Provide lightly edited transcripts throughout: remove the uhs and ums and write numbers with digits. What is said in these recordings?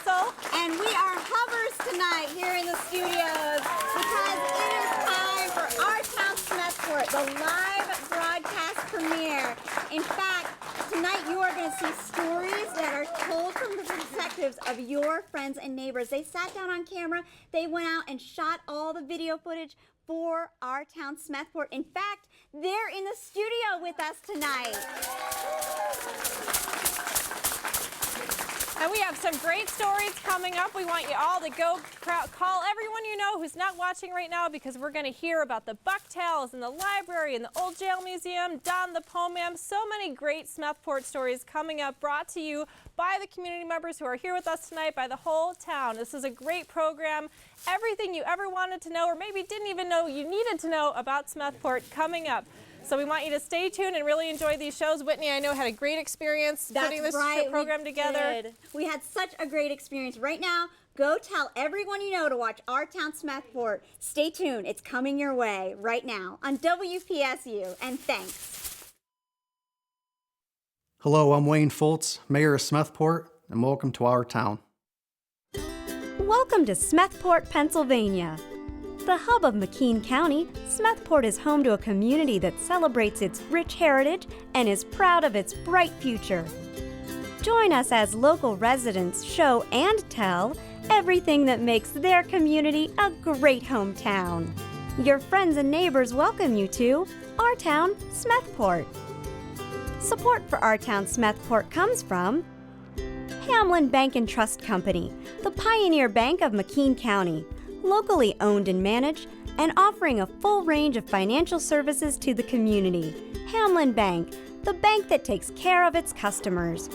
Castle. And we are hovers tonight here in the studios because it is time for Our Town Smethport, the live broadcast premiere. In fact, tonight you are going to see stories that are told from the perspectives of your friends and neighbors. They sat down on camera, they went out and shot all the video footage for Our Town Smethport. In fact, they're in the studio with us tonight. And we have some great stories coming up. We want you all to go call everyone you know who's not watching right now, because we're going to hear about the bucktails and the library and the Old Jail Museum, Don the Poem. So many great Smethport stories coming up, brought to you by the community members who are here with us tonight, by the whole town. This is a great program. Everything you ever wanted to know or maybe didn't even know you needed to know about Smethport coming up. So we want you to stay tuned and really enjoy these shows. Whitney, I know, had a great experience putting this program together. We had such a great experience. Right now, go tell everyone you know to watch Our Town Smethport. Stay tuned. It's coming your way right now on WPSU. And thanks. Hello, I'm Wayne Fultz, Mayor of Smethport, and welcome to Our Town. Welcome to Smethport, Pennsylvania. The hub of McKean County, Smethport is home to a community that celebrates its rich heritage and is proud of its bright future. Join us as local residents show and tell everything that makes their community a great hometown. Your friends and neighbors welcome you to Our Town, Smethport. Support for Our Town, Smethport comes from Hamlin Bank and Trust Company, the pioneer bank of McKean County, locally owned and managed, and offering a full range of financial services to the community. Hamlin Bank, the bank that takes care of its customers.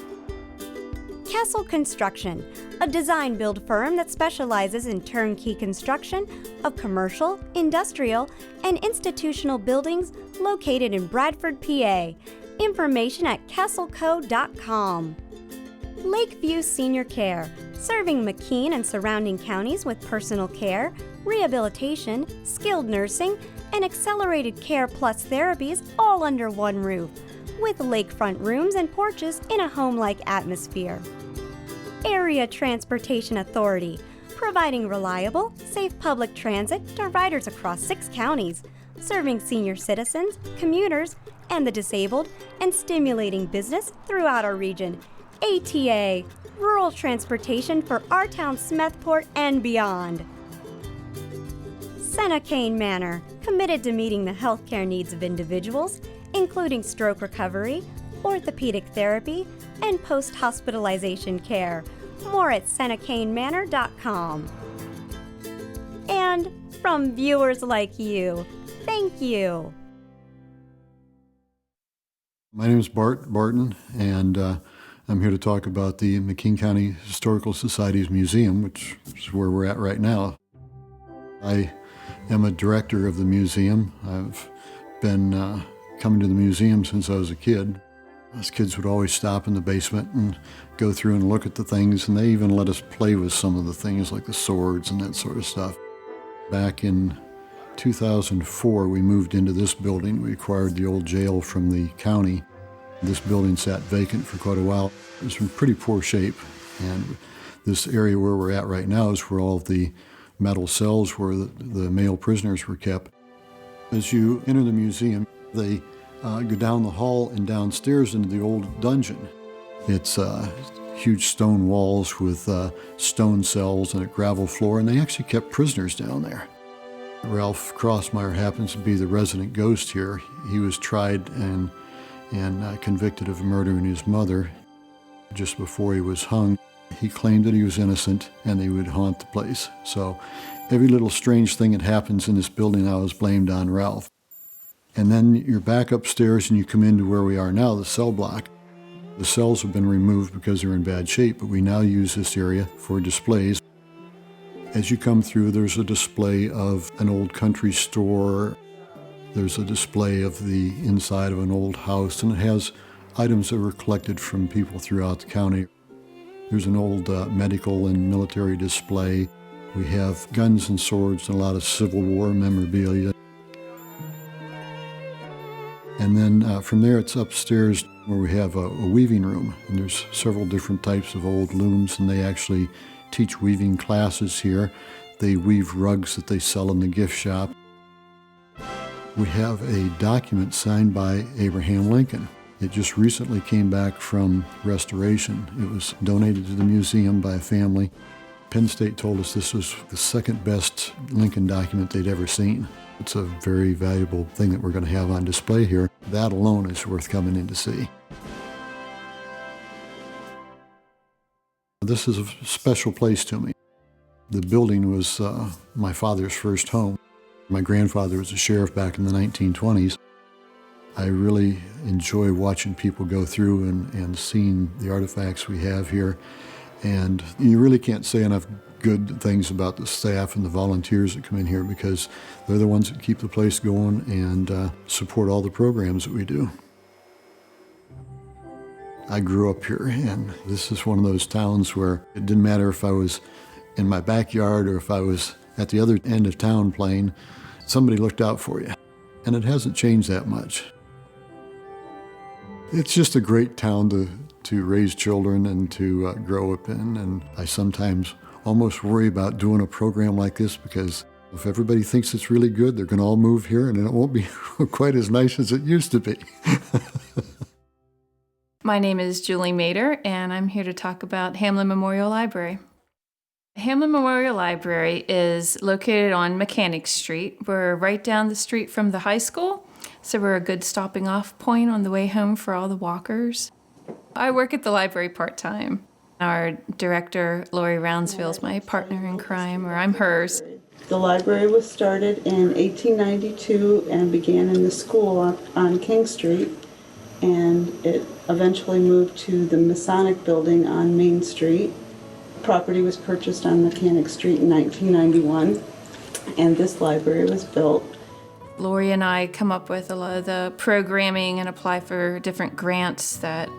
Kessel Construction, a design-build firm that specializes in turnkey construction of commercial, industrial, and institutional buildings located in Bradford, PA. Information at kesselco.com. Lakeview Senior Care, serving McKean and surrounding counties with personal care, rehabilitation, skilled nursing, and accelerated care plus therapies all under one roof, with lakefront rooms and porches in a home-like atmosphere. Area Transportation Authority, providing reliable, safe public transit to riders across 6 counties, serving senior citizens, commuters, and the disabled, and stimulating business throughout our region. ATA, rural transportation for Our Town, Smethport, and beyond. McKean Manor, committed to meeting the healthcare needs of individuals, including stroke recovery, orthopedic therapy, and post-hospitalization care. More at McKeanmanor.com. And from viewers like you, thank you. My name is Bart Barton, and I'm here to talk about the McKean County Historical Society's museum, which is where we're at right now. I am a director of the museum. I've been coming to the museum since I was a kid. Us kids would always stop in the basement and go through and look at the things, and they even let us play with some of the things like the swords and that sort of stuff. Back in 2004, we moved into this building. We acquired the old jail from the county. This building sat vacant for quite a while. It was in pretty poor shape, and this area where we're at right now is where all of the metal cells where the male prisoners were kept. As you enter the museum, they go down the hall and downstairs into the old dungeon. It's huge stone walls with stone cells and a gravel floor, and they actually kept prisoners down there. Ralph Crossmeyer happens to be the resident ghost here. He was tried and convicted of murdering his mother. Just before he was hung, he claimed that he was innocent and he would haunt the place. So every little strange thing that happens in this building now is blamed on Ralph. And then you're back upstairs and you come into where we are now, the cell block. The cells have been removed because they're in bad shape, but we now use this area for displays. As you come through, there's a display of an old country store. There's a display of the inside of an old house, and it has items that were collected from people throughout the county. There's an old medical and military display. We have guns and swords and a lot of Civil War memorabilia. And then from there, it's upstairs where we have a weaving room, and there's several different types of old looms, and they actually teach weaving classes here. They weave rugs that they sell in the gift shop. We have a document signed by Abraham Lincoln. It just recently came back from restoration. It was donated to the museum by a family. Penn State told us this was the second best Lincoln document they'd ever seen. It's a very valuable thing that we're going to have on display here. That alone is worth coming in to see. This is a special place to me. The building was my father's first home. My grandfather was a sheriff back in the 1920s. I really enjoy watching people go through and seeing the artifacts we have here. And you really can't say enough good things about the staff and the volunteers that come in here, because they're the ones that keep the place going and support all the programs that we do. I grew up here, and this is one of those towns where it didn't matter if I was in my backyard or if I was at the other end of town playing, somebody looked out for you. And it hasn't changed that much. It's just a great town to raise children and to grow up in, and I sometimes almost worry about doing a program like this, because if everybody thinks it's really good, they're going to all move here and it won't be quite as nice as it used to be. My name is Julie Mader, and I'm here to talk about Hamlin Memorial Library. Hamlin Memorial Library is located on Mechanic Street. We're right down the street from the high school, so we're a good stopping off point on the way home for all the walkers. I work at the library part-time. Our director, Lori Roundsville, is my partner in crime, or I'm hers. The library was started in 1892 and began in the school on King Street, and it eventually moved to the Masonic Building on Main Street. Property was purchased on Mechanic Street in 1991, and this library was built. Lori and I come up with a lot of the programming and apply for different grants that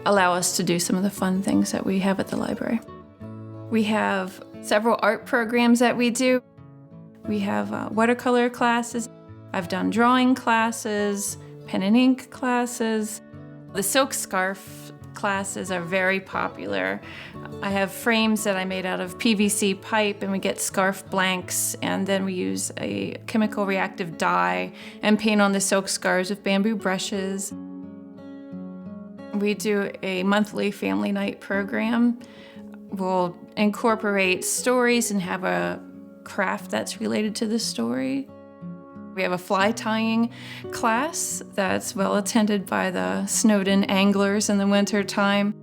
allow us to do some of the fun things that we have at the library. We have several art programs that we do. We have watercolor classes. I've done drawing classes, pen and ink classes. The silk scarf classes are very popular. I have frames that I made out of PVC pipe, and we get scarf blanks, and then we use a chemical reactive dye and paint on the silk scarves with bamboo brushes. We do a monthly family night program. We'll incorporate stories and have a craft that's related to the story. We have a fly tying class that's well attended by the Snowden anglers in the winter time.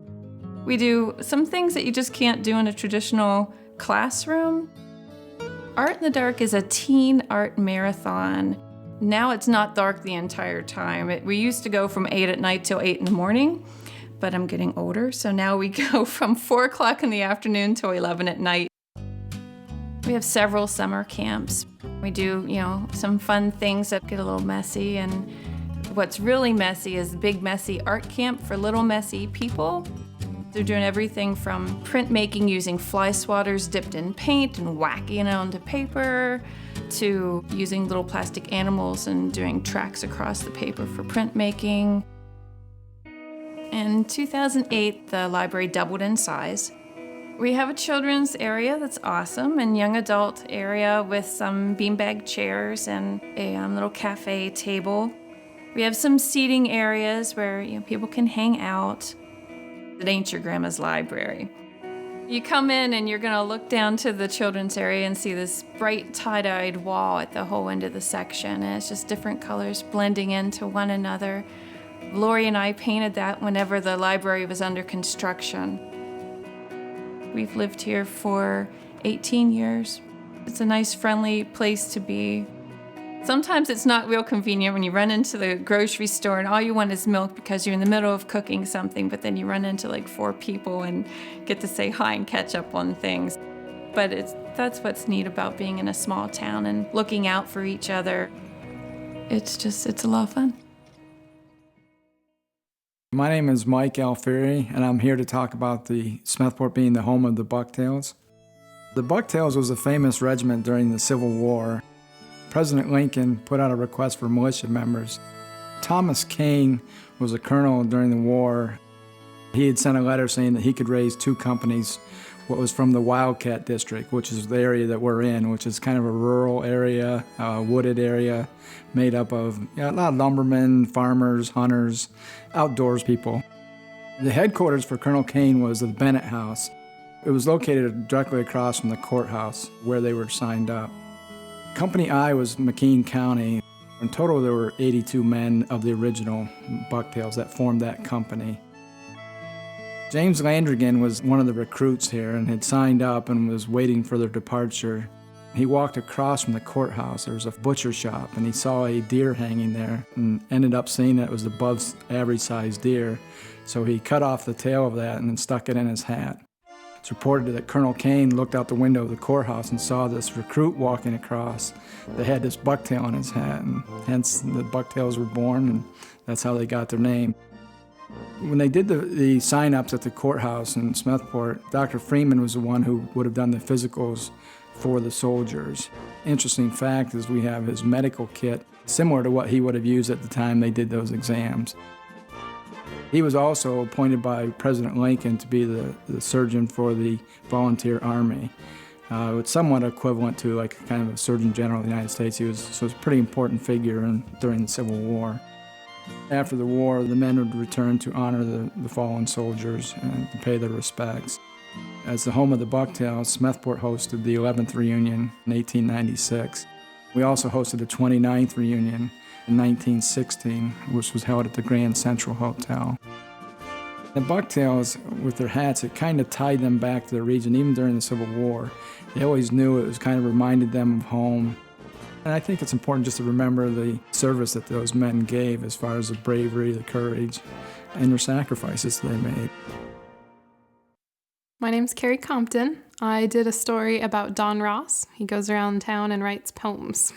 We do some things that you just can't do in a traditional classroom. Art in the Dark is a teen art marathon. Now it's not dark the entire time. We used to go from 8 at night till 8 in the morning, but I'm getting older, so now we go from 4 o'clock in the afternoon till 11 at night. We have several summer camps. We do, some fun things that get a little messy, and what's really messy is Big Messy Art Camp for little messy people. They're doing everything from printmaking using fly swatters dipped in paint and whacking it onto paper, to using little plastic animals and doing tracks across the paper for printmaking. In 2008, the library doubled in size. We have a children's area that's awesome, and young adult area with some beanbag chairs and a little cafe table. We have some seating areas where people can hang out. It ain't your grandma's library. You come in and you're gonna look down to the children's area and see this bright tie-dyed wall at the whole end of the section, and it's just different colors blending into one another. Lori and I painted that whenever the library was under construction. We've lived here for 18 years. It's a nice, friendly place to be. Sometimes it's not real convenient when you run into the grocery store and all you want is milk because you're in the middle of cooking something, but then you run into like 4 people and get to say hi and catch up on things. But that's what's neat about being in a small town and looking out for each other. It's a lot of fun. My name is Mike Alfieri, and I'm here to talk about the Smethport being the home of the Bucktails. The Bucktails was a famous regiment during the Civil War. President Lincoln put out a request for militia members. Thomas Kane was a colonel during the war. He had sent a letter saying that he could raise 2 companies what was from the Wildcat District, which is the area that we're in, which is kind of a rural area, wooded area, made up of a lot of lumbermen, farmers, hunters, outdoors people. The headquarters for Colonel Kane was the Bennett House. It was located directly across from the courthouse where they were signed up. Company I was McKean County. In total, there were 82 men of the original Bucktails that formed that company. James Landrigan was one of the recruits here and had signed up and was waiting for their departure. He walked across from the courthouse. There was a butcher shop, and he saw a deer hanging there and ended up seeing that it was above average sized deer. So he cut off the tail of that and then stuck it in his hat. It's reported that Colonel Kane looked out the window of the courthouse and saw this recruit walking across that had this bucktail on his hat, and hence the Bucktails were born, and that's how they got their name. When they did the sign-ups at the courthouse in Smethport, Dr. Freeman was the one who would have done the physicals for the soldiers. Interesting fact is we have his medical kit, similar to what he would have used at the time they did those exams. He was also appointed by President Lincoln to be the surgeon for the volunteer army. It's somewhat equivalent to like kind of a Surgeon General of the United States. He was a pretty important figure during the Civil War. After the war, the men would return to honor the fallen soldiers and to pay their respects. As the home of the Bucktails, Smethport hosted the 11th reunion in 1896. We also hosted the 29th reunion in 1916, which was held at the Grand Central Hotel. The Bucktails, with their hats, it kind of tied them back to the region, even during the Civil War. They always knew it was kind of reminded them of home. And I think it's important just to remember the service that those men gave as far as the bravery, the courage, and their sacrifices they made. My name's Carrie Compton. I did a story about Don Ross. He goes around town and writes poems.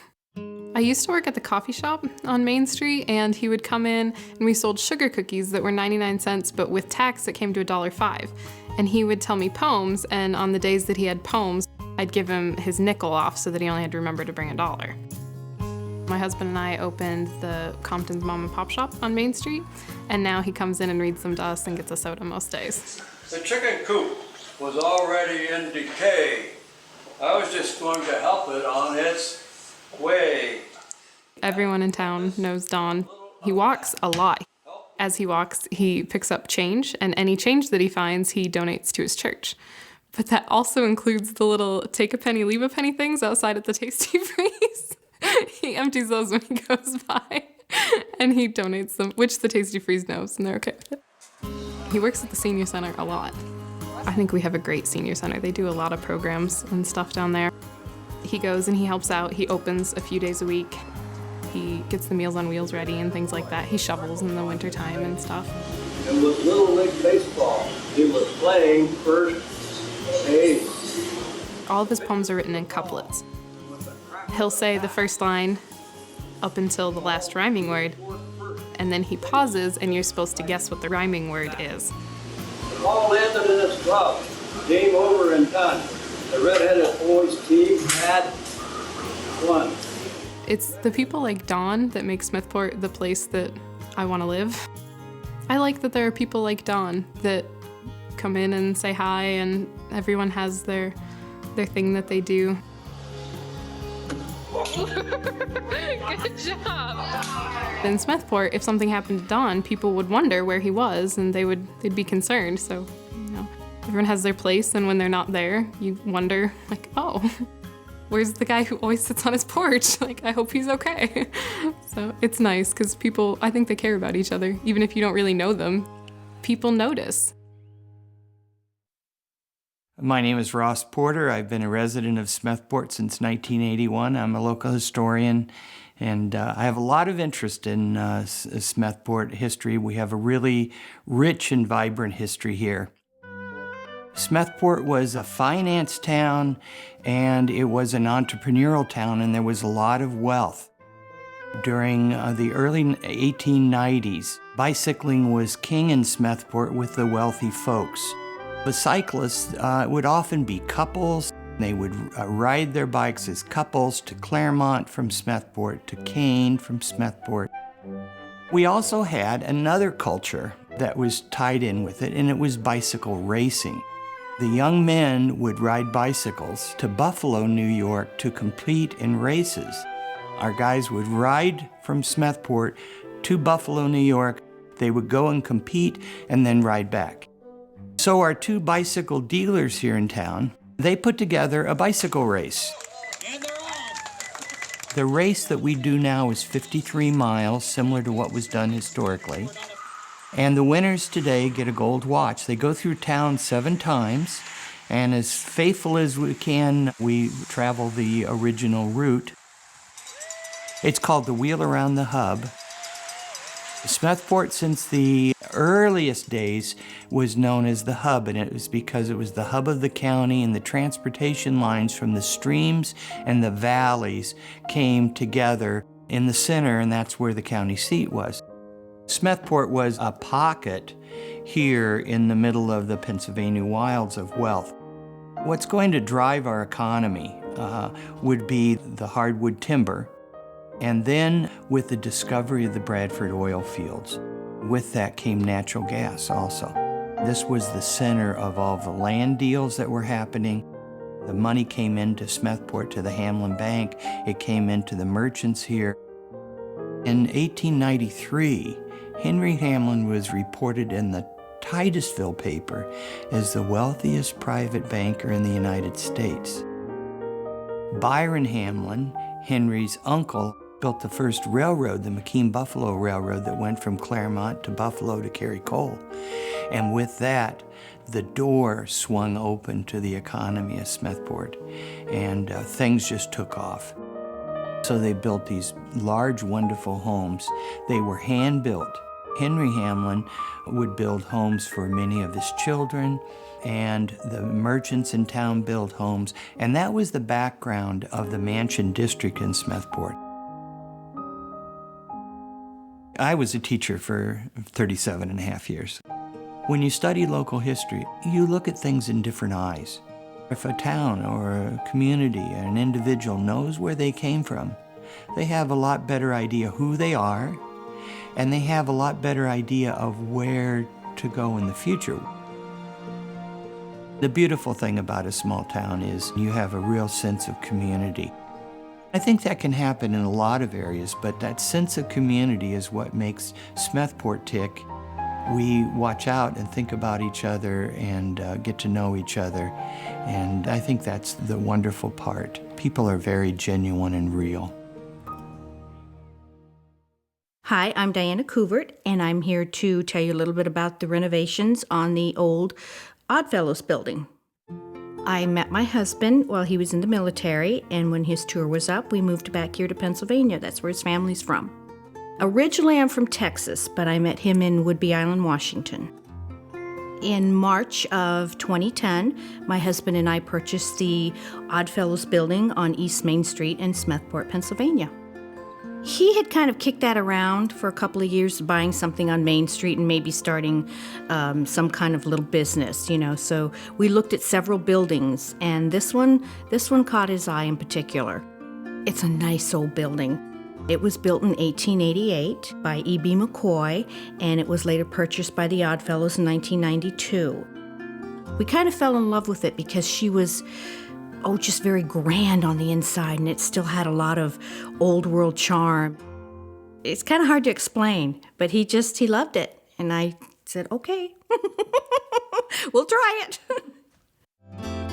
I used to work at the coffee shop on Main Street, and he would come in and we sold sugar cookies that were 99 cents, but with tax it came to $1.05. And he would tell me poems, and on the days that he had poems, I'd give him his nickel off so that he only had to remember to bring $1. My husband and I opened the Compton's Mom and Pop Shop on Main Street, and now he comes in and reads them to us and gets a soda most days. The chicken coop was already in decay. I was just going to help it on its way. Everyone in town knows Don. He walks a lot. As he walks, he picks up change, and any change that he finds, he donates to his church. But that also includes the little take a penny, leave a penny things outside at the Tasty Freeze. He empties those when he goes by, and he donates them, which the Tasty Freeze knows, and they're okay with it. He works at the senior center a lot. I think we have a great senior center. They do a lot of programs and stuff down there. He goes and he helps out. He opens a few days a week. He gets the Meals on Wheels ready and things like that. He shovels in the wintertime and stuff. It was Little League Baseball. He was playing first base. All of his poems are written in couplets. He'll say the first line up until the last rhyming word, and then he pauses and you're supposed to guess what the rhyming word is. It all ended in a scrub. Game over and done. The red-headed boys team had won. It's the people like Don that make Smethport the place that I want to live. I like that there are people like Don that come in and say hi, and everyone has their thing that they do. Good job. In Smethport, if something happened to Don, people would wonder where he was, and they'd be concerned. So, everyone has their place, and when they're not there, you wonder, like, oh, where's the guy who always sits on his porch? Like, I hope he's okay. So it's nice because people, I think they care about each other, even if you don't really know them. People notice. My name is Ross Porter. I've been a resident of Smethport since 1981. I'm a local historian, and I have a lot of interest in Smethport history. We have a really rich and vibrant history here. Smethport was a finance town, and it was an entrepreneurial town, and there was a lot of wealth. During the early 1890s, bicycling was king in Smethport with the wealthy folks. The cyclists would often be couples. They would ride their bikes as couples to Claremont from Smethport, to Kane from Smethport. We also had another culture that was tied in with it, and it was bicycle racing. The young men would ride bicycles to Buffalo, New York to compete in races. Our guys would ride from Smethport to Buffalo, New York. They would go and compete and then ride back. So our two bicycle dealers here in town, they put together a bicycle race. The race that we do now is 53 miles, similar to what was done historically. And the winners today get a gold watch. They go through town 7 times, and as faithful as we can, we travel the original route. It's called the Wheel Around the Hub. Smethport, since the earliest days, was known as the hub, and it was because it was the hub of the county, and the transportation lines from the streams and the valleys came together in the center, and that's where the county seat was. Smethport was a pocket here in the middle of the Pennsylvania wilds of wealth. What's going to drive our economy would be the hardwood timber, and then with the discovery of the Bradford oil fields. With that came natural gas also. This was the center of all the land deals that were happening. The money came into Smethport to the Hamlin Bank. It came into the merchants here. In 1893, Henry Hamlin was reported in the Titusville paper as the wealthiest private banker in the United States. Byron Hamlin, Henry's uncle, built the first railroad, the McKean Buffalo Railroad, that went from Claremont to Buffalo to carry coal. And with that, the door swung open to the economy of Smethport, and things just took off. So they built these large, wonderful homes. They were hand-built. Henry Hamlin would build homes for many of his children, and the merchants in town built homes, and that was the background of the Mansion District in Smethport. I was a teacher for 37 and a half years. When you study local history, you look at things in different eyes. If a town or a community or an individual knows where they came from, they have a lot better idea who they are, and they have a lot better idea of where to go in the future. The beautiful thing about a small town is you have a real sense of community. I think that can happen in a lot of areas, but that sense of community is what makes Smethport tick. We watch out and think about each other and get to know each other, and I think that's the wonderful part. People are very genuine and real. Hi, I'm Diana Couvert, and I'm here to tell you a little bit about the renovations on the old Oddfellows building. I met my husband while he was in the military, and when his tour was up, we moved back here to Pennsylvania. That's where his family's from. Originally, I'm from Texas, but I met him in Whidbey Island, Washington. In March of 2010, my husband and I purchased the Oddfellows building on East Main Street in Smethport, Pennsylvania. He had kind of kicked that around for a couple of years, buying something on Main Street and maybe starting some kind of little business, So we looked at several buildings, and this one caught his eye in particular. It's a nice old building. It was built in 1888 by E.B. McCoy, and it was later purchased by the Oddfellows in 1992. We kind of fell in love with it because she was just very grand on the inside, and it still had a lot of old world charm. It's kind of hard to explain, but he loved it. And I said, okay, we'll try it.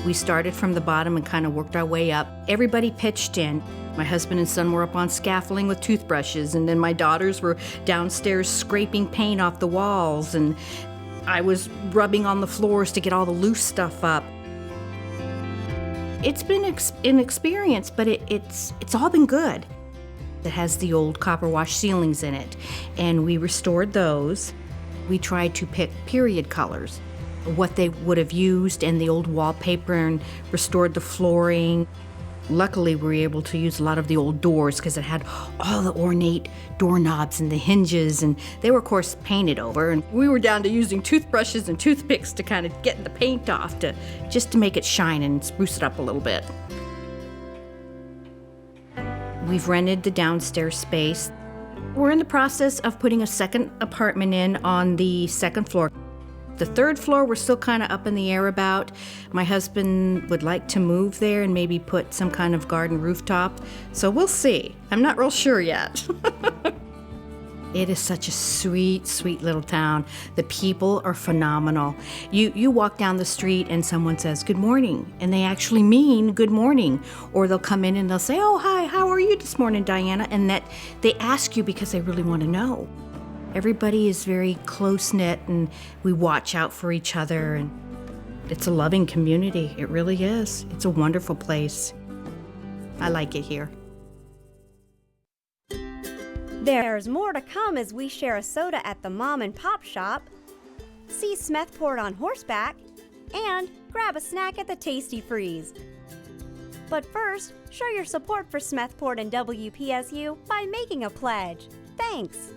We started from the bottom and kind of worked our way up. Everybody pitched in. My husband and son were up on scaffolding with toothbrushes, and then my daughters were downstairs scraping paint off the walls, and I was rubbing on the floors to get all the loose stuff up. It's been an experience, but it's all been good. It has the old copper wash ceilings in it, and we restored those. We tried to pick period colors, what they would have used, and the old wallpaper, and restored the flooring. Luckily, we were able to use a lot of the old doors because it had all the ornate doorknobs and the hinges, and they were, of course, painted over. And we were down to using toothbrushes and toothpicks to kind of get the paint off, just to make it shine and spruce it up a little bit. We've rented the downstairs space. We're in the process of putting a second apartment in on the second floor. The third floor we're still kind of up in the air about. My husband would like to move there and maybe put some kind of garden rooftop. So we'll see. I'm not real sure yet. It is such a sweet, sweet little town. The people are phenomenal. You walk down the street and someone says, good morning, and they actually mean good morning. Or they'll come in and they'll say, oh, hi, how are you this morning, Diana? And that they ask you because they really want to know. Everybody is very close-knit, and we watch out for each other, and it's a loving community. It really is. It's a wonderful place. I like it here. There's more to come as we share a soda at the mom and pop shop, see Smethport on horseback, and grab a snack at the Tasty Freeze. But first, show your support for Smethport and WPSU by making a pledge. Thanks.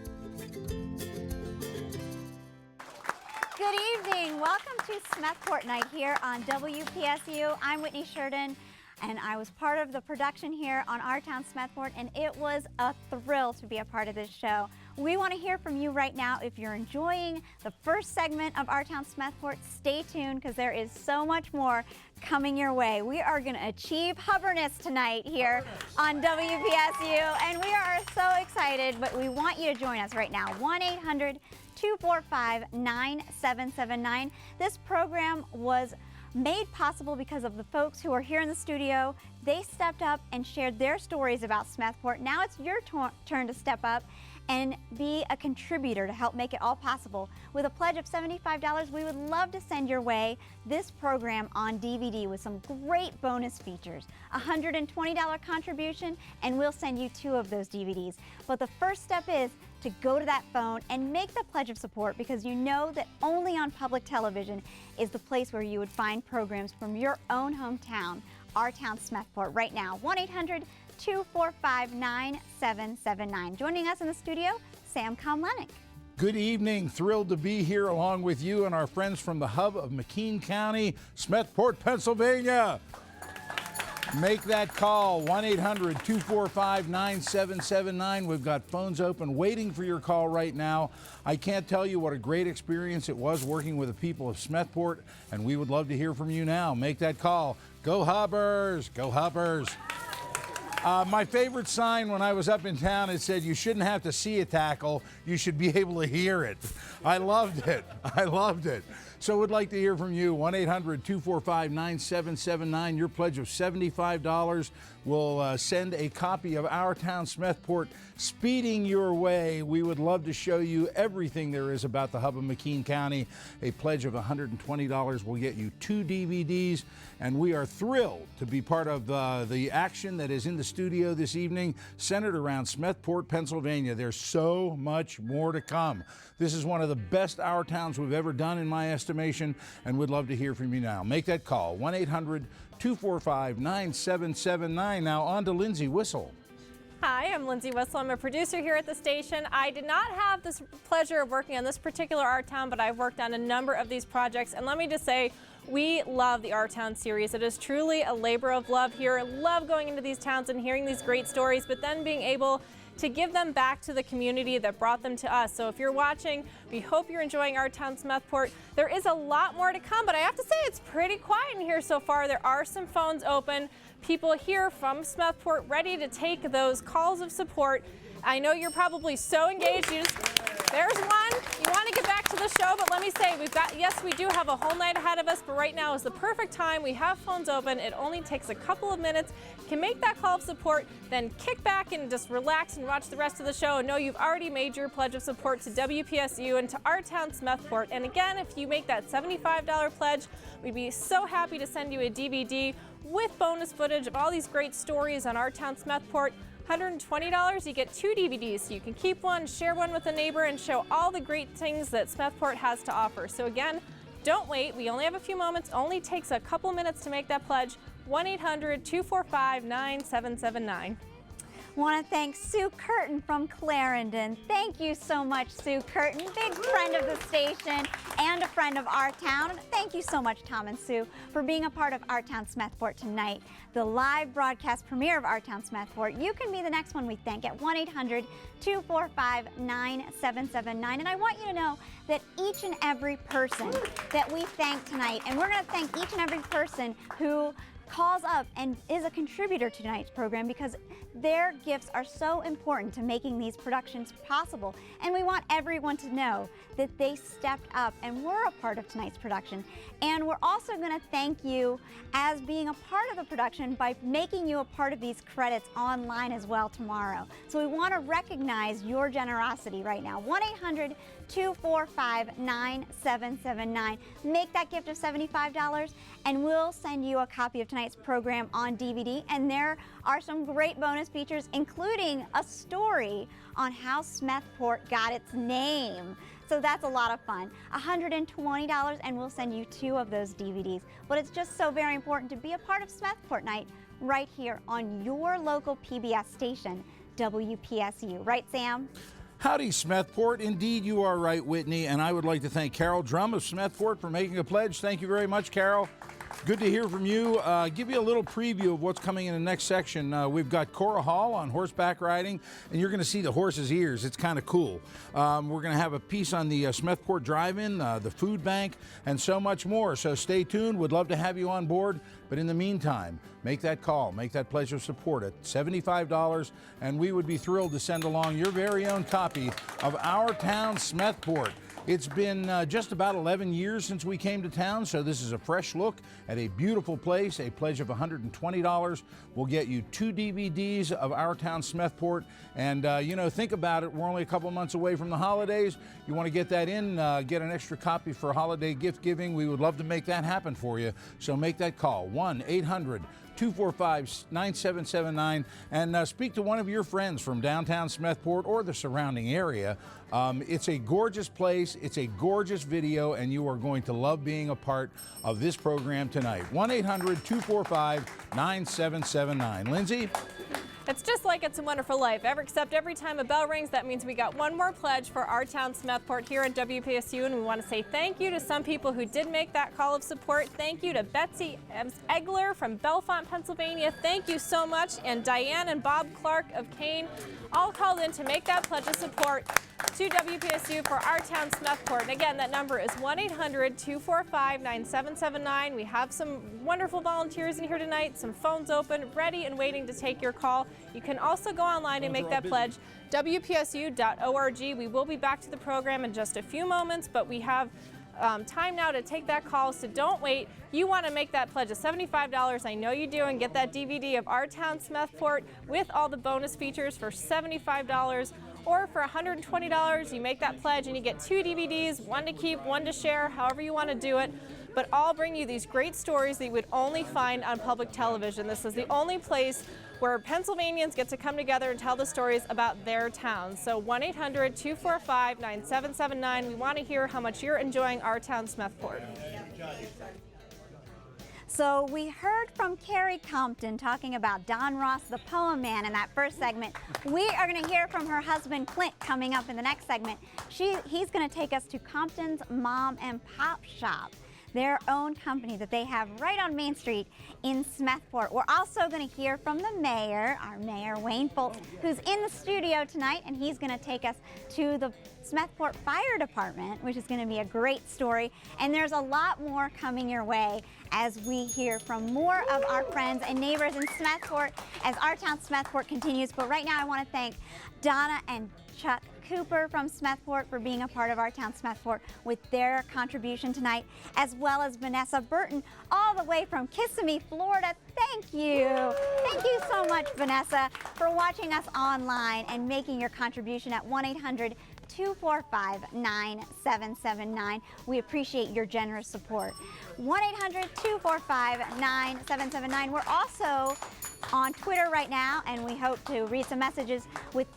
Good evening. Welcome to Smethport Night here on WPSU. I'm Whitney Sheridan, and I was part of the production here on Our Town Smethport, and it was a thrill to be a part of this show. We want to hear from you right now. If you're enjoying the first segment of Our Town Smethport, stay tuned because there is so much more coming your way. We are going to achieve hubberness tonight here on WPSU, and we are so excited, but we want you to join us right now. 1-800-245-9779. This program was made possible because of the folks who are here in the studio. They stepped up and shared their stories about Smethport. Now it's your turn to step up and be a contributor to help make it all possible. With a pledge of $75, we would love to send your way this program on DVD with some great bonus features. A $120 contribution, and we'll send you 2 of those DVDs. But the first step is to go to that phone and make the pledge of support, because you know that only on public television is the place where you would find programs from your own hometown, Our Town Smethport, right now. 1-800-245-9779. Joining us in the studio, Sam Komlenik. Good evening. Thrilled to be here along with you and our friends from the hub of McKean County, Smethport, Pennsylvania. Make that call, 1-800-245-9779. We've got phones open waiting for your call right now. I can't tell you what a great experience it was working with the people of Smethport, and we would love to hear from you now. Make that call. Go Hubbers! Go Hubbers! My favorite sign when I was up in town, it said, you shouldn't have to see a tackle, you should be able to hear it. I loved it. I loved it. So we'd like to hear from you, 1-800-245-9779. Your pledge of $75 will send a copy of Our Town Smethport speeding your way. We would love to show you everything there is about the hub of McKean County. A pledge of $120 will get you 2 DVDs, and we are thrilled to be part of the action that is in the studio this evening, centered around Smethport, Pennsylvania. There's so much more to come. This is one of the best Our Towns we've ever done, in my estimation, and we'd love to hear from you now. Make that call, 1-800-245-9779. Now on to Lindsay Whistle. Hi, I'm Lindsay Whistle. I'm a producer here at the station. I did not have this pleasure of working on this particular Our Town, but I've worked on a number of these projects, and let me just say, we love the Our Town series. It is truly a labor of love here. Love going into these towns and hearing these great stories, but then being able to give them back to the community that brought them to us. So if you're watching, we hope you're enjoying Our Town Smethport. There is a lot more to come, but I have to say it's pretty quiet in here so far. There are some phones open. People here from Smethport ready to take those calls of support. I know you're probably so engaged. There's one. You want to get back to the show, but let me say, yes, we do have a whole night ahead of us, but right now is the perfect time. We have phones open. It only takes a couple of minutes. You can make that call of support, then kick back and just relax and watch the rest of the show and know you've already made your pledge of support to WPSU and to Our Town Smethport. And again, if you make that $75 pledge, we'd be so happy to send you a DVD with bonus footage of all these great stories on Our Town Smethport. $120, you get 2 DVDs, so you can keep one, share one with a neighbor, and show all the great things that Smethport has to offer. So again, don't wait. We only have a few moments. Only takes a couple minutes to make that pledge. 1-800-245-9779. Want to thank Sue Curtin from Clarendon. Thank you so much, Sue Curtin, big friend of the station and a friend of our town. Thank you so much, Tom and Sue, for being a part of Our Town Smethport tonight, the live broadcast premiere of Our Town Smethport. You can be the next one we thank at 1-800-245-9779. And I want you to know that each and every person that we thank tonight, and we're going to thank each and every person who calls up and is a contributor to tonight's program, because their gifts are so important to making these productions possible. And we want everyone to know that they stepped up and were a part of tonight's production. And we're also going to thank you as being a part of the production by making you a part of these credits online as well tomorrow. So we want to recognize your generosity right now. 1-800-245-9779. Make that gift of $75 and we'll send you a copy of tonight's program on DVD. And there are some great bonus features, including a story on how Smethport got its name. So that's a lot of fun. $120 and we'll send you 2 of those DVDs. But it's just so very important to be a part of Smethport Night right here on your local PBS station, WPSU. Right, Sam? Howdy, Smethport. Indeed, you are right, Whitney. And I would like to thank Carol Drum of Smethport for making a pledge. Thank you very much, Carol. Good to hear from you. Give you a little preview of what's coming in the next section. We've got Cora Hall on horseback riding, and you're going to see the horse's ears. It's kind of cool. We're going to have a piece on the Smethport Drive-In, the food bank, and so much more. So stay tuned. Would love to have you on board. But in the meantime, make that call, make that pledge of support at $75, and we would be thrilled to send along your very own copy of Our Town Smethport. It's been just about 11 years since we came to town, so this is a fresh look at a beautiful place. A pledge of $120 will get you 2 DVDs of Our Town Smethport. And, you know, think about it. We're only a couple months away from the holidays. You want to get that in, get an extra copy for holiday gift giving. We would love to make that happen for you. So make that call, 1-800-245-9779, and speak to one of your friends from downtown Smethport or the surrounding area. It's a gorgeous place, it's a gorgeous video, and you are going to love being a part of this program tonight. 1-800-245-9779. Lindsay? It's just like It's a Wonderful Life. Except every time a bell rings, that means we got one more pledge for Our Town Smethport here at WPSU, and we want to say thank you to some people who did make that call of support. Thank you to Betsy Egler from Bellefonte, Pennsylvania. Thank you so much. And Diane and Bob Clark of Kane all called in to make that pledge of support to WPSU for Our Town Smethport. And again, that number is 1-800-245-9779. We have some wonderful volunteers in here tonight, some phones open, ready and waiting to take your call. You can also go online and make that pledge, WPSU.org. We will be back to the program in just a few moments, but we have time now to take that call, so don't wait. You want to make that pledge of $75. I know you do, and get that DVD of Our Town Smethport with all the bonus features for $75. Or for $120, you make that pledge and you get 2 DVDs, one to keep, one to share, however you want to do it. But I'll bring you these great stories that you would only find on public television. This is the only place where Pennsylvanians get to come together and tell the stories about their town. So 1-800-245-9779. We want to hear how much you're enjoying Our Town Smethport. So we heard from Carrie Compton talking about Don Ross, the Poem Man, in that first segment. We are going to hear from her husband, Clint, coming up in the next segment. He's going to take us to Compton's Mom and Pop Shop, their own company that they have right on Main Street in Smethport. We're also going to hear from the mayor, our mayor, Wayne Foltz, who's in the studio tonight, and he's going to take us to the Smethport Fire Department, which is going to be a great story. And there's a lot more coming your way as we hear from more of our friends and neighbors in Smethport as Our Town Smethport continues. But right now I want to thank Donna and Chuck Cooper from Smethport for being a part of Our Town Smethport with their contribution tonight, as well as Vanessa Burton all the way from Kissimmee, Florida. Thank you. Thank you so much, Vanessa, for watching us online and making your contribution at 1-800-245-9779. We appreciate your generous support. 1-800-245-9779. We're also on Twitter right now, and we hope to read some messages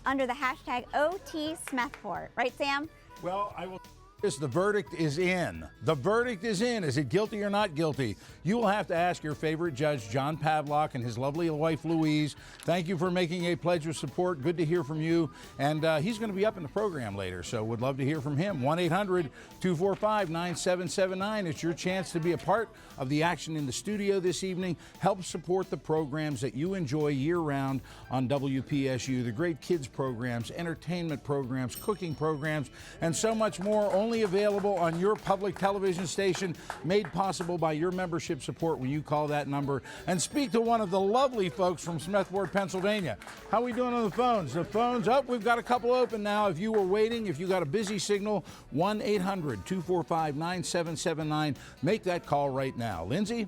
under the hashtag OT Smethport. Right, Sam? Well, I will The verdict is in. The verdict is in. Is it guilty or not guilty? You will have to ask your favorite judge, John Pavlock, and his lovely wife, Louise. Thank you for making a pledge of support. Good to hear from you. And he's going to be up in the program later, so would love to hear from him. 1-800-245-9779. It's your chance to be a part of the action in the studio this evening. Help support the programs that you enjoy year-round on WPSU. The great kids programs, entertainment programs, cooking programs, and so much more. Only available on your public television station, made possible by your membership support when you call that number and speak to one of the lovely folks from Smethport, Pennsylvania. How are we doing on the phones? The phones up. We've got a couple open now. If you were waiting, if you got a busy signal, 1-800-245-9779. Make that call right now. Lindsay?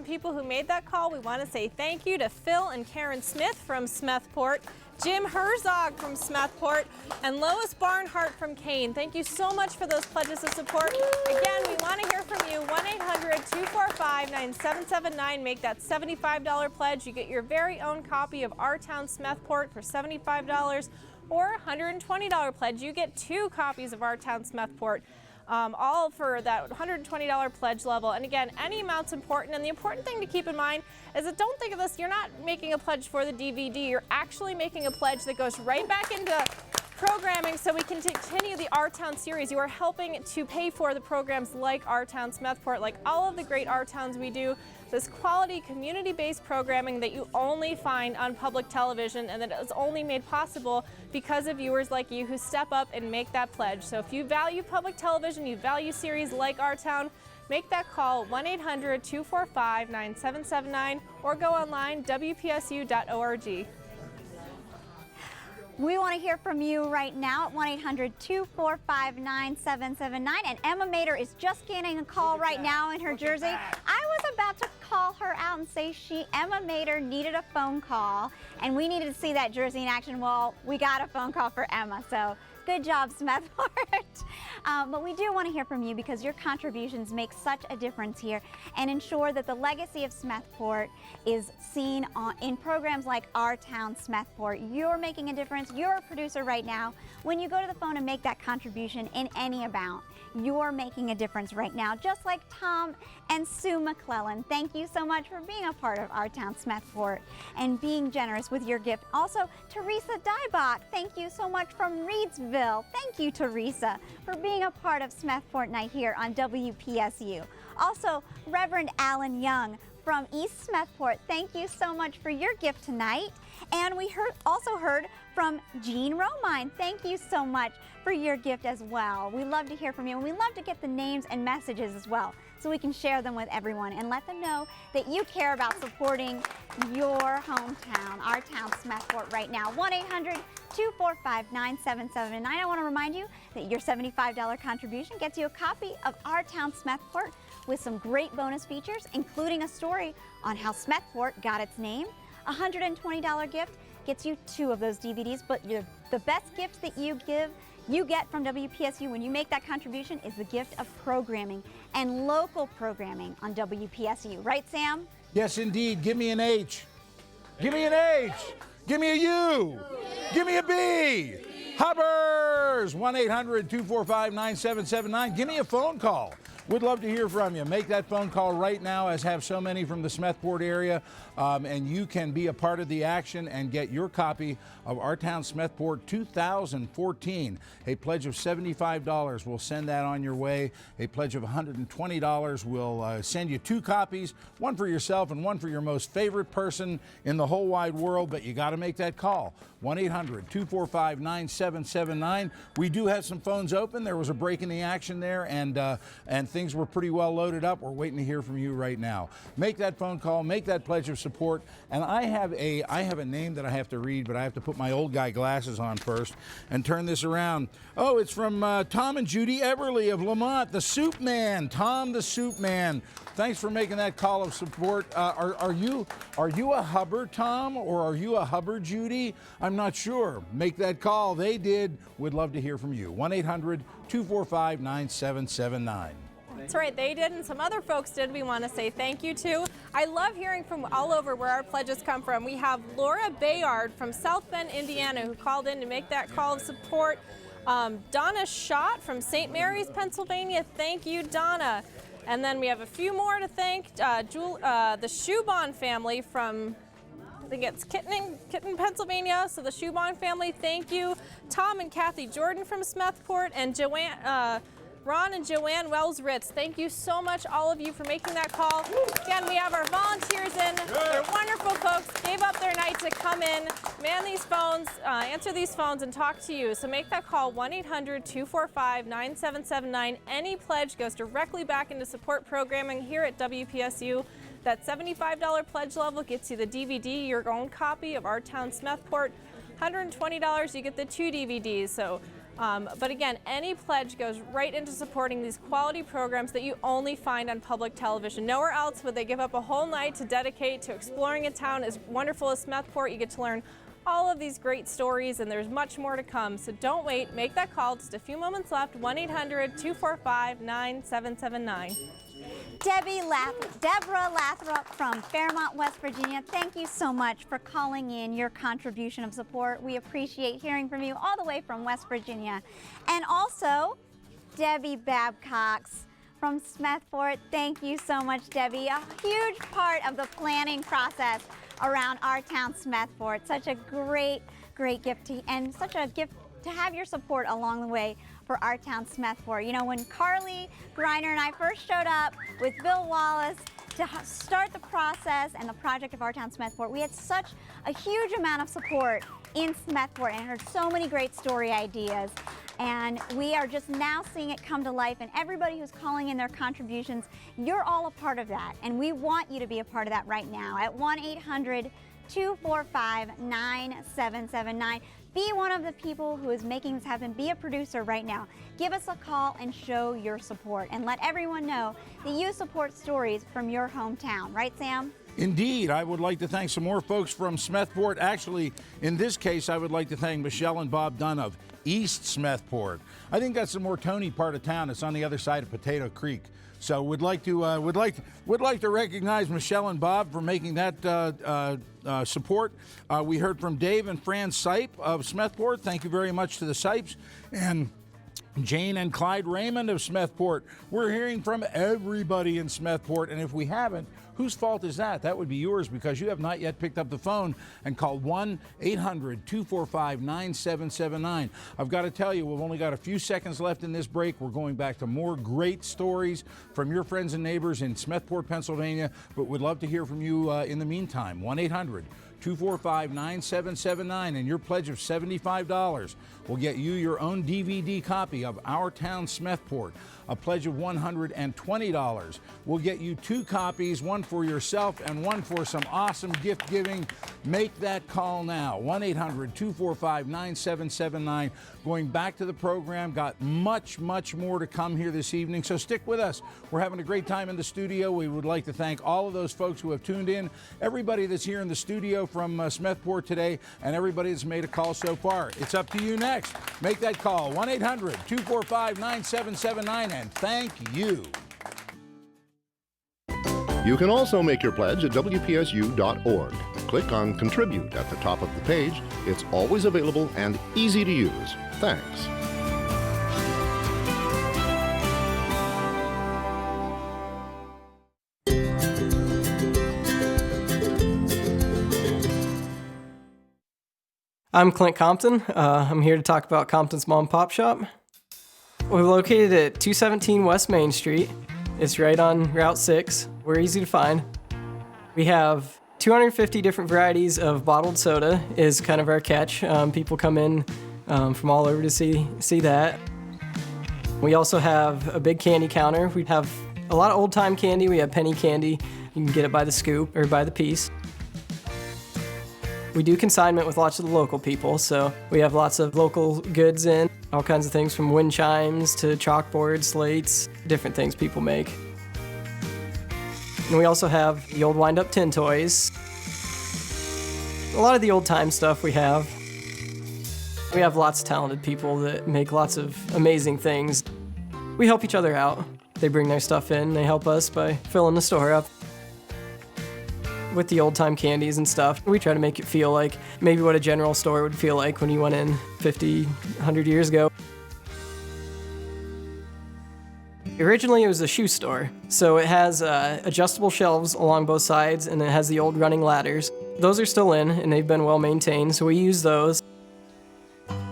People who made that call, we want to say thank you to Phil and Karen Smith from Smethport, Jim Herzog from Smethport, and Lois Barnhart from Kane. Thank you so much for those pledges of support. Again, we want to hear from you. 1-800-245-9779. Make that $75 pledge. You get your very own copy of Our Town Smethport for $75, or $120 pledge. You get 2 copies of Our Town Smethport. All for that $120 pledge level. And again, any amount's important. And the important thing to keep in mind is that don't think of this, you're not making a pledge for the DVD. You're actually making a pledge that goes right back into programming so we can continue the Our Town series. You are helping to pay for the programs like Our Town Smethport, like all of the great Our Towns we do. This quality community-based programming that you only find on public television, and that is only made possible because of viewers like you who step up and make that pledge. So if you value public television, you value series like Our Town, make that call, 1-800-245-9779, or go online, WPSU.org. We want to hear from you right now at 1-800-245-9779. And Emma Mater is just getting a call right now in her Jersey. I was about to call her out and say Emma Mater needed a phone call, and we needed to see that Jersey in action. Well, we got a phone call for Emma, so good job, Smethport. But we do want to hear from you because your contributions make such a difference here and ensure that the legacy of Smethport is seen in programs like Our Town Smethport. You're making a difference. You're a producer right now. When you go to the phone and make that contribution in any amount, you're making a difference right now, just like Tom and Sue McClellan. Thank you so much for being a part of Our Town Smethport and being generous with your gift. Also, Teresa Dybach, thank you so much from Reedsville. Thank you, Teresa, for being a part of Smethport Night here on WPSU. Also, Reverend Alan Young from East Smethport, thank you so much for your gift tonight. And we also heard from Jean Romine. Thank you so much for your gift as well. We love to hear from you, and we love to get the names and messages as well, so we can share them with everyone and let them know that you care about supporting your hometown, Our Town Smethport right now. 1-800-245-9779. I want to remind you that your $75 contribution gets you a copy of Our Town Smethport with some great bonus features, including a story on how Smethport got its name. A $120 gift gets you 2 of those DVDs, but the best gift that you get from WPSU when you make that contribution is the gift of programming and local programming on WPSU. Right, Sam? Yes, indeed. Give me an H. Give me an H. Give me a U. Give me a B. Hubbers! 1-800-245-9779. Give me a phone call. We'd love to hear from you. Make that phone call right now, as have so many from the Smethport area, and you can be a part of the action and get your copy of Our Town Smethport 2014. A pledge of $75 will send that on your way. A pledge of $120 will send you 2 copies, one for yourself and one for your most favorite person in the whole wide world, but you got to make that call. 1-800-245-9779. We do have some phones open. There was a break in the action there, and things were pretty well loaded up. We're waiting to hear from you right now. Make that phone call, make that pledge of support. And I have a name that I have to read, but I have to put my old guy glasses on first and turn this around. Oh, it's from Tom and Judy Everly of Lamont, the Soup Man. Tom the Soup Man. Thanks for making that call of support. Are you a Hubbard, Tom, or are you a Hubbard, Judy? I'm not sure. Make that call. They did. We'd love to hear from you. 1-800-245-9779. That's right, they did, and some other folks did. We want to say thank you to. I love hearing from all over where our pledges come from. We have Laura Bayard from South Bend, Indiana, who called in to make that call of support. Donna Schott from St. Mary's, Pennsylvania. Thank you, Donna. And then we have a few more to thank. The Schubon family from, I think it's Kitten, Pennsylvania. So the Schubon family, thank you. Tom and Kathy Jordan from Smethport, and Ron and Joanne Wells-Ritz. Thank you so much, all of you, for making that call. Again, we have our volunteers in. They're wonderful folks. Gave up their night to come in, man these phones, answer these phones, and talk to you. So make that call, 1-800-245-9779. Any pledge goes directly back into support programming here at WPSU. That $75 pledge level gets you the DVD, your own copy of Our Town Smethport. $120, you get the 2 DVDs. So. But again, any pledge goes right into supporting these quality programs that you only find on public television. Nowhere else would they give up a whole night to dedicate to exploring a town as wonderful as Smethport. You get to learn all of these great stories, and there's much more to come. So don't wait, make that call. Just a few moments left, 1-800-245-9779. Deborah Lathrop from Fairmont, West Virginia, thank you so much for calling in your contribution of support. We appreciate hearing from you all the way from West Virginia. And also, Debbie Babcox from Smethport. Thank you so much, Debbie. A huge part of the planning process around Our Town Smethport. Such a great gift and such a gift to have your support along the way for Our Town Smethport. You know, when Carly Greiner and I first showed up with Bill Wallace to start the process and the project of Our Town Smethport, we had such a huge amount of support in Smethport and heard so many great story ideas. And we are just now seeing it come to life, and everybody who's calling in their contributions, you're all a part of that. And we want you to be a part of that right now at 1-800-245-9779. Be one of the people who is making this happen. Be a producer right now. Give us a call and show your support, and let everyone know that you support stories from your hometown. Right, Sam? Indeed. I would like to thank some more folks from Smethport. Actually, in this case, I would like to thank Michelle and Bob Dunn of East Smethport. I think that's the more Tony part of town. It's on the other side of Potato Creek. So would like to recognize Michelle and Bob for making that support. We heard from Dave and Fran Sipe of Smethport. Thank you very much to the Sipes. And Jane and Clyde Raymond of Smethport. We're hearing from everybody in Smethport, and if we haven't, whose fault is that? That would be yours, because you have not yet picked up the phone and called 1-800-245-9779. I've got to tell you, we've only got a few seconds left in this break. We're going back to more great stories from your friends and neighbors in Smethport, Pennsylvania, but we'd love to hear from you in the meantime. 1-800-245-9779, and your pledge of $75 will get you your own DVD copy of Our Town Smethport. A pledge of $120 will get you 2 copies, one for yourself and one for some awesome gift giving. Make that call now, 1-800-245-9779. Going back to the program, got much more to come here this evening, so stick with us. We're having a great time in the studio. We would like to thank all of those folks who have tuned in, everybody that's here in the studio from Smethport today, and everybody that's made a call so far. It's up to you next. Make that call, 1-800-245-9779, and thank you. You can also make your pledge at WPSU.org. Click on Contribute at the top of the page. It's always available and easy to use. Thanks. I'm Clint Compton. I'm here to talk about Compton's Mom and Pop Shop. We're located at 217 West Main Street. It's right on Route 6. We're easy to find. We have 250 different varieties of bottled soda is kind of our catch. People come in from all over to see that. We also have a big candy counter. We have a lot of old-time candy. We have penny candy. You can get it by the scoop or by the piece. We do consignment with lots of the local people, so we have lots of local goods in, all kinds of things from wind chimes to chalkboards, slates, different things people make. And we also have the old wind-up tin toys. A lot of the old-time stuff we have. We have lots of talented people that make lots of amazing things. We help each other out. They bring their stuff in, they help us by filling the store up. with the old-time candies and stuff. We try to make it feel like maybe what a general store would feel like when you went in 50, 100 years ago. Originally, it was a shoe store, so it has adjustable shelves along both sides, and it has the old running ladders. Those are still in, and they've been well maintained, so we use those.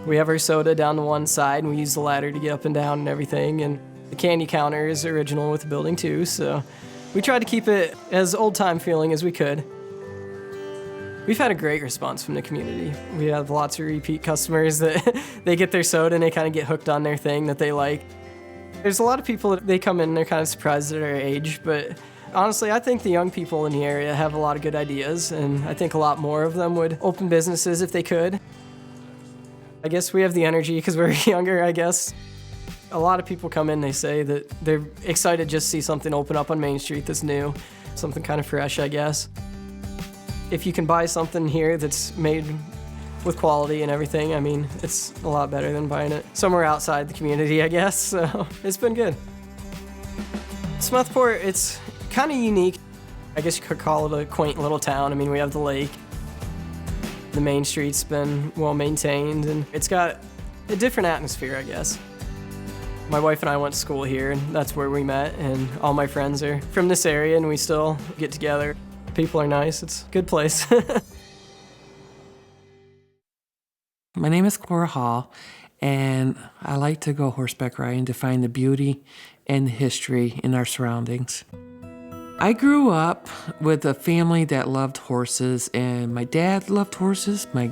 We have our soda down to one side, and we use the ladder to get up and down and everything, and the candy counter is original with the building too, so we tried to keep it as old-time feeling as we could. We've had a great response from the community. We have lots of repeat customers that they get their soda and they kind of get hooked on their thing that they like. There's a lot of people that they come in and they're kind of surprised at our age, but honestly, I think the young people in the area have a lot of good ideas, and I think a lot more of them would open businesses if they could. I guess we have the energy because we're younger, I guess. A lot of people come in, they say that they're excited just to see something open up on Main Street that's new, something kind of fresh, I guess. If you can buy something here that's made with quality and everything, I mean, it's a lot better than buying it somewhere outside the community, I guess, so it's been good. Smethport, it's kind of unique. I guess you could call it a quaint little town. I mean, we have the lake. The main street's been well maintained, and it's got a different atmosphere, I guess. My wife and I went to school here, and that's where we met, and all my friends are from this area, and we still get together. People are nice. It's a good place. My name is Cora Hall, and I like to go horseback riding to find the beauty and the history in our surroundings. I grew up with a family that loved horses, and my dad loved horses, my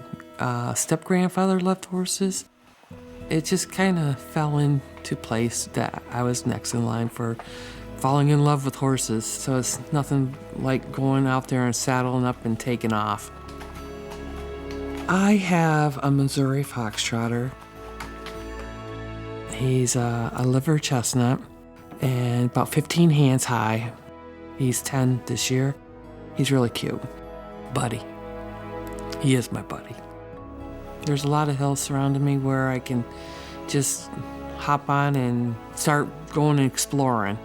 step-grandfather loved horses. It just kind of fell into place that I was next in line for falling in love with horses, so it's nothing like going out there and saddling up and taking off. I have a Missouri Foxtrotter. He's a liver chestnut and about 15 hands high. He's 10 this year. He's really cute. Buddy. He is my buddy. There's a lot of hills surrounding me where I can just hop on and start going and exploring.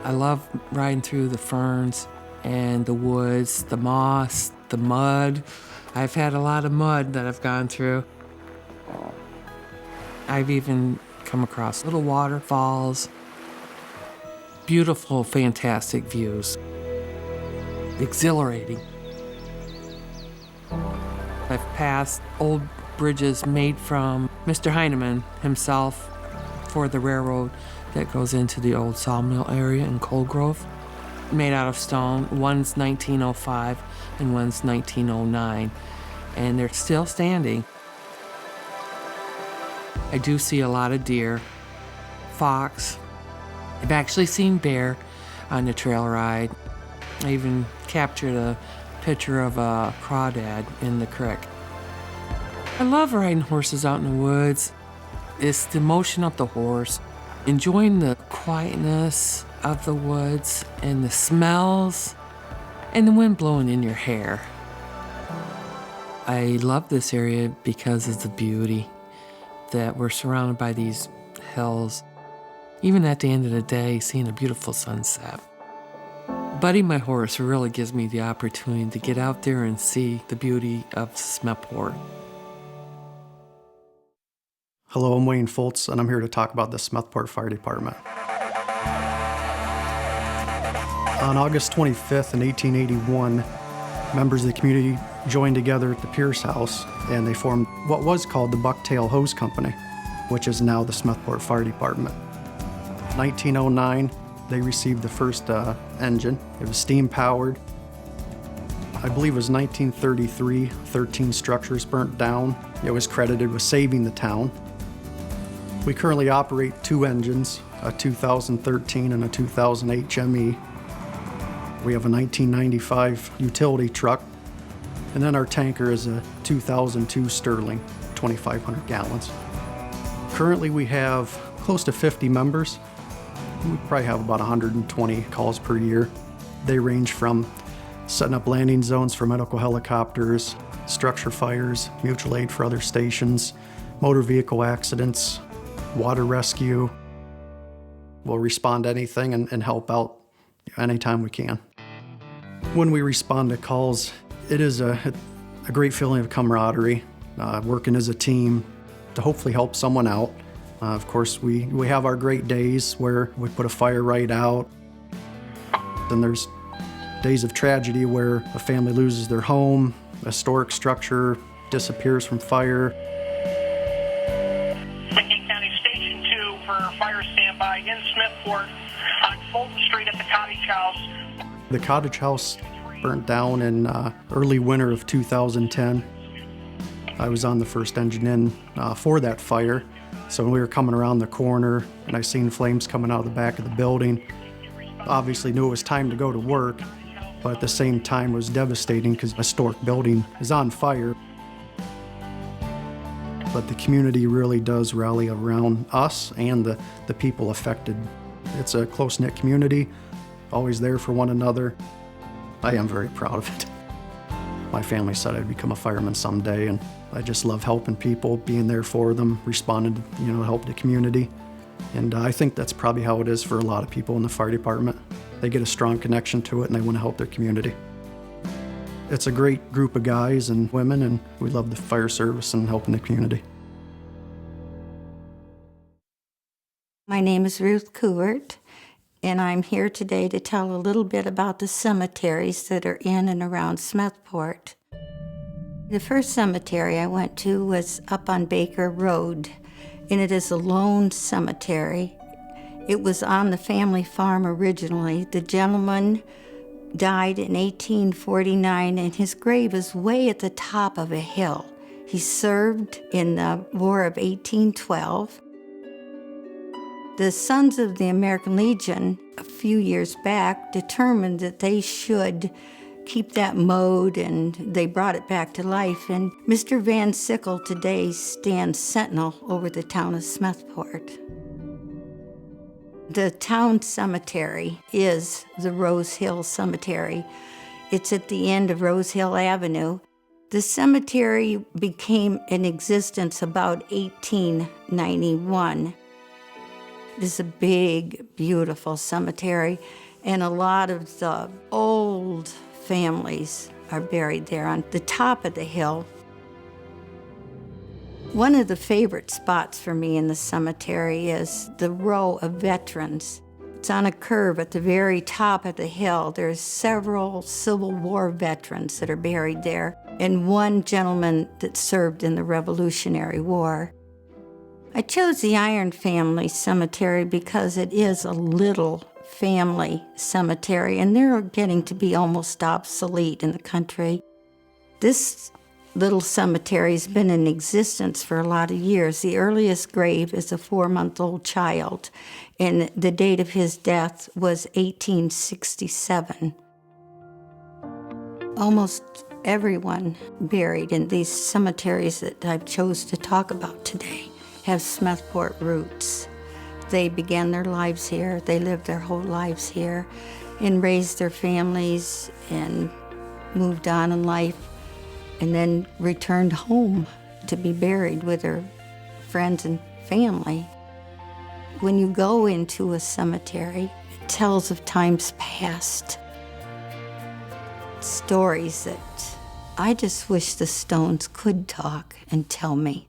I love riding through the ferns and the woods, the moss, the mud. I've had a lot of mud that I've gone through. I've even come across little waterfalls, beautiful, fantastic views, exhilarating. I've passed old bridges made from Mr. Heineman himself for the railroad that goes into the old sawmill area in Cold Grove, made out of stone. One's 1905 and one's 1909, and they're still standing. I do see a lot of deer, fox. I've actually seen bear on the trail ride. I even captured a picture of a crawdad in the creek. I love riding horses out in the woods. It's the motion of the horse, enjoying the quietness of the woods and the smells and the wind blowing in your hair. I love this area because of the beauty that we're surrounded by these hills. Even at the end of the day, seeing a beautiful sunset. Buddy, my horse, really gives me the opportunity to get out there and see the beauty of Smethport. Hello, I'm Wayne Foltz, and I'm here to talk about the Smethport Fire Department. On August 25th in 1881, members of the community joined together at the Pierce House, and they formed what was called the Bucktail Hose Company, which is now the Smethport Fire Department. 1909, they received the first engine. It was steam-powered. I believe it was 1933, 13 structures burnt down. It was credited with saving the town. We currently operate 2 engines, a 2013 and a 2008 GME. We have a 1995 utility truck, and then our tanker is a 2002 Sterling, 2,500 gallons. Currently we have close to 50 members. We probably have about 120 calls per year. They range from setting up landing zones for medical helicopters, structure fires, mutual aid for other stations, motor vehicle accidents, water rescue. We'll respond to anything and help out anytime we can. When we respond to calls, it is a great feeling of camaraderie, working as a team to hopefully help someone out. Of course, we have our great days where we put a fire right out. Then there's days of tragedy where a family loses their home, a historic structure disappears from fire. McKean County Station 2 for fire standby in Smethport on Fulton Street at the Cottage House. The cottage house burnt down in early winter of 2010. I was on the first engine in for that fire. So when we were coming around the corner and I seen flames coming out of the back of the building, obviously knew it was time to go to work, but at the same time it was devastating because a historic building is on fire. But the community really does rally around us and the people affected. It's a close-knit community, always there for one another. I am very proud of it. My family said I'd become a fireman someday, and I just love helping people, being there for them, responding to, to help the community. And I think that's probably how it is for a lot of people in the fire department. They get a strong connection to it and they want to help their community. It's a great group of guys and women, and we love the fire service and helping the community. My name is Ruth Couvert, and I'm here today to tell a little bit about the cemeteries that are in and around Smethport. The first cemetery I went to was up on Baker Road, and it is a lone cemetery. It was on the family farm originally. The gentleman died in 1849, and his grave is way at the top of a hill. He served in the War of 1812. The Sons of the American Legion, a few years back, determined that they should keep that mode, and they brought it back to life. And Mr. Van Sickle today stands sentinel over the town of Smethport. The town cemetery is the Rose Hill Cemetery. It's at the end of Rose Hill Avenue. The cemetery became in existence about 1891. It's a big, beautiful cemetery, and a lot of the old families are buried there on the top of the hill. One of the favorite spots for me in the cemetery is the row of veterans. It's on a curve at the very top of the hill. There's several Civil War veterans that are buried there, and one gentleman that served in the Revolutionary War. I chose the Iron Family Cemetery because it is a little family cemetery, and they're getting to be almost obsolete in the country. This little cemetery has been in existence for a lot of years. The earliest grave is a 4-month-old child, and the date of his death was 1867. Almost everyone buried in these cemeteries that I've chose to talk about today have Smethport roots. They began their lives here, they lived their whole lives here, and raised their families and moved on in life, and then returned home to be buried with their friends and family. When you go into a cemetery, it tells of times past, stories that I just wish the stones could talk and tell me.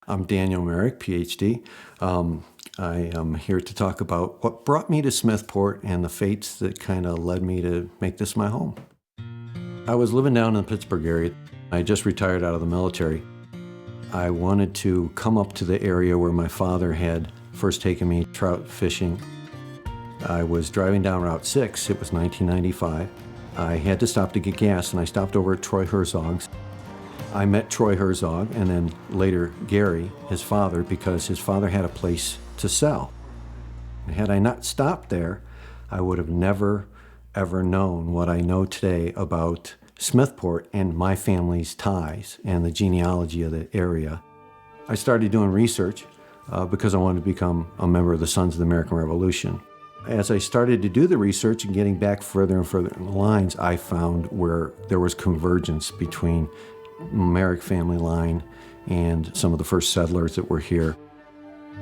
I'm Daniel Merrick, PhD. I am here to talk about what brought me to Smethport and the fates that kind of led me to make this my home. I was living down in the Pittsburgh area. I just retired out of the military. I wanted to come up to the area where my father had first taken me trout fishing. I was driving down Route 6. It was 1995. I had to stop to get gas, and I stopped over at Troy Herzog's. I met Troy Herzog and then later Gary, his father, because his father had a place to sell. Had I not stopped there, I would have never, ever known what I know today about Smethport and my family's ties and the genealogy of the area. I started doing research because I wanted to become a member of the Sons of the American Revolution. As I started to do the research and getting back further and further in the lines, I found where there was convergence between Merrick family line and some of the first settlers that were here.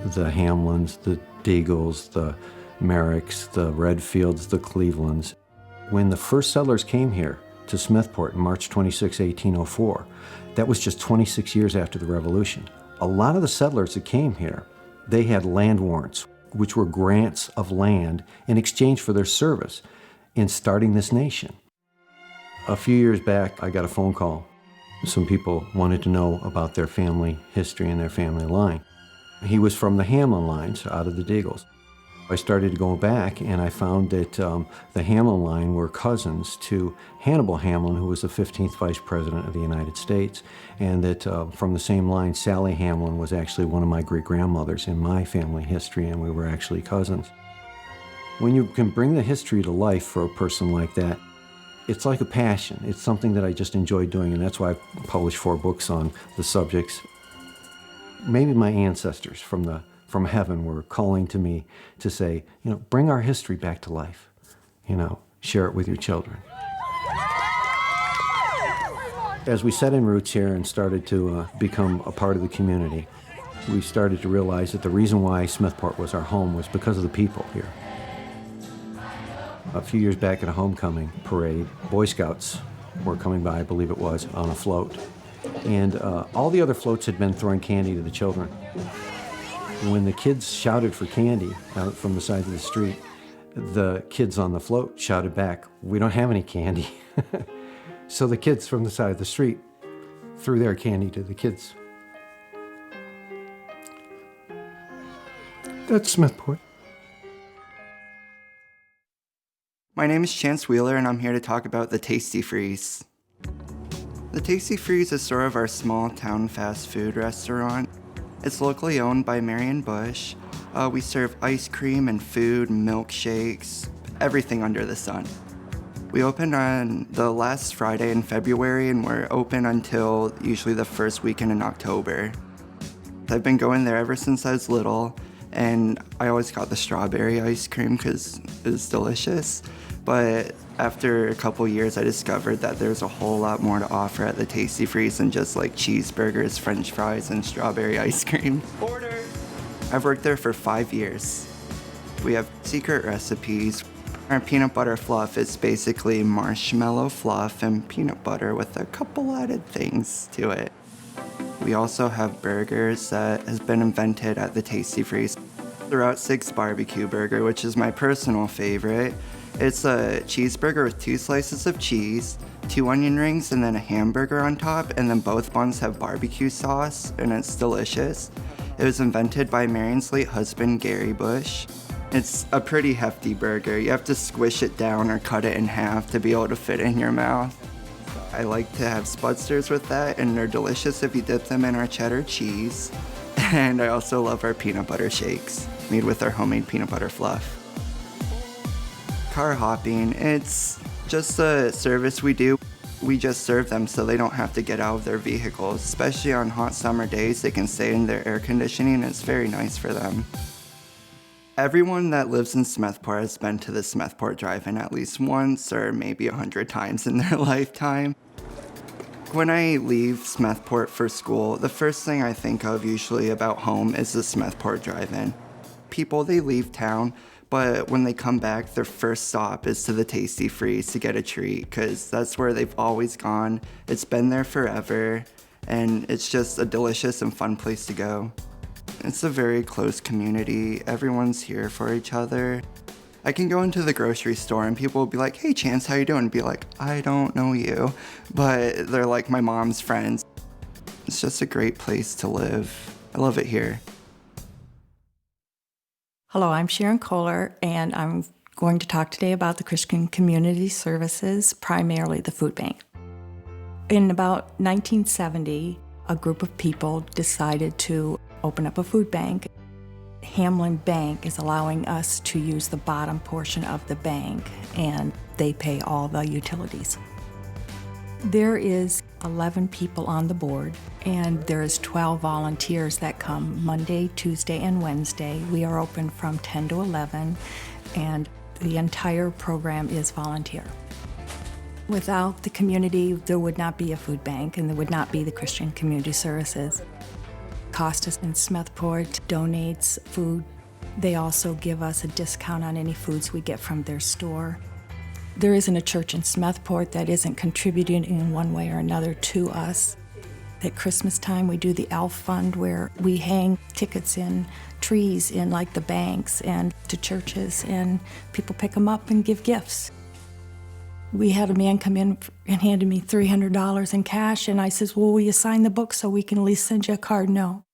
The Hamlins, the Deagles, the Merricks, the Redfields, the Clevelands. When the first settlers came here to Smethport in March 26, 1804, that was just 26 years after the Revolution. A lot of the settlers that came here, they had land warrants, which were grants of land in exchange for their service in starting this nation. A few years back, I got a phone call. Some people wanted to know about their family history and their family line. He was from the Hamlin lines out of the Deagles. I started to go back and I found that the Hamlin line were cousins to Hannibal Hamlin, who was the 15th Vice President of the United States, and that from the same line, Sally Hamlin was actually one of my great-grandmothers in my family history, and we were actually cousins. When you can bring the history to life for a person like that, it's like a passion. It's something that I just enjoy doing, and that's why I've published 4 books on the subjects. Maybe my ancestors from heaven were calling to me to say, bring our history back to life. Share it with your children. As we set in roots here and started to become a part of the community, we started to realize that the reason why Smethport was our home was because of the people here. A few years back at a homecoming parade, Boy Scouts were coming by, I believe it was, on a float. And all the other floats had been throwing candy to the children. When the kids shouted for candy out from the side of the street, the kids on the float shouted back, "We don't have any candy." So the kids from the side of the street threw their candy to the kids. That's Smethport. My name is Chance Wheeler, and I'm here to talk about the Tasty Freeze. The Tasty Freeze is sort of our small town fast food restaurant. It's locally owned by Marion Bush. We serve ice cream and food, milkshakes, everything under the sun. We opened on the last Friday in February, and we're open until usually the first weekend in October. I've been going there ever since I was little, and I always got the strawberry ice cream because it was delicious. But after a couple years, I discovered that there's a whole lot more to offer at the Tasty Freeze than just like cheeseburgers, french fries, and strawberry ice cream. Order! I've worked there for 5 years. We have secret recipes. Our peanut butter fluff is basically marshmallow fluff and peanut butter with a couple added things to it. We also have burgers that has been invented at the Tasty Freeze. The Route 6 barbecue burger, which is my personal favorite. It's a cheeseburger with 2 slices of cheese, 2 onion rings, and then a hamburger on top, and then both buns have barbecue sauce, and it's delicious. It was invented by Marion's late husband, Gary Bush. It's a pretty hefty burger. You have to squish it down or cut it in half to be able to fit in your mouth. I like to have Spudsters with that, and they're delicious if you dip them in our cheddar cheese. And I also love our peanut butter shakes, made with our homemade peanut butter fluff. Car hopping, it's just a service we do. We just serve them so they don't have to get out of their vehicles. Especially on hot summer days, they can stay in their air conditioning, and it's very nice for them. Everyone that lives in Smethport has been to the Smethport Drive-In at least once or maybe 100 times in their lifetime. When I leave Smethport for school, the first thing I think of usually about home is the Smethport Drive-In. People, they leave town, but when they come back, their first stop is to the Tasty Freeze to get a treat, because that's where they've always gone. It's been there forever, and it's just a delicious and fun place to go. It's a very close community. Everyone's here for each other. I can go into the grocery store and people will be like, "Hey Chance, how you doing?" And be like, "I don't know you," but they're like my mom's friends. It's just a great place to live. I love it here. Hello, I'm Sharon Kohler, and I'm going to talk today about the Christian Community Services, primarily the food bank. In about 1970, a group of people decided to open up a food bank. Hamlin Bank is allowing us to use the bottom portion of the bank, and they pay all the utilities. There is 11 people on the board, and there is 12 volunteers that come Monday, Tuesday, and Wednesday. We are open from 10 to 11, and the entire program is volunteer. Without the community, there would not be a food bank, and there would not be the Christian Community Services. Costas in Smethport donates food They also give us a discount on any foods we get from their store. There isn't a church in Smethport that isn't contributing in one way or another to us. At Christmas time, we do the Elf Fund where we hang tickets in trees in like the banks and to churches, and people pick them up and give gifts. We had a man come in and handed me $300 in cash, and I says, well, will you sign the book so we can at least send you a card? No.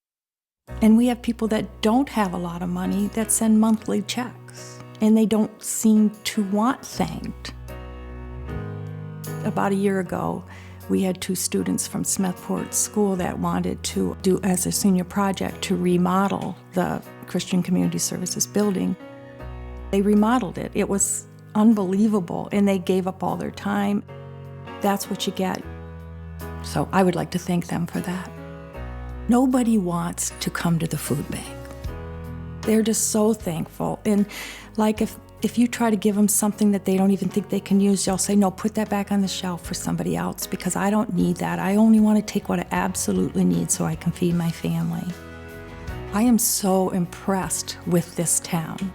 And we have people that don't have a lot of money that send monthly checks, and they don't seem to want thanked. About a year ago, we had 2 students from Smethport School that wanted to do as a senior project to remodel the Christian Community Services building. They remodeled it. It was unbelievable, and they gave up all their time. That's what you get. So I would like to thank them for that. Nobody wants to come to the food bank. They're just so thankful. And like if you try to give them something that they don't even think they can use, they'll say, no, put that back on the shelf for somebody else because I don't need that. I only want to take what I absolutely need so I can feed my family. I am so impressed with this town.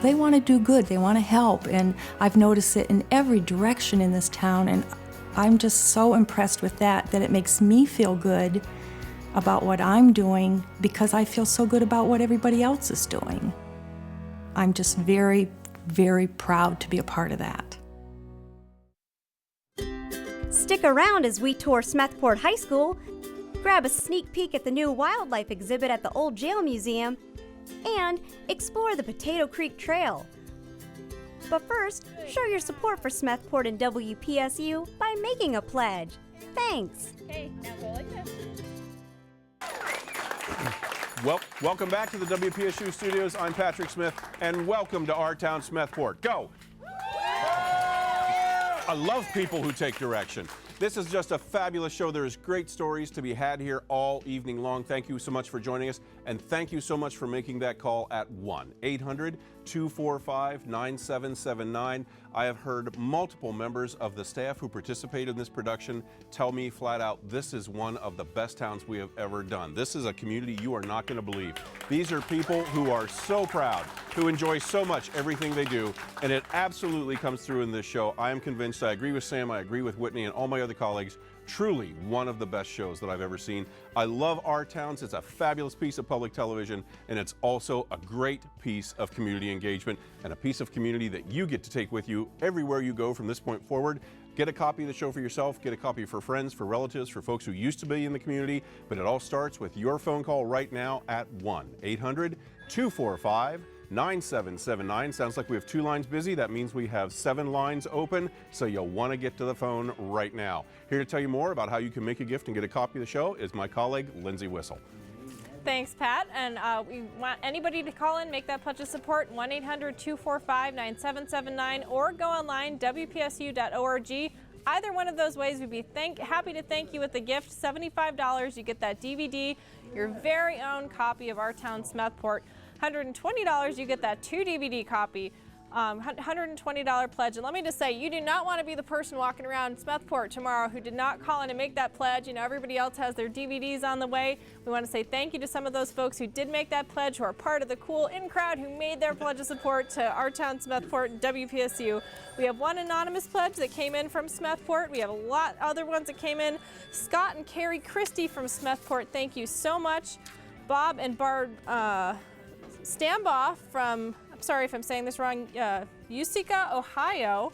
They want to do good, they want to help, and I've noticed it in every direction in this town, and I'm just so impressed with that it makes me feel good about what I'm doing because I feel so good about what everybody else is doing. I'm just very, very proud to be a part of that. Stick around as we tour Smethport High School, grab a sneak peek at the new wildlife exhibit at the Old Jail Museum, and explore the Potato Creek Trail. But first, show your support for Smethport and WPSU by making a pledge. Thanks. Okay, now go like this. Welcome back to the WPSU studios. I'm Patrick Smith, and welcome to our town, Smethport. Go! I love people who take direction. This is just a fabulous show. There's great stories to be had here all evening long. Thank you so much for joining us, and thank you so much for making that call at 1-800-245-9779. I have heard multiple members of the staff who participated in this production tell me flat out, this is one of the best towns we have ever done. This is a community you are not going to believe. These are people who are so proud, who enjoy so much everything they do, and it absolutely comes through in this show. I am convinced. I agree with Sam, I agree with Whitney and all my other colleagues. Truly one of the best shows that I've ever seen. I love Our Towns. It's a fabulous piece of public television, and it's also a great piece of community engagement and a piece of community that you get to take with you everywhere you go from this point forward. Get a copy of the show for yourself, get a copy for friends, for relatives, for folks who used to be in the community, but it all starts with your phone call right now at 1-800-245-9779. Sounds like we have 2 lines busy. That means we have 7 lines open, so you'll want to get to the phone right now. Here to tell you more about how you can make a gift and get a copy of the show is my colleague, Lindsay Whistle. Thanks, Pat. And we want anybody to call in, make that pledge of support, 1-800-245-9779, or go online, WPSU.org. Either one of those ways, we'd be happy to thank you with the gift. $75, you get that DVD, your very own copy of Our Town Smethport. $120, you get that 2 DVD copy. $120 pledge. And let me just say, you do not want to be the person walking around Smethport tomorrow who did not call in and make that pledge. You know, everybody else has their DVDs on the way. We want to say thank you to some of those folks who did make that pledge, who are part of the cool in-crowd who made their pledge of support to Our Town Smethport and WPSU. We have 1 anonymous pledge that came in from Smethport. We have a lot other ones that came in. Scott and Carrie Christie from Smethport, thank you so much. Bob and Bard Stambaugh from, I'm sorry if I'm saying this wrong, Utica, Ohio.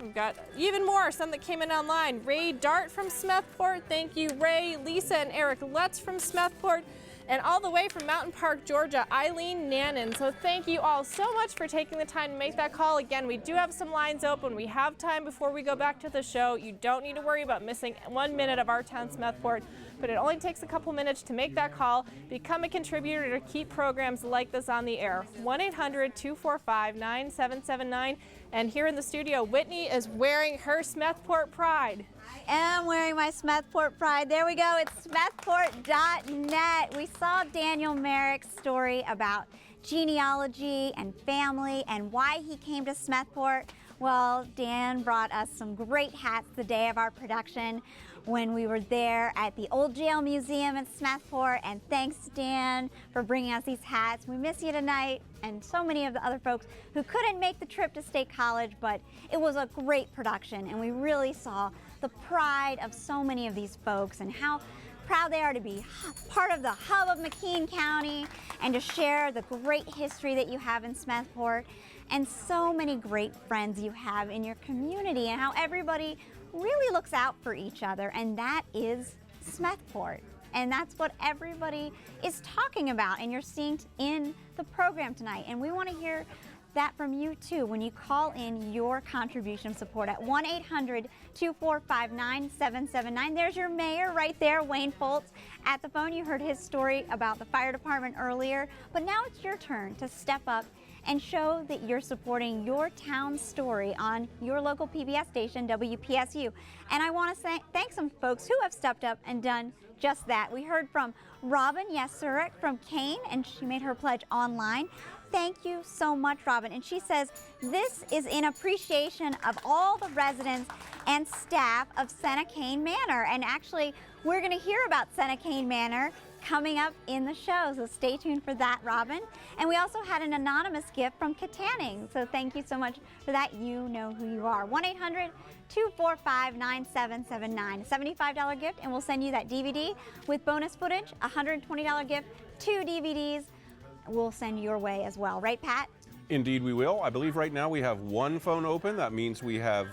We've got even more, some that came in online. Ray Dart from Smethport, thank you, Ray. Lisa and Eric Lutz from Smethport. And all the way from Mountain Park, Georgia, Eileen Nannon. So thank you all so much for taking the time to make that call. Again, we do have some lines open. We have time before we go back to the show. You don't need to worry about missing 1 minute of Our Town Smethport, but it only takes a couple minutes to make that call. Become a contributor to keep programs like this on the air. 1-800-245-9779. And here in the studio, Whitney is wearing her Smethport pride. I am wearing my Smethport pride. There we go. It's smethport.net. We saw Daniel Merrick's story about genealogy and family and why he came to Smethport. Well, Dan brought us some great hats the day of our production. when we were there at the Old Jail Museum in Smethport, and thanks, Dan, for bringing us these hats. We miss you tonight, and so many of the other folks who couldn't make the trip to State College, but it was a great production, and we really saw the pride of so many of these folks and how proud they are to be part of the hub of McKean County and to share the great history that you have in Smethport and so many great friends you have in your community and how everybody really looks out for each other, and that is Smethport. And that's what everybody is talking about and you're seeing in the program tonight. And we want to hear that from you too when you call in your contribution support at 1-800-245-9779. There's your mayor right there, Wayne Foltz, at the phone. You heard his story about the fire department earlier, but now it's your turn to step up and show that you're supporting your town's story on your local PBS station, WPSU. And I want to thank some folks who have stepped up and done just that. We heard from Robin Yesurek from Kane, and she made her pledge online. Thank you so much, Robin. And she says, this is in appreciation of all the residents and staff of Senna-Kane Manor. And actually, we're going to hear about Senna-Kane Manor coming up in the show, so stay tuned for that, Robin. And we also had an anonymous gift from Katanning, so thank you so much for that. You know who you are. 1-800-245-9779, a $75 gift, and we'll send you that DVD with bonus footage, a $120 gift, 2 DVDs we'll send your way as well. Right, Pat? Indeed we will. I believe right now we have one phone open. That means we have,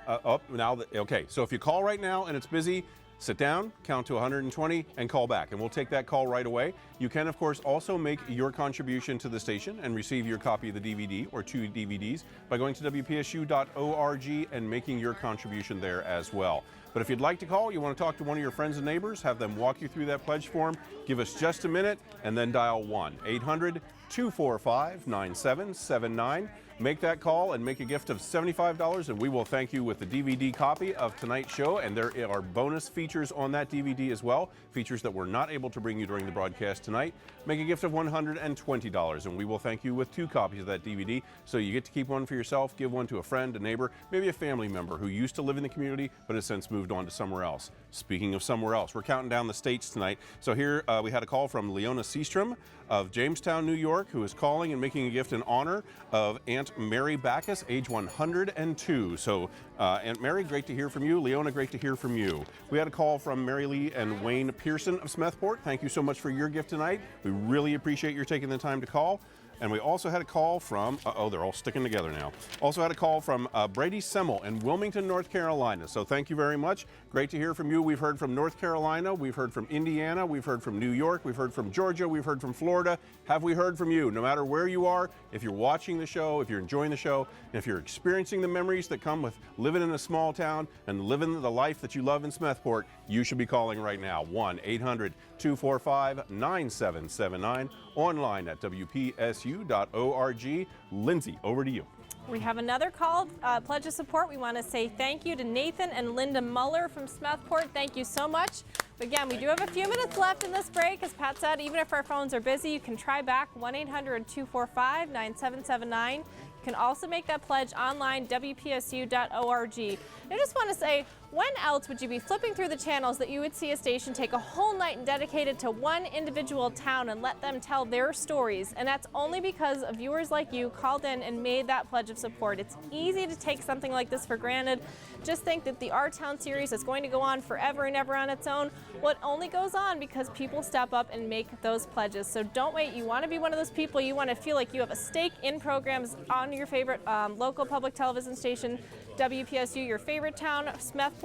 okay, so if you call right now and it's busy, sit down, count to 120, and call back, and we'll take that call right away. You can, of course, also make your contribution to the station and receive your copy of the DVD or 2 DVDs by going to WPSU.org and making your contribution there as well. But if you'd like to call, you want to talk to one of your friends and neighbors, have them walk you through that pledge form, give us just a minute, and then dial 1-800-245-9779. Make that call and make a gift of $75, and we will thank you with the DVD copy of tonight's show. And there are bonus features on that DVD as well, features that we're not able to bring you during the broadcast tonight. Make a gift of $120, and we will thank you with 2 copies of that DVD. So you get to keep one for yourself, give one to a friend, a neighbor, maybe a family member who used to live in the community but has since moved on to somewhere else. Speaking of somewhere else, we're counting down the states tonight. So here we had a call from Leona Seastrom of Jamestown, New York, who is calling and making a gift in honor of Aunt Mary Backus, age 102. So Aunt Mary, great to hear from you. Leona, great to hear from you. We had a call from Mary Lee and Wayne Pearson of Smethport. Thank you so much for your gift tonight. We really appreciate your taking the time to call. And we also had a call from, they're all sticking together now. Also had a call from Brady Semmel in Wilmington, North Carolina. So thank you very much. Great to hear from you. We've heard from North Carolina. We've heard from Indiana. We've heard from New York. We've heard from Georgia. We've heard from Florida. Have we heard from you? No matter where you are, if you're watching the show, if you're enjoying the show, and if you're experiencing the memories that come with living in a small town and living the life that you love in Smethport, you should be calling right now. 1-800-245-9779. Online at WPSU.org. Lindsay, over to you. We have another call, pledge of support. We want to say thank you to Nathan and Linda Muller from Smethport. Thank you so much. Again, we do have a few minutes left in this break. As Pat said, even if our phones are busy, you can try back 1-800-245-9779. You can also make that pledge online, WPSU.org. I just want to say, when else would you be flipping through the channels that you would see a station take a whole night and dedicate it to one individual town and let them tell their stories? And that's only because of viewers like you called in and made that pledge of support. It's easy to take something like this for granted. Just think that the Our Town series is going to go on forever and ever on its own. Well, it only goes on because people step up and make those pledges. So don't wait. You want to be one of those people. You want to feel like you have a stake in programs on your favorite local public television station, WPSU, your favorite town, Smethport.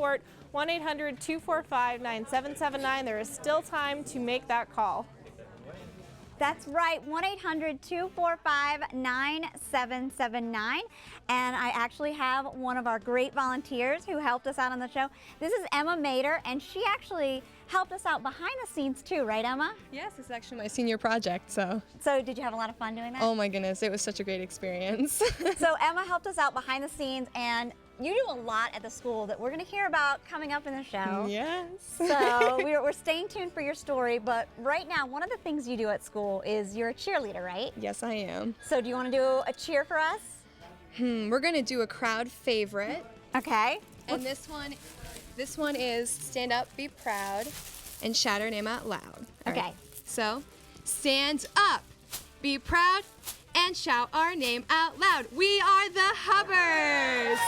1-800-245-9779. There is still time to make that call. That's right, 1-800-245-9779. And I actually have one of our great volunteers who helped us out on the show. This is Emma Mader, and she actually helped us out behind the scenes too, right, Emma? Yes, it's actually my senior project, so. So did you have a lot of fun doing that? Oh my goodness, it was such a great experience. So Emma helped us out behind the scenes, and you do a lot at the school that we're going to hear about coming up in the show. Yes. So we're staying tuned for your story, but right now, one of the things you do at school is you're a cheerleader, right? Yes, I am. So do you want to do a cheer for us? We're going to do a crowd favorite. Okay. And this This one is stand up, be proud, and shout our name out loud. Okay. Right. So, stand up, be proud, and shout our name out loud. We are the Hubbers!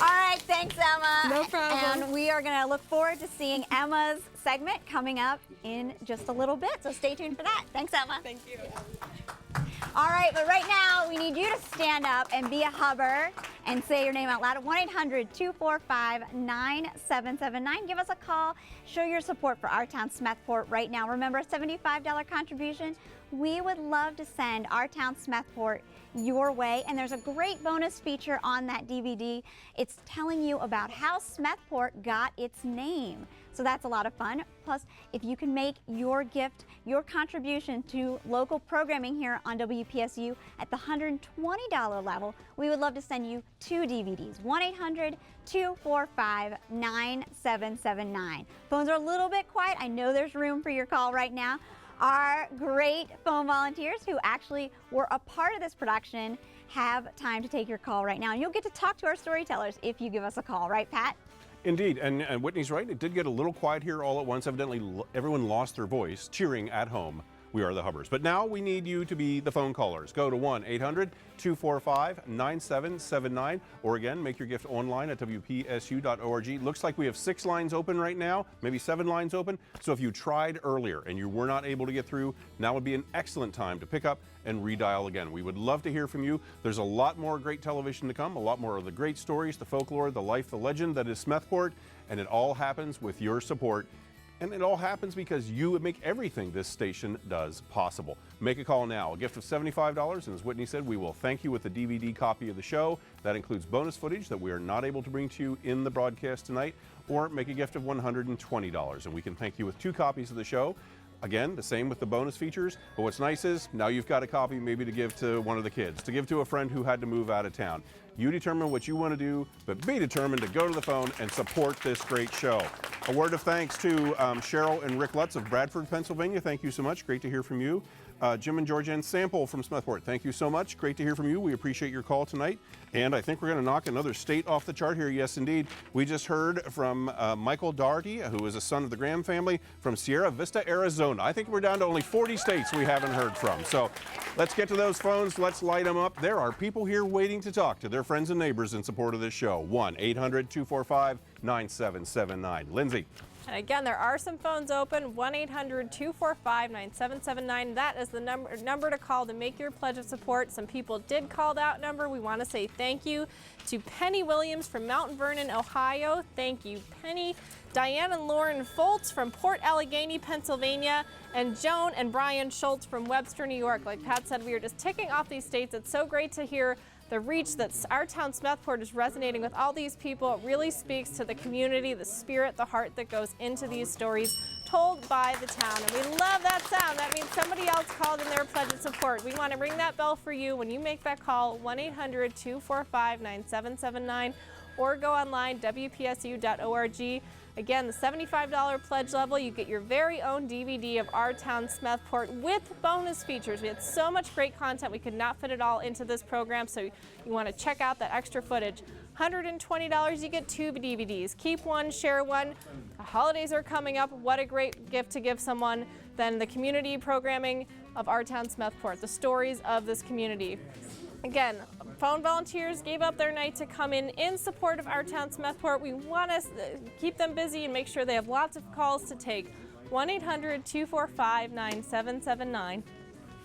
All right, thanks, Emma. No problem. And we are going to look forward to seeing Emma's segment coming up in just a little bit, so stay tuned for that. Thanks, Emma. Thank you. All right, but right now we need you to stand up and be a Hubber and say your name out loud at 1-800-245-9779. Give us a call. Show your support for our town, Smethport, right now. Remember, a $75 contribution. We would love to send our town, Smethport, your way. And there's a great bonus feature on that DVD. It's telling you about how Smethport got its name. So that's a lot of fun. Plus, if you can make your gift, your contribution to local programming here on WPSU at the $120 level, we would love to send you 2 DVDs. 1-800-245-9779. Phones are a little bit quiet. I know there's room for your call right now. Our great phone volunteers who actually were a part of this production have time to take your call right now. And you'll get to talk to our storytellers if you give us a call, right, Pat? Indeed, and Whitney's right. It did get a little quiet here all at once. Evidently, everyone lost their voice cheering at home. We are the Hubbers. But now we need you to be the phone callers. Go to 1-800-245-9779, or again, make your gift online at WPSU.org. Looks like we have 6 lines open right now, maybe 7 lines open. So if you tried earlier and you were not able to get through, now would be an excellent time to pick up and redial again. We would love to hear from you. There's a lot more great television to come, a lot more of the great stories, the folklore, the life, the legend that is Smethport, and it all happens with your support. And it all happens because you make everything this station does possible. Make a call now. A gift of $75, and as Whitney said, we will thank you with a DVD copy of the show. That includes bonus footage that we are not able to bring to you in the broadcast tonight, or make a gift of $120, and we can thank you with 2 copies of the show. Again, the same with the bonus features, but what's nice is now you've got a copy maybe to give to one of the kids, to give to a friend who had to move out of town. You determine what you want to do, but be determined to go to the phone and support this great show. A word of thanks to Cheryl and Rick Lutz of Bradford, Pennsylvania. Thank you so much. Great to hear from you. Jim and Georgianne Sample from Smethport. Thank you so much. Great to hear from you. We appreciate your call tonight. And I think we're going to knock another state off the chart here. Yes, indeed. We just heard from Michael Doherty, who is a son of the Graham family from Sierra Vista, Arizona. I think we're down to only 40 states we haven't heard from. So let's get to those phones. Let's light them up. There are people here waiting to talk to their friends and neighbors in support of this show. 1-800-245-9779. Lindsay. And again, there are some phones open, 1-800-245-9779. That is the number to call to make your pledge of support. Some people did call that number. We want to say thank you to Penny Williams from Mount Vernon, Ohio. Thank you, Penny. Diane and Lauren Foltz from Port Allegheny, Pennsylvania, and Joan and Brian Schultz from Webster, New York. Like Pat said, we are just ticking off these states. It's so great to hear the reach that our town Smethport is resonating with all these people. It really speaks to the community, the spirit, the heart that goes into these stories told by the town. And we love that sound. That means somebody else called in their pledge of support. We want to ring that bell for you when you make that call, 1-800-245-9779, or go online, WPSU.org. Again, the $75 pledge level, you get your very own DVD of Our Town Smethport with bonus features. We had so much great content, we could not fit it all into this program, so you want to check out that extra footage. $120, you get 2 DVDs. Keep one, share one. The holidays are coming up. What a great gift to give someone than the community programming of Our Town Smethport, the stories of this community. Again, phone volunteers gave up their night to come in support of Our Town Smethport. We want to keep them busy and make sure they have lots of calls to take. 1-800-245-9779.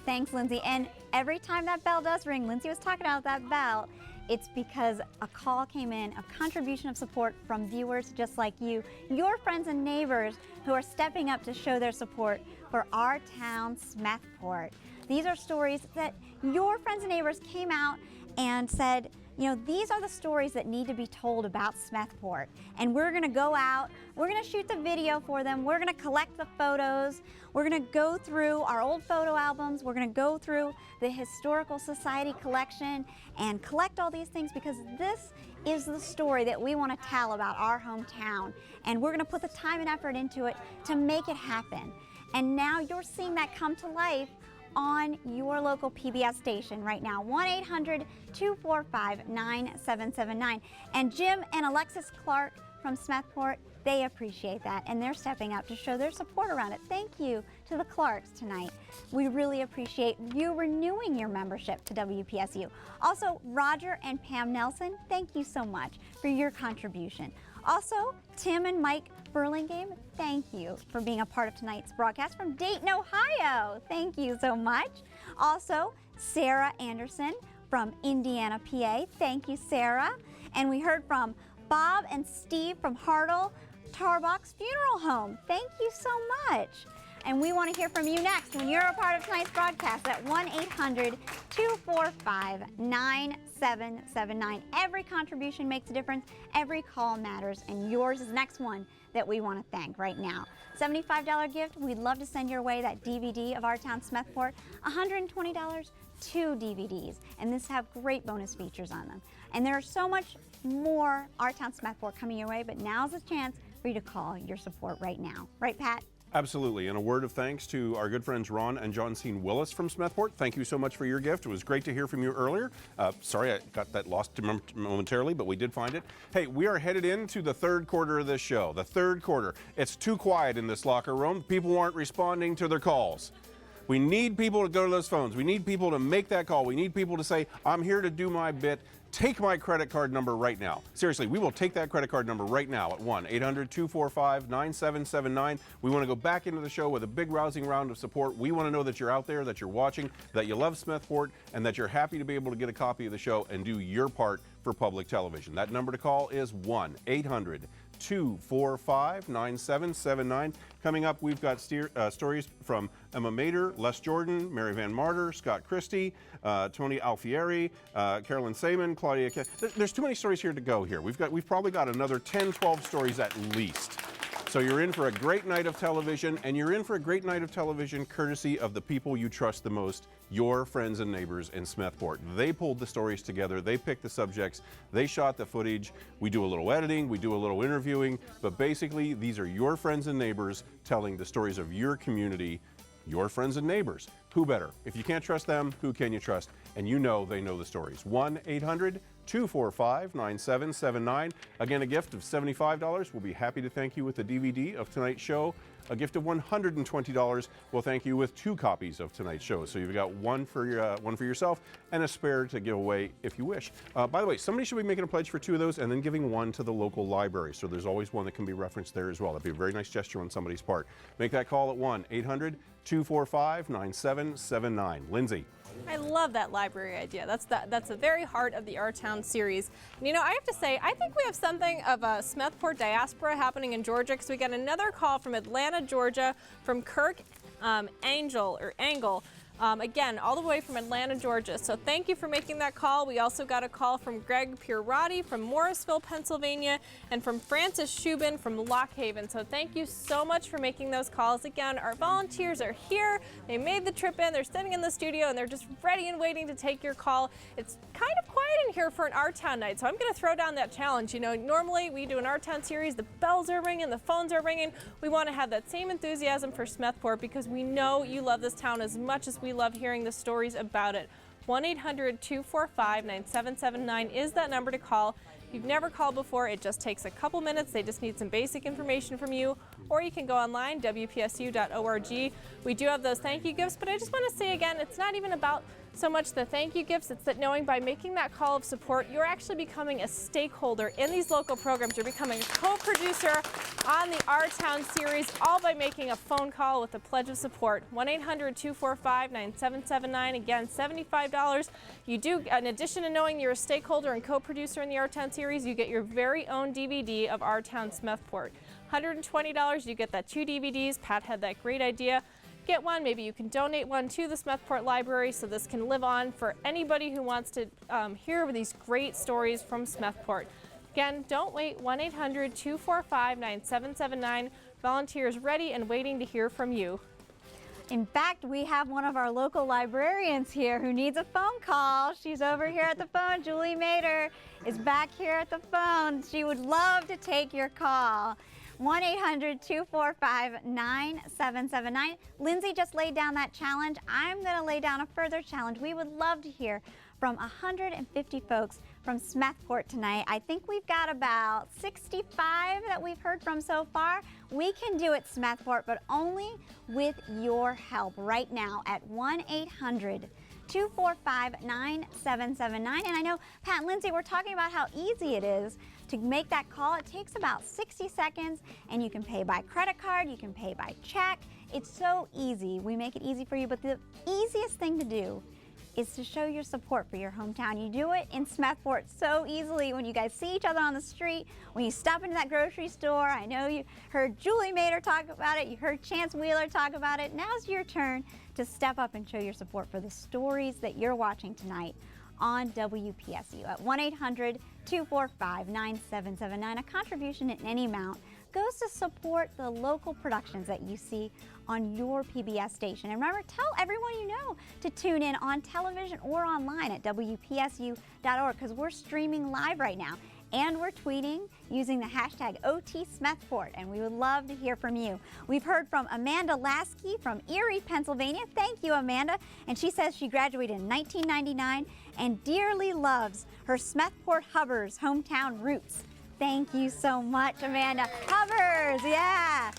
Thanks, Lindsay. And every time that bell does ring, Lindsay was talking about that bell, it's because a call came in, a contribution of support from viewers just like you, your friends and neighbors who are stepping up to show their support for Our Town Smethport. These are stories that your friends and neighbors came out and said, you know, these are the stories that need to be told about Smethport. And we're gonna go out, we're gonna shoot the video for them, we're gonna collect the photos, we're gonna go through our old photo albums, we're gonna go through the Historical Society collection and collect all these things because this is the story that we wanna tell about our hometown. And we're gonna put the time and effort into it to make it happen. And now you're seeing that come to life on your local PBS station right now, 1-800-245-9779. And Jim and Alexis Clark from Smethport, they appreciate that, and they're stepping up to show their support around it. Thank you to the Clarks tonight. We really appreciate you renewing your membership to WPSU. Also, Roger and Pam Nelson, thank you so much for your contribution. Also, Tim and Mike Burlingame, thank you for being a part of tonight's broadcast from Dayton, Ohio. Thank you so much. Also, Sarah Anderson from Indiana, PA. Thank you, Sarah. And we heard from Bob and Steve from Hartle Tarbox Funeral Home. Thank you so much. And we want to hear from you next when you're a part of tonight's broadcast at 1-800-245-9779. Every contribution makes a difference. Every call matters. And yours is the next one that we want to thank right now. $75 gift. We'd love to send your way that DVD of Our Town Smethport. $120, 2 DVDs. And this have great bonus features on them. And there's so much more Our Town Smethport coming your way, but now's the chance for you to call your support right now. Right, Pat? Absolutely. And a word of thanks to our good friends Ron and Johnsine Willis from Smethport. Thank you so much for your gift. It was great to hear from you earlier. Sorry I got that lost momentarily, but we did find it. Hey, we are headed into the third quarter of this show. The third quarter. It's too quiet in this locker room. People aren't responding to their calls. We need people to go to those phones. We need people to make that call. We need people to say, I'm here to do my bit. Take my credit card number right now. Seriously, we will take that credit card number right now at 1-800-245-9779. We want to go back into the show with a big rousing round of support. We want to know that you're out there, that you're watching, that you love Smethport, and that you're happy to be able to get a copy of the show and do your part for public television. That number to call is 1-800-245-9779. Coming up, we've got stories from Emma Mader, Les Jordan, Mary Van Martyr, Scott Christie, Tony Alfieri, Carolyn Saman, Claudia. There's too many stories here to go here. We've probably got another 10, 12 stories at least. So you're in for a great night of television, and you're in for a great night of television courtesy of the people you trust the most, your friends and neighbors in Smethport. They pulled the stories together, they picked the subjects, they shot the footage. We do a little editing, we do a little interviewing, but basically these are your friends and neighbors telling the stories of your community, your friends and neighbors. Who better? If you can't trust them, who can you trust? And you know they know the stories. 1-800-245-9779. Again, a gift of $75. We'll be happy to thank you with a DVD of tonight's show. A gift of $120. We'll thank you with 2 copies of tonight's show. So you've got one for yourself and a spare to give away if you wish. By the way, somebody should be making a pledge for 2 of those and then giving one to the local library. So there's always one that can be referenced there as well. That'd be a very nice gesture on somebody's part. Make that call at 1-800-245-9779. Lindsay. I love that library idea. That's the very heart of the Our Town series. And you know, I have to say, I think we have something of a Smethport diaspora happening in Georgia, because we got another call from Atlanta, Georgia, from Kirk Angle. Again, all the way from Atlanta, Georgia. So thank you for making that call. We also got a call from Greg Pierotti from Morrisville, Pennsylvania, and from Francis Shubin from Lock Haven. So thank you so much for making those calls. Again, our volunteers are here. They made the trip in. They're sitting in the studio, and they're just ready and waiting to take your call. It's kind of quiet in here for an Our Town night, so I'm going to throw down that challenge. You know, normally we do an Our Town series. The bells are ringing, the phones are ringing. We want to have that same enthusiasm for Smethport, because we know you love this town as much as we love hearing the stories about it. 1-800-245-9779 is that number to call. If you've never called before, it just takes a couple minutes. They just need some basic information from you, or you can go online, WPSU.org. We do have those thank you gifts, but I just want to say again, it's not even about so much the thank you gifts. It's that knowing by making that call of support, you're actually becoming a stakeholder in these local programs. You're becoming a co-producer on the Our Town series, all by making a phone call with a pledge of support. 1-800-245-9779. Again, $75. You do, in addition to knowing you're a stakeholder and co-producer in the Our Town series, you get your very own DVD of Our Town Smethport. $120, you get that 2 DVDs. Pat had that great idea. Get one, maybe you can donate one to the Smethport Library so this can live on for anybody who wants to hear these great stories from Smethport. Again, don't wait, 1-800-245-9779. Volunteers ready and waiting to hear from you. In fact, we have one of our local librarians here who needs a phone call. She's over here at the phone. Julie Mader is back here at the phone. She would love to take your call. 1-800-245-9779. Lindsay just laid down that challenge. I'm going to lay down a further challenge. We would love to hear from 150 folks from Smethport tonight. I think we've got about 65 that we've heard from so far. We can do it, Smethport, but only with your help right now at 1-800-245-9779. And I know, Pat and Lindsay, we're talking about how easy it is to make that call. It takes about 60 seconds, and you can pay by credit card, you can pay by check. It's so easy. We make it easy for you, but the easiest thing to do is to show your support for your hometown. You do it in Smethport so easily when you guys see each other on the street, when you stop into that grocery store. I know you heard Julie Mader talk about it, you heard Chance Wheeler talk about it. Now's your turn to step up and show your support for the stories that you're watching tonight on WPSU at 1-800-245-9779. A contribution in any amount goes to support the local productions that you see on your PBS station. And remember, tell everyone you know to tune in on television or online at WPSU.org, because we're streaming live right now. And we're tweeting using the hashtag OTSmethport, and we would love to hear from you. We've heard from Amanda Lasky from Erie, Pennsylvania. Thank you, Amanda. And she says she graduated in 1999 and dearly loves her Smethport Hubbers hometown roots. Thank you so much, Amanda. Hubbers, yeah.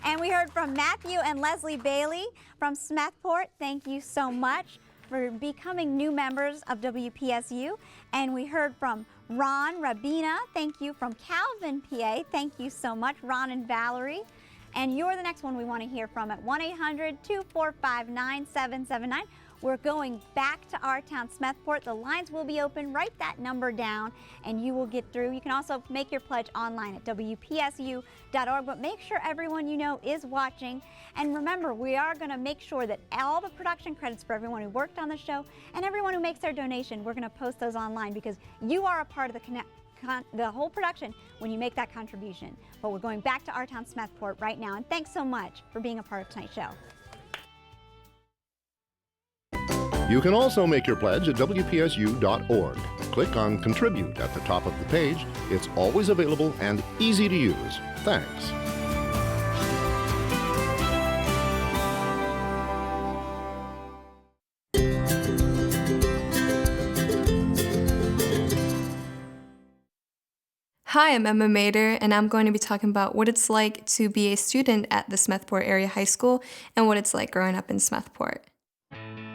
And we heard from Matthew and Leslie Bailey from Smethport. Thank you so much for becoming new members of WPSU. And we heard from Ron Rabina. Thank you from Calvin, PA. Thank you so much, Ron and Valerie. And you're the next one we want to hear from at 1-800-245-9779. We're going back to our town, Smethport. The lines will be open. Write that number down and you will get through. You can also make your pledge online at WPSU.org, but make sure everyone you know is watching. And remember, we are going to make sure that all the production credits for everyone who worked on the show and everyone who makes their donation, we're going to post those online, because you are a part of the whole production when you make that contribution. But we're going back to our town, Smethport, right now. And thanks so much for being a part of tonight's show. You can also make your pledge at WPSU.org. Click on Contribute at the top of the page. It's always available and easy to use. Thanks. Hi, I'm Emma Mader, and I'm going to be talking about what it's like to be a student at the Smethport Area High School and what it's like growing up in Smethport.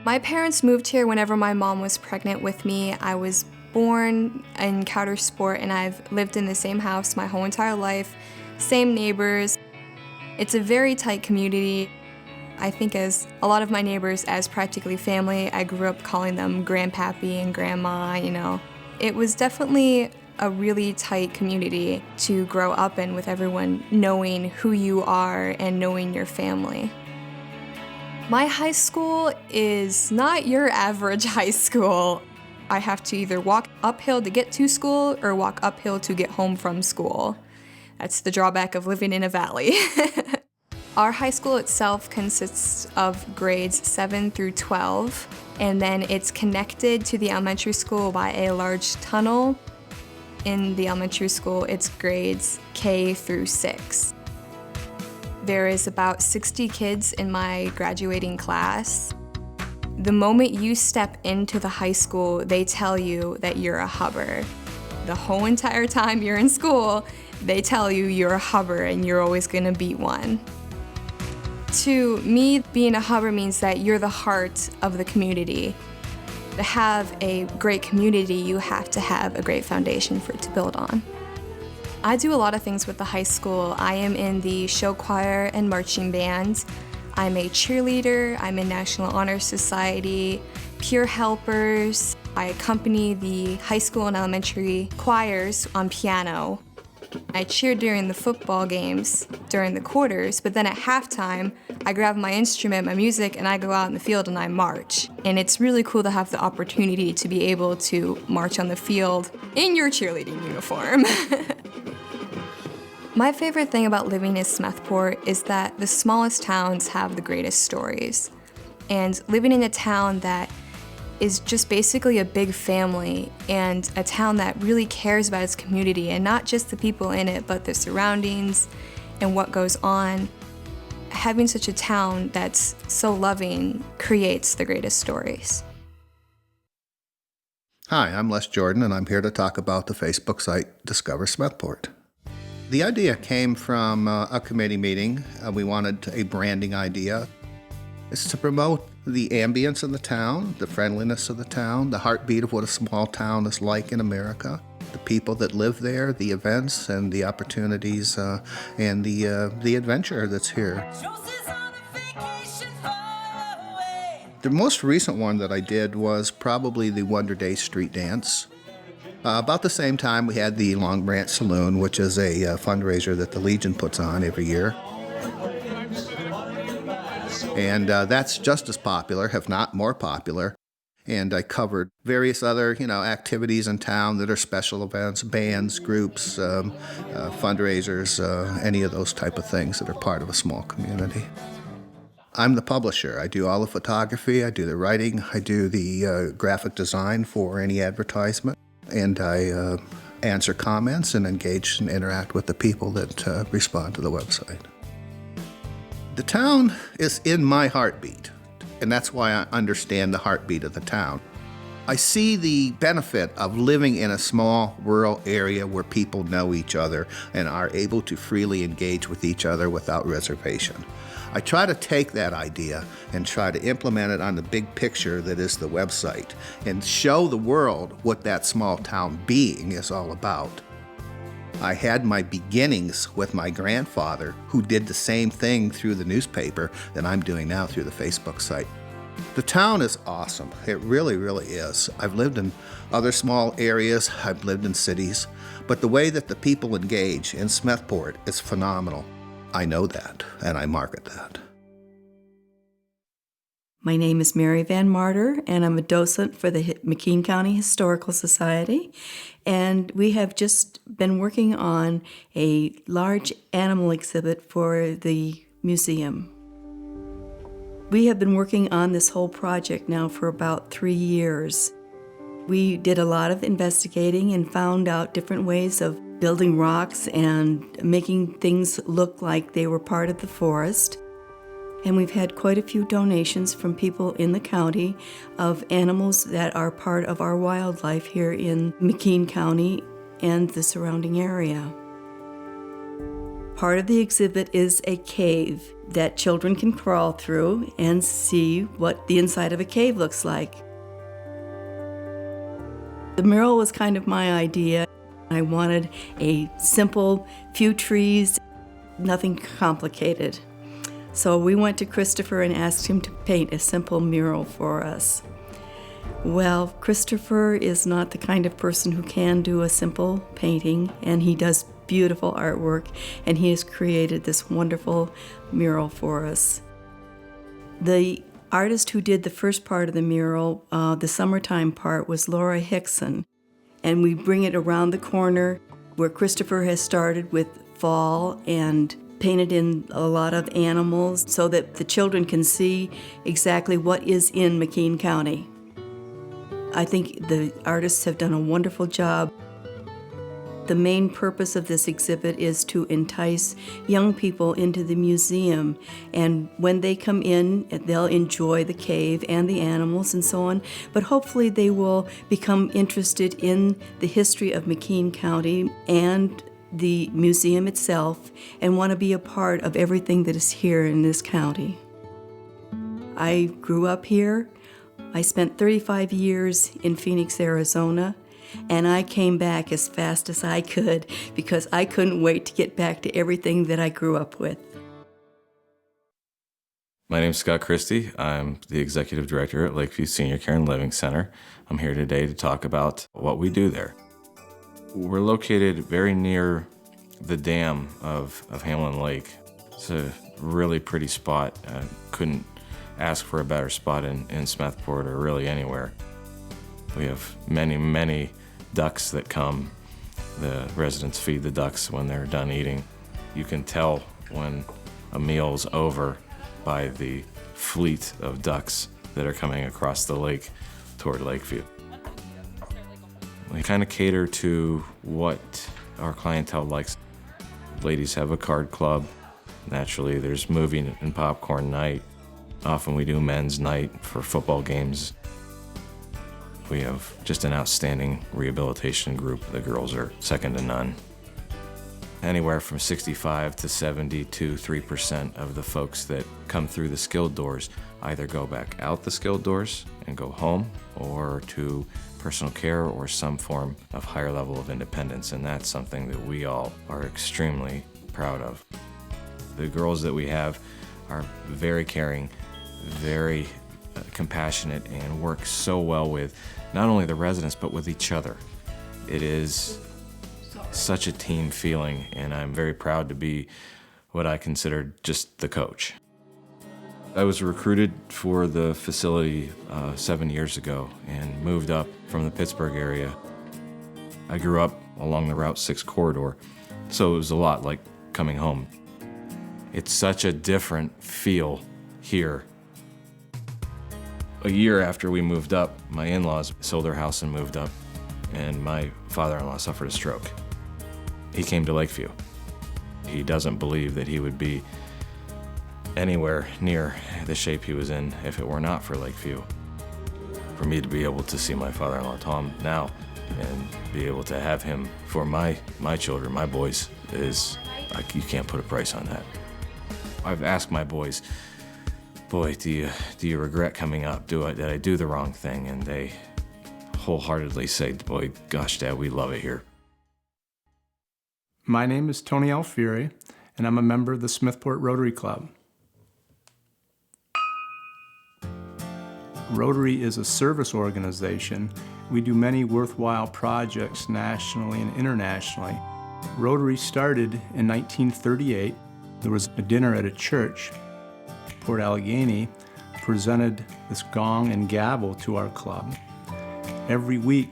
My parents moved here whenever my mom was pregnant with me. I was born in Coudersport, and I've lived in the same house my whole entire life, same neighbors. It's a very tight community. I think as a lot of my neighbors as practically family. I grew up calling them Grandpappy and Grandma, you know. It was definitely a really tight community to grow up in, with everyone knowing who you are and knowing your family. My high school is not your average high school. I have to either walk uphill to get to school or walk uphill to get home from school. That's the drawback of living in a valley. Our high school itself consists of grades 7 through 12, and then it's connected to the elementary school by a large tunnel. In the elementary school, it's grades K through 6. There is about 60 kids in my graduating class. The moment you step into the high school, they tell you that you're a hubber. The whole entire time you're in school, they tell you you're a hubber and you're always gonna be one. To me, being a hubber means that you're the heart of the community. To have a great community, you have to have a great foundation for it to build on. I do a lot of things with the high school. I am in the show choir and marching band. I'm a cheerleader. I'm in National Honor Society, peer helpers. I accompany the high school and elementary choirs on piano. I cheer during the football games, during the quarters, but then at halftime, I grab my instrument, my music, and I go out in the field and I march. And it's really cool to have the opportunity to be able to march on the field in your cheerleading uniform. My favorite thing about living in Smethport is that the smallest towns have the greatest stories. And living in a town that is just basically a big family, and a town that really cares about its community, and not just the people in it, but the surroundings and what goes on, having such a town that's so loving creates the greatest stories. Hi, I'm Les Jordan, and I'm here to talk about the Facebook site Discover Smethport. The idea came from a committee meeting. We wanted a branding idea. It's to promote the ambience of the town, the friendliness of the town, the heartbeat of what a small town is like in America, the people that live there, the events and the opportunities, and the adventure that's here. The most recent one that I did was probably the Wonder Day Street Dance. About the same time, we had the Long Branch Saloon, which is a fundraiser that the Legion puts on every year. And that's just as popular, if not more popular. And I covered various other, activities in town that are special events, bands, groups, fundraisers, any of those type of things that are part of a small community. I'm the publisher. I do all the photography, I do the writing, I do the graphic design for any advertisement, and I answer comments and engage and interact with the people that respond to the website. The town is in my heartbeat, and that's why I understand the heartbeat of the town. I see the benefit of living in a small rural area where people know each other and are able to freely engage with each other without reservation. I try to take that idea and try to implement it on the big picture that is the website and show the world what that small town being is all about. I had my beginnings with my grandfather, who did the same thing through the newspaper that I'm doing now through the Facebook site. The town is awesome. It really, really is. I've lived in other small areas, I've lived in cities, but the way that the people engage in Smethport is phenomenal. I know that, and I market that. My name is Mary Van Martyr, and I'm a docent for the McKean County Historical Society. And we have just been working on a large animal exhibit for the museum. We have been working on this whole project now for about 3 years. We did a lot of investigating and found out different ways of building rocks and making things look like they were part of the forest. And we've had quite a few donations from people in the county of animals that are part of our wildlife here in McKean County and the surrounding area. Part of the exhibit is a cave that children can crawl through and see what the inside of a cave looks like. The mural was kind of my idea. I wanted a simple few trees, nothing complicated. So we went to Christopher and asked him to paint a simple mural for us. Well, Christopher is not the kind of person who can do a simple painting, and he does beautiful artwork, and he has created this wonderful mural for us. The artist who did the first part of the mural, the summertime part, was Laura Hickson, and we bring it around the corner where Christopher has started with fall and painted in a lot of animals so that the children can see exactly what is in McKean County. I think the artists have done a wonderful job. The main purpose of this exhibit is to entice young people into the museum, and when they come in, they'll enjoy the cave and the animals and so on, but hopefully they will become interested in the history of McKean County and the museum itself and want to be a part of everything that is here in this county. I grew up here. I spent 35 years in Phoenix, Arizona, and I came back as fast as I could because I couldn't wait to get back to everything that I grew up with. My name is Scott Christie. I'm the Executive Director at Lakeview Senior Care and Living Center. I'm here today to talk about what we do there. We're located very near the dam of Hamlin Lake. It's a really pretty spot. I couldn't ask for a better spot in Smethport or really anywhere. We have many, many ducks that come. The residents feed the ducks when they're done eating. You can tell when a meal's over by the fleet of ducks that are coming across the lake toward Lakeview. We kind of cater to what our clientele likes. Ladies have a card club. Naturally, there's movie and popcorn night. Often we do men's night for football games. We have just an outstanding rehabilitation group. The girls are second to none. Anywhere from 65 to 73% of the folks that come through the skilled doors either go back out the skilled doors and go home, or to personal care or some form of higher level of independence, and that's something that we all are extremely proud of. The girls that we have are very caring, very compassionate, and work so well with not only the residents but with each other. It is such a team feeling, and I'm very proud to be what I consider just the coach. I was recruited for the facility 7 years ago and moved up from the Pittsburgh area. I grew up along the Route 6 corridor, so it was a lot like coming home. It's such a different feel here. A year after we moved up, my in-laws sold their house and moved up, and my father-in-law suffered a stroke. He came to Lakeview. He doesn't believe that he would be anywhere near the shape he was in if it were not for Lakeview. For me to be able to see my father-in-law Tom now and be able to have him for my children, my boys, is like, you can't put a price on that. I've asked my boys, boy, do you regret coming up? Did I do the wrong thing? And they wholeheartedly say, boy, gosh, Dad, we love it here. My name is Tony Alfieri, and I'm a member of the Smethport Rotary Club. Rotary is a service organization. We do many worthwhile projects nationally and internationally. Rotary started in 1938. There was a dinner at a church. Port Allegheny presented this gong and gavel to our club. Every week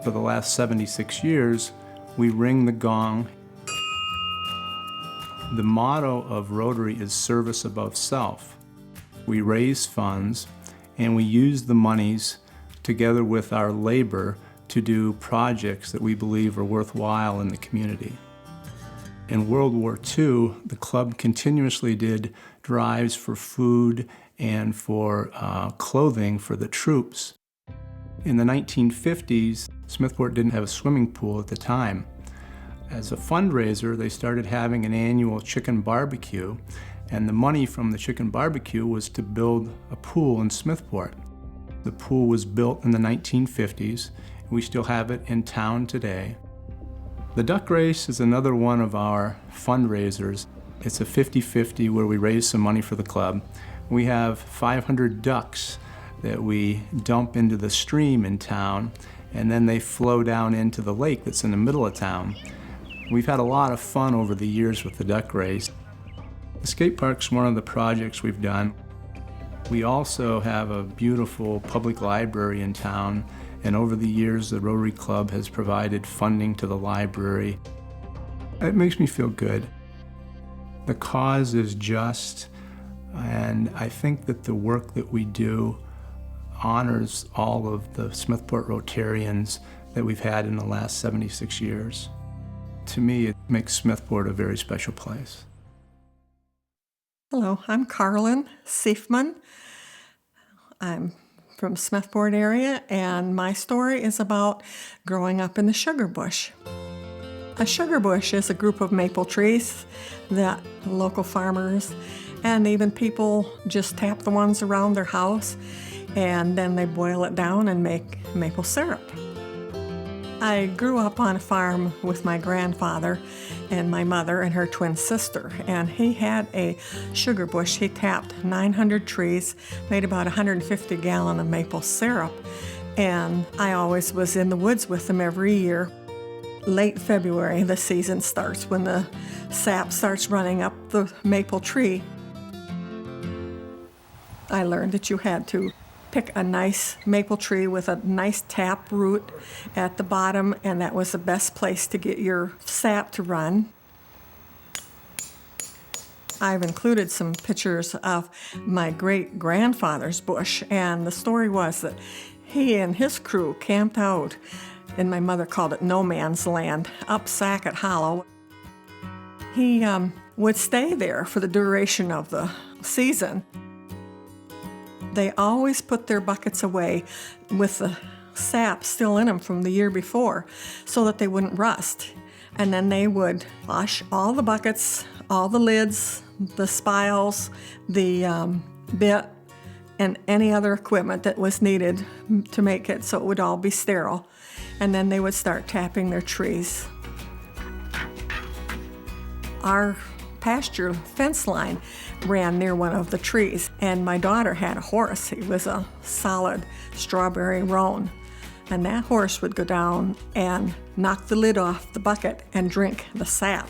for the last 76 years, we ring the gong. The motto of Rotary is service above self. We raise funds and we use the monies together with our labor to do projects that we believe are worthwhile in the community. In World War II, the club continuously did drives for food and for clothing for the troops. In the 1950s, Smethport didn't have a swimming pool at the time. As a fundraiser, they started having an annual chicken barbecue, and the money from the chicken barbecue was to build a pool in Smethport. The pool was built in the 1950s. We still have it in town today. The duck race is another one of our fundraisers. It's a 50-50 where we raise some money for the club. We have 500 ducks that we dump into the stream in town, and then they flow down into the lake that's in the middle of town. We've had a lot of fun over the years with the duck race. The skate park's one of the projects we've done. We also have a beautiful public library in town, and over the years the Rotary Club has provided funding to the library. It makes me feel good. The cause is just, and I think that the work that we do honors all of the Smethport Rotarians that we've had in the last 76 years. To me, it makes Smethport a very special place. Hello, I'm Carlin Seifman. I'm from Smethport area, and my story is about growing up in the sugar bush. A sugar bush is a group of maple trees that local farmers and even people just tap the ones around their house, and then they boil it down and make maple syrup. I grew up on a farm with my grandfather and my mother and her twin sister, and he had a sugar bush. He tapped 900 trees, made about 150 gallons of maple syrup, and I always was in the woods with him every year. Late February, the season starts when the sap starts running up the maple tree. I learned that you had to pick a nice maple tree with a nice tap root at the bottom, and that was the best place to get your sap to run. I've included some pictures of my great-grandfather's bush, and the story was that he and his crew camped out, and my mother called it no man's land, up Sackett Hollow. he would stay there for the duration of the season. They always put their buckets away with the sap still in them from the year before so that they wouldn't rust. And then they would wash all the buckets, all the lids, the spiles, the bit, and any other equipment that was needed to make it so it would all be sterile. And then they would start tapping their trees. Our pasture fence line ran near one of the trees, and my daughter had a horse. He was a solid strawberry roan. And that horse would go down and knock the lid off the bucket and drink the sap.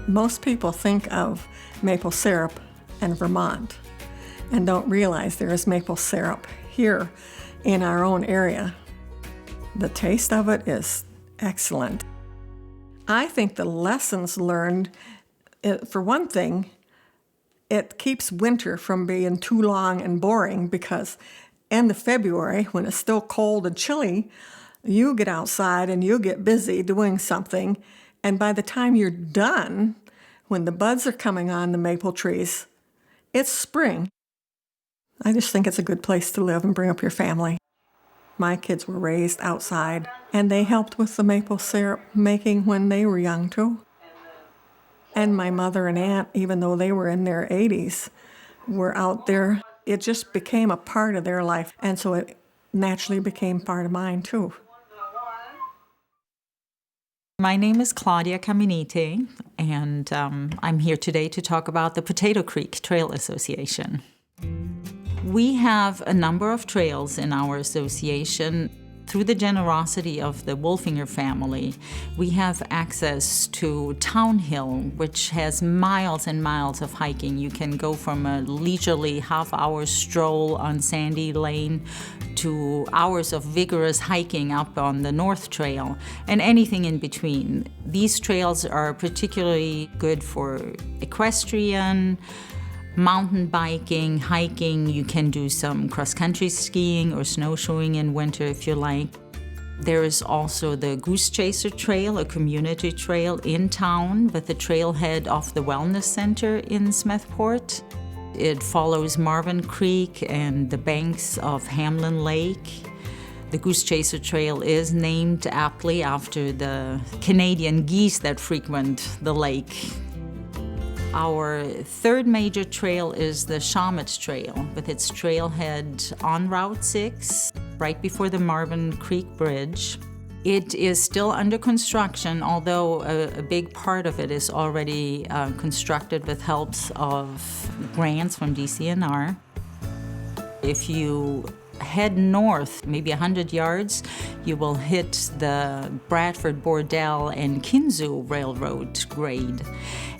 Most people think of maple syrup in Vermont and don't realize there is maple syrup here in our own area. The taste of it is excellent. I think the lessons learned, for one thing, it keeps winter from being too long and boring, because end of February, when it's still cold and chilly, you get outside and you get busy doing something, and by the time you're done, when the buds are coming on the maple trees, it's spring. I just think it's a good place to live and bring up your family. My kids were raised outside, and they helped with the maple syrup making when they were young too. And my mother and aunt, even though they were in their 80s, were out there. It just became a part of their life, and so it naturally became part of mine too. My name is Claudia Caminiti, and I'm here today to talk about the Potato Creek Trail Association. We have a number of trails in our association. Through the generosity of the Wolfinger family, we have access to Town Hill, which has miles and miles of hiking. You can go from a leisurely half-hour stroll on Sandy Lane to hours of vigorous hiking up on the North Trail, and anything in between. These trails are particularly good for equestrian, mountain biking, hiking. You can do some cross-country skiing or snowshoeing in winter if you like. There is also the Goose Chaser Trail, a community trail in town with the trailhead off the Wellness Center in Smethport. It follows Marvin Creek and the banks of Hamlin Lake. The Goose Chaser Trail is named aptly after the Canadian geese that frequent the lake. Our third major trail is the Shawmut Trail, with its trailhead on Route 6, right before the Marvin Creek Bridge. It is still under construction, although a big part of it is already constructed with helps of grants from DCNR. If you head north, maybe 100 yards, you will hit the Bradford, Bordell, and Kinzu Railroad grade.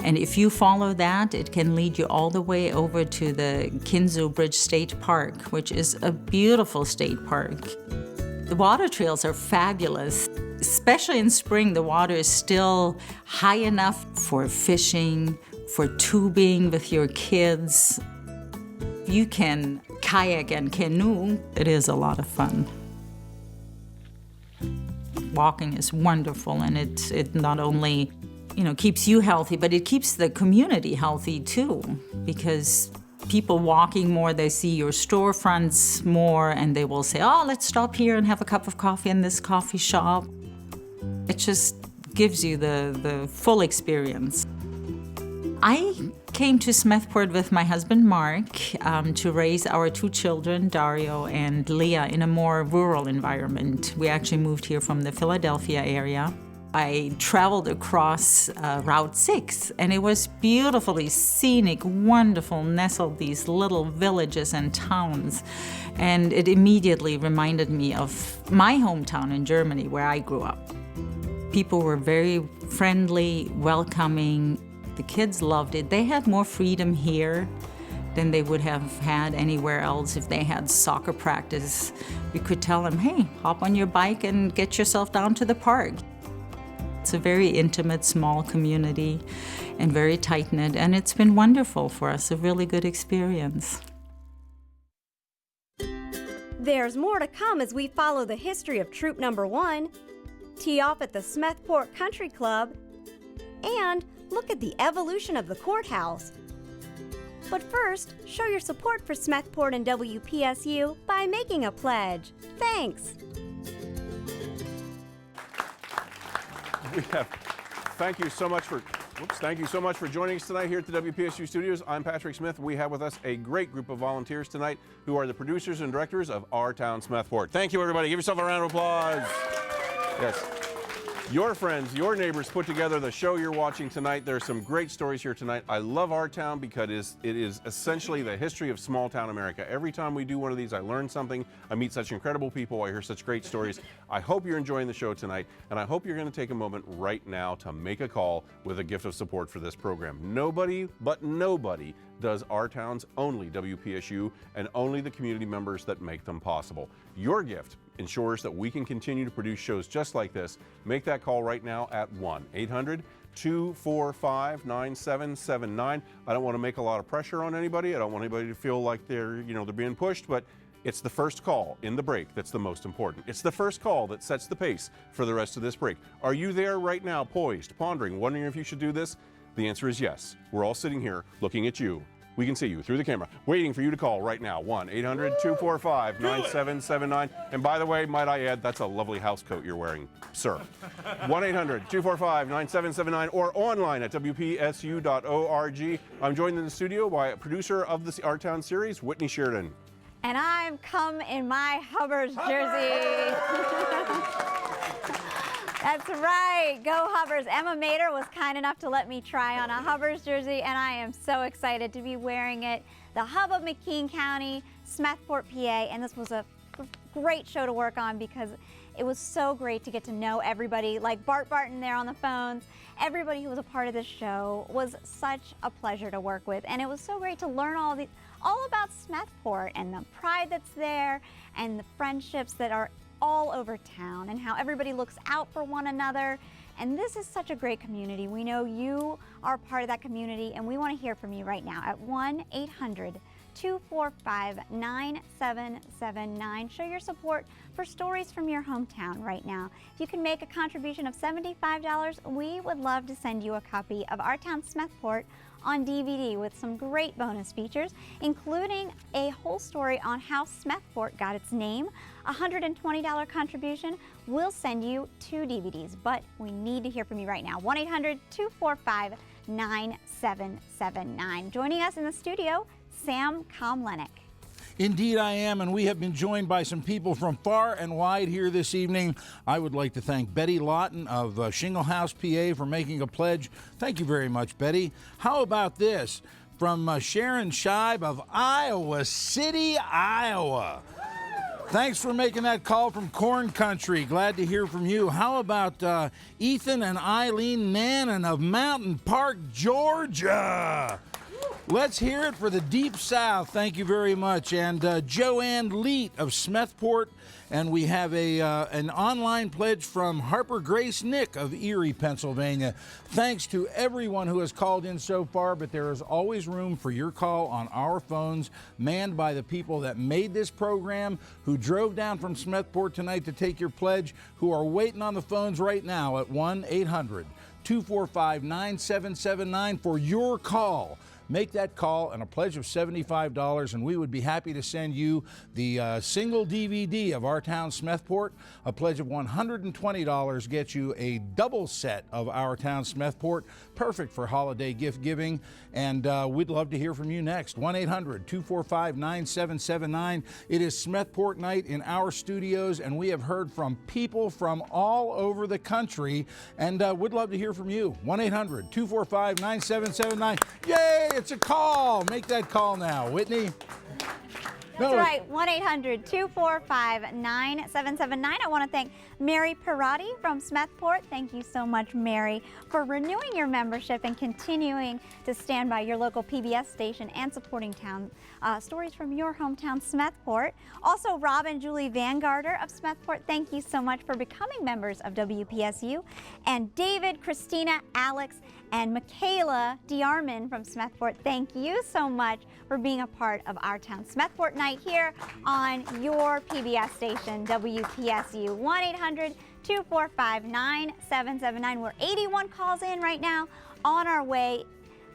And if you follow that, it can lead you all the way over to the Kinzu Bridge State Park, which is a beautiful state park. The water trails are fabulous. Especially in spring, the water is still high enough for fishing, for tubing with your kids. You can kayak and canoe. It is a lot of fun. Walking is wonderful, and it not only keeps you healthy, but it keeps the community healthy too, because people walking more, they see your storefronts more, and they will say, oh, let's stop here and have a cup of coffee in this coffee shop. It just gives you the full experience. I came to Smethport with my husband Mark to raise our two children, Dario and Leah, in a more rural environment. We actually moved here from the Philadelphia area. I traveled across Route 6, and it was beautifully scenic, wonderful, nestled these little villages and towns. And it immediately reminded me of my hometown in Germany, where I grew up. People were very friendly, welcoming. The kids loved it. They had more freedom here than they would have had anywhere else. If they had soccer practice, we could tell them, hey, hop on your bike and get yourself down to the park. It's a very intimate, small community and very tight-knit, and it's been wonderful for us, a really good experience. There's more to come as we follow the history of Troop Number 1, tee off at the Smethport Country Club, and look at the evolution of the courthouse. But first, show your support for Smethport and WPSU by making a pledge. Thanks. Thank you so much for joining us tonight here at the WPSU studios. I'm Patrick Smith. We have with us a great group of volunteers tonight who are the producers and directors of Our Town Smethport. Thank you, everybody. Give yourself a round of applause. Yes. Your friends, your neighbors put together the show you're watching tonight. There are some great stories here tonight. I love Our Town because it is essentially the history of small town America. Every time we do one of these, I learn something. I meet such incredible people. I hear such great stories. I hope you're enjoying the show tonight, and I hope you're going to take a moment right now to make a call with a gift of support for this program. Nobody but nobody does Our Town's only WPSU and only the community members that make them possible. Your gift ensures that we can continue to produce shows just like this. Make that call right now at 1-800-245-9779. I don't want to make a lot of pressure on anybody. I don't want anybody to feel like they're being pushed, but it's the first call in the break that's the most important. It's the first call that sets the pace for the rest of this break. Are you there right now, poised, pondering, wondering if you should do this? The answer is yes. We're all sitting here looking at you. We can see you through the camera, waiting for you to call right now. 1-800-245-9779. And by the way, might I add, that's a lovely house coat you're wearing, sir. 1-800-245-9779 or online at WPSU.org. I'm joined in the studio by a producer of the Our Town series, Whitney Sheridan. And I've come in my Hubbard's jersey. That's right, go Hubbers. Emma Mater was kind enough to let me try on a Hubbers jersey, and I am so excited to be wearing it. The hub of McKean County, Smethport, PA, and this was a great show to work on because it was so great to get to know everybody, like Bart Barton there on the phones. Everybody who was a part of this show was such a pleasure to work with, and it was so great to learn all about Smethport and the pride that's there and the friendships that are all over town and how everybody looks out for one another. And this is such a great community. We know you are part of that community, and we want to hear from you right now at 1-800-245-9779. Show your support for stories from your hometown right now. If you can make a contribution of $75, we would love to send you a copy of Our Town Smethport on DVD with some great bonus features, including a whole story on how Smethport got its name. A $120 contribution will send you 2 DVDs, but we need to hear from you right now. 1-800-245-9779. Joining us in the studio, Sam Komlenik. Indeed I am, and we have been joined by some people from far and wide here this evening. I would like to thank Betty Lawton of Shingle House, PA, for making a pledge. Thank you very much, Betty. How about this? From Sharon Scheib of Iowa City, Iowa. Thanks for making that call from Corn Country. Glad to hear from you. How about Ethan and Eileen Nannon of Mountain Park, Georgia? Let's hear it for the Deep South. Thank you very much. And Joanne Leet of Smethport. And we have an online pledge from Harper Grace Nick of Erie, Pennsylvania. Thanks to everyone who has called in so far, but there is always room for your call on our phones, manned by the people that made this program, who drove down from Smethport tonight to take your pledge, who are waiting on the phones right now at 1-800-245-9779 for your call. Make that call and a pledge of $75, and we would be happy to send you the single DVD of Our Town Smethport. A pledge of $120 gets you a double set of Our Town Smethport, perfect for holiday gift giving. And we'd love to hear from you next. 1-800-245-9779. It is Smethport night in our studios, and we have heard from people from all over the country, and we'd love to hear from you. 1-800-245-9779. Yay! It's a call. Make that call now. Whitney? That's right, 1-800-245-9779. I want to thank Mary Parati from Smethport. Thank you so much, Mary, for renewing your membership and continuing to stand by your local PBS station and supporting stories from your hometown, Smethport. Also, Rob and Julie Vangarder of Smethport, thank you so much for becoming members of WPSU. And David, Christina, Alex, and Michaela DeArmond from Smethport, thank you so much for being a part of Our Town Smethport night here on your PBS station, WPSU. 1-800-245-9779. We're 81 calls in right now, on our way,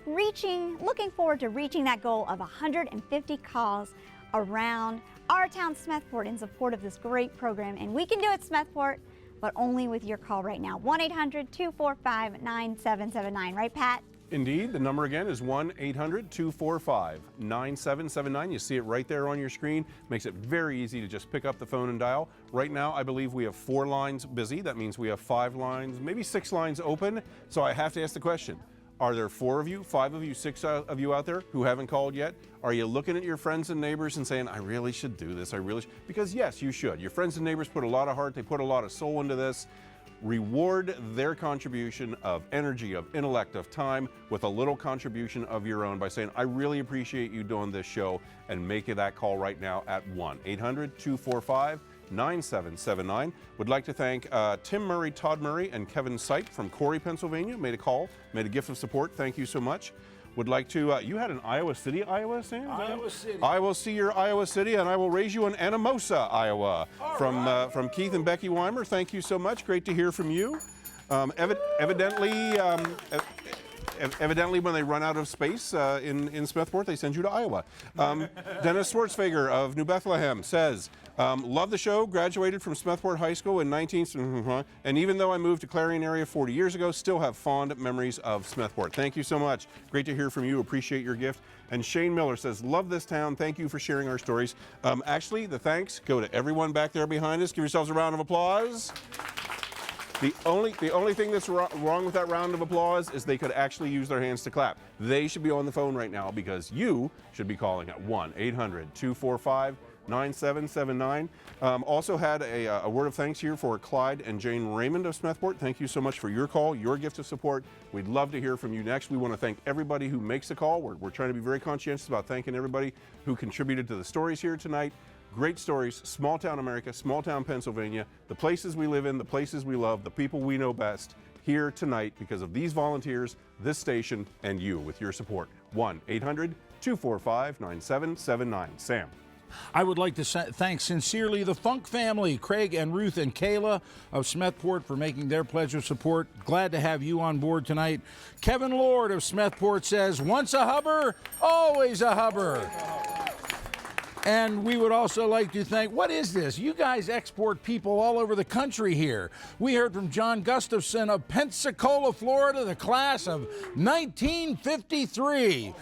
looking forward to reaching that goal of 150 calls around our town, Smethport, in support of this great program. And we can do it, Smethport, but only with your call right now. 1-800-245-9779. Right, Pat? Indeed. The number again is 1-800-245-9779. You see it right there on your screen. Makes it very easy to just pick up the phone and dial. Right now, I believe we have 4 lines busy. That means we have 5 lines, maybe 6 lines open. So I have to ask the question. Are there 4 of you, 5 of you, 6 of you out there who haven't called yet? Are you looking at your friends and neighbors and saying, I really should do this, I really should? Because yes, you should. Your friends and neighbors put a lot of heart, they put a lot of soul into this. Reward their contribution of energy, of intellect, of time with a little contribution of your own by saying, I really appreciate you doing this show, and make that call right now at 1-800-245-9779. Would like to thank Tim Murray, Todd Murray, and Kevin Sipe from Corey, Pennsylvania. Made a call, made a gift of support. Thank you so much. Would like to, you had an Iowa City, Iowa, Sam? Iowa City. I will see your Iowa City, and I will raise you in Anamosa, Iowa. From Keith and Becky Weimer. Thank you so much. Great to hear from you. Evidently, when they run out of space in Smethport, they send you to Iowa. Dennis Schwartzfager of New Bethlehem says, love the show, graduated from Smethport High School in and even though I moved to Clarion area 40 years ago, still have fond memories of Smethport. Thank you so much. Great to hear from you. Appreciate your gift. And Shane Miller says, love this town. Thank you for sharing our stories. Actually, the thanks go to everyone back there behind us. Give yourselves a round of applause. The only thing that's wrong with that round of applause is they could actually use their hands to clap. They should be on the phone right now because you should be calling at 1-800-245-9779. Also had a word of thanks here for Clyde and Jane Raymond of Smethport. Thank you so much for your call, your gift of support. We'd love to hear from you next. We want to thank everybody who makes the call. We're trying to be very conscientious about thanking everybody who contributed to the stories here tonight. Great stories, small town America, small town Pennsylvania, the places we live in, the places we love, the people we know best, here tonight because of these volunteers, this station, and you with your support. 1-800-245-9779. Sam. I would like to thank sincerely the Funk family, Craig and Ruth and Kayla of Smethport, for making their pledge of support. Glad to have you on board tonight. Kevin Lord of Smethport says, once a hubber, always a hubber. And we would also like to thank, what is this? You guys export people all over the country here. We heard from John Gustafson of Pensacola, Florida, the class of 1953.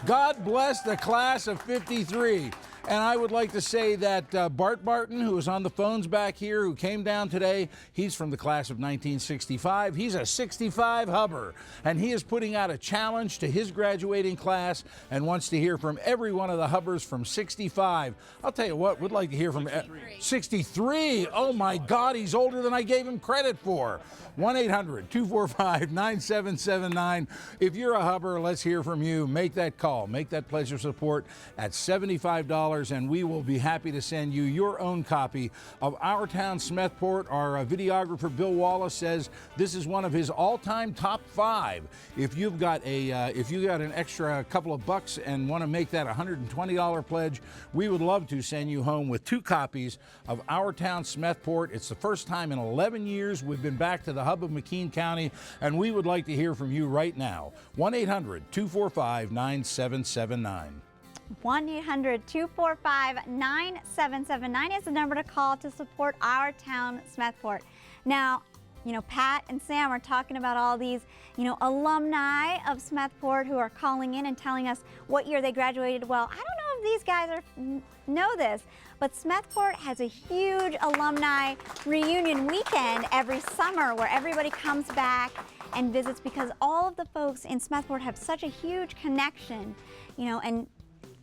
God bless the class of 53. And I would like to say that Bart Barton, who is on the phones back here, who came down today, he's from the class of 1965. He's a 65 hubber, and he is putting out a challenge to his graduating class and wants to hear from every one of the hubbers from 65. I'll tell you what, we'd like to hear from 63. Oh my God, he's older than I gave him credit for. 1-800-245-9779. If you're a hubber, let's hear from you. Make that call. Make that pledge of support at $75, and we will be happy to send you your own copy of Our Town Smethport. Our videographer, Bill Wallace, says this is one of his all-time top 5. If you've got an extra couple of bucks and want to make that $120 pledge, we would love to send you home with 2 copies of Our Town Smethport. It's the first time in 11 years we've been back to the hub of McKean County, and we would like to hear from you right now. 1-800-245-9779. 1-800-245-9779 is the number to call to support Our Town Smethport. Now, you know, Pat and Sam are talking about all these, alumni of Smethport who are calling in and telling us what year they graduated. Well, I don't know if these guys know this, but Smethport has a huge alumni reunion weekend every summer where everybody comes back and visits because all of the folks in Smethport have such a huge connection, and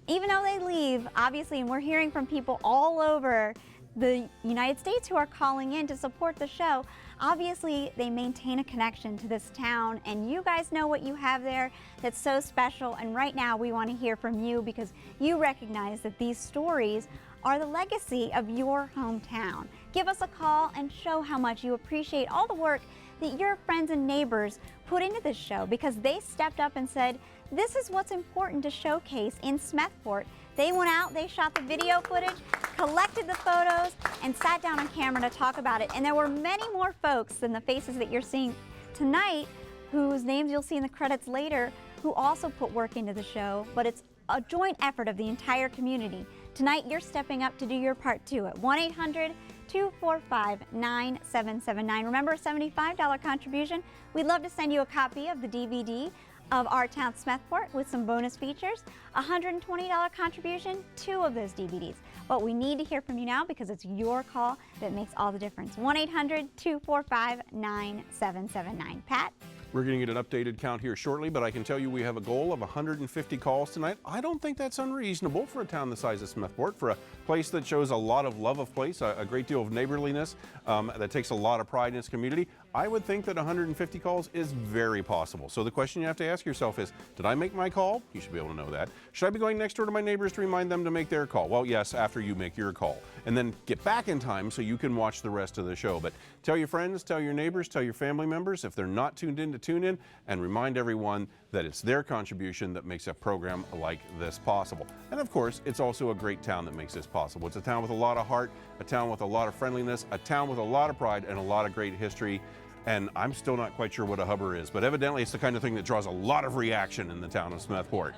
even though they leave, obviously, and we're hearing from people all over the United States who are calling in to support the show, obviously they maintain a connection to this town, and you guys know what you have there that's so special. And right now we want to hear from you because you recognize that these stories are the legacy of your hometown. Give us a call and show how much you appreciate all the work that your friends and neighbors put into this show because they stepped up and said, this is what's important to showcase in Smethport. They went out, they shot the video footage, collected the photos, and sat down on camera to talk about it. And there were many more folks than the faces that you're seeing tonight, whose names you'll see in the credits later, who also put work into the show, but it's a joint effort of the entire community. Tonight, you're stepping up to do your part too at 1-800-245-9779. Remember, a $75 contribution. We'd love to send you a copy of the DVD of Our Town Smethport with some bonus features. $120 contribution, 2 of those DVDs. But we need to hear from you now because it's your call that makes all the difference. 1-800-245-9779. Pat? We're going to get an updated count here shortly, but I can tell you we have a goal of 150 calls tonight. I don't think that's unreasonable for a town the size of Smethport, for a place that shows a lot of love of place, a great deal of neighborliness, that takes a lot of pride in its community. I would think that 150 calls is very possible. So the question you have to ask yourself is, did I make my call? You should be able to know that. Should I be going next door to my neighbors to remind them to make their call? Well, yes, after you make your call. And then get back in time so you can watch the rest of the show. But tell your friends, tell your neighbors, tell your family members, if they're not tuned in, to tune in, and remind everyone that it's their contribution that makes a program like this possible. And of course, it's also a great town that makes this possible. It's a town with a lot of heart, a town with a lot of friendliness, a town with a lot of pride and a lot of great history. And I'm still not quite sure what a hubber is, but evidently it's the kind of thing that draws a lot of reaction in the town of Smethport.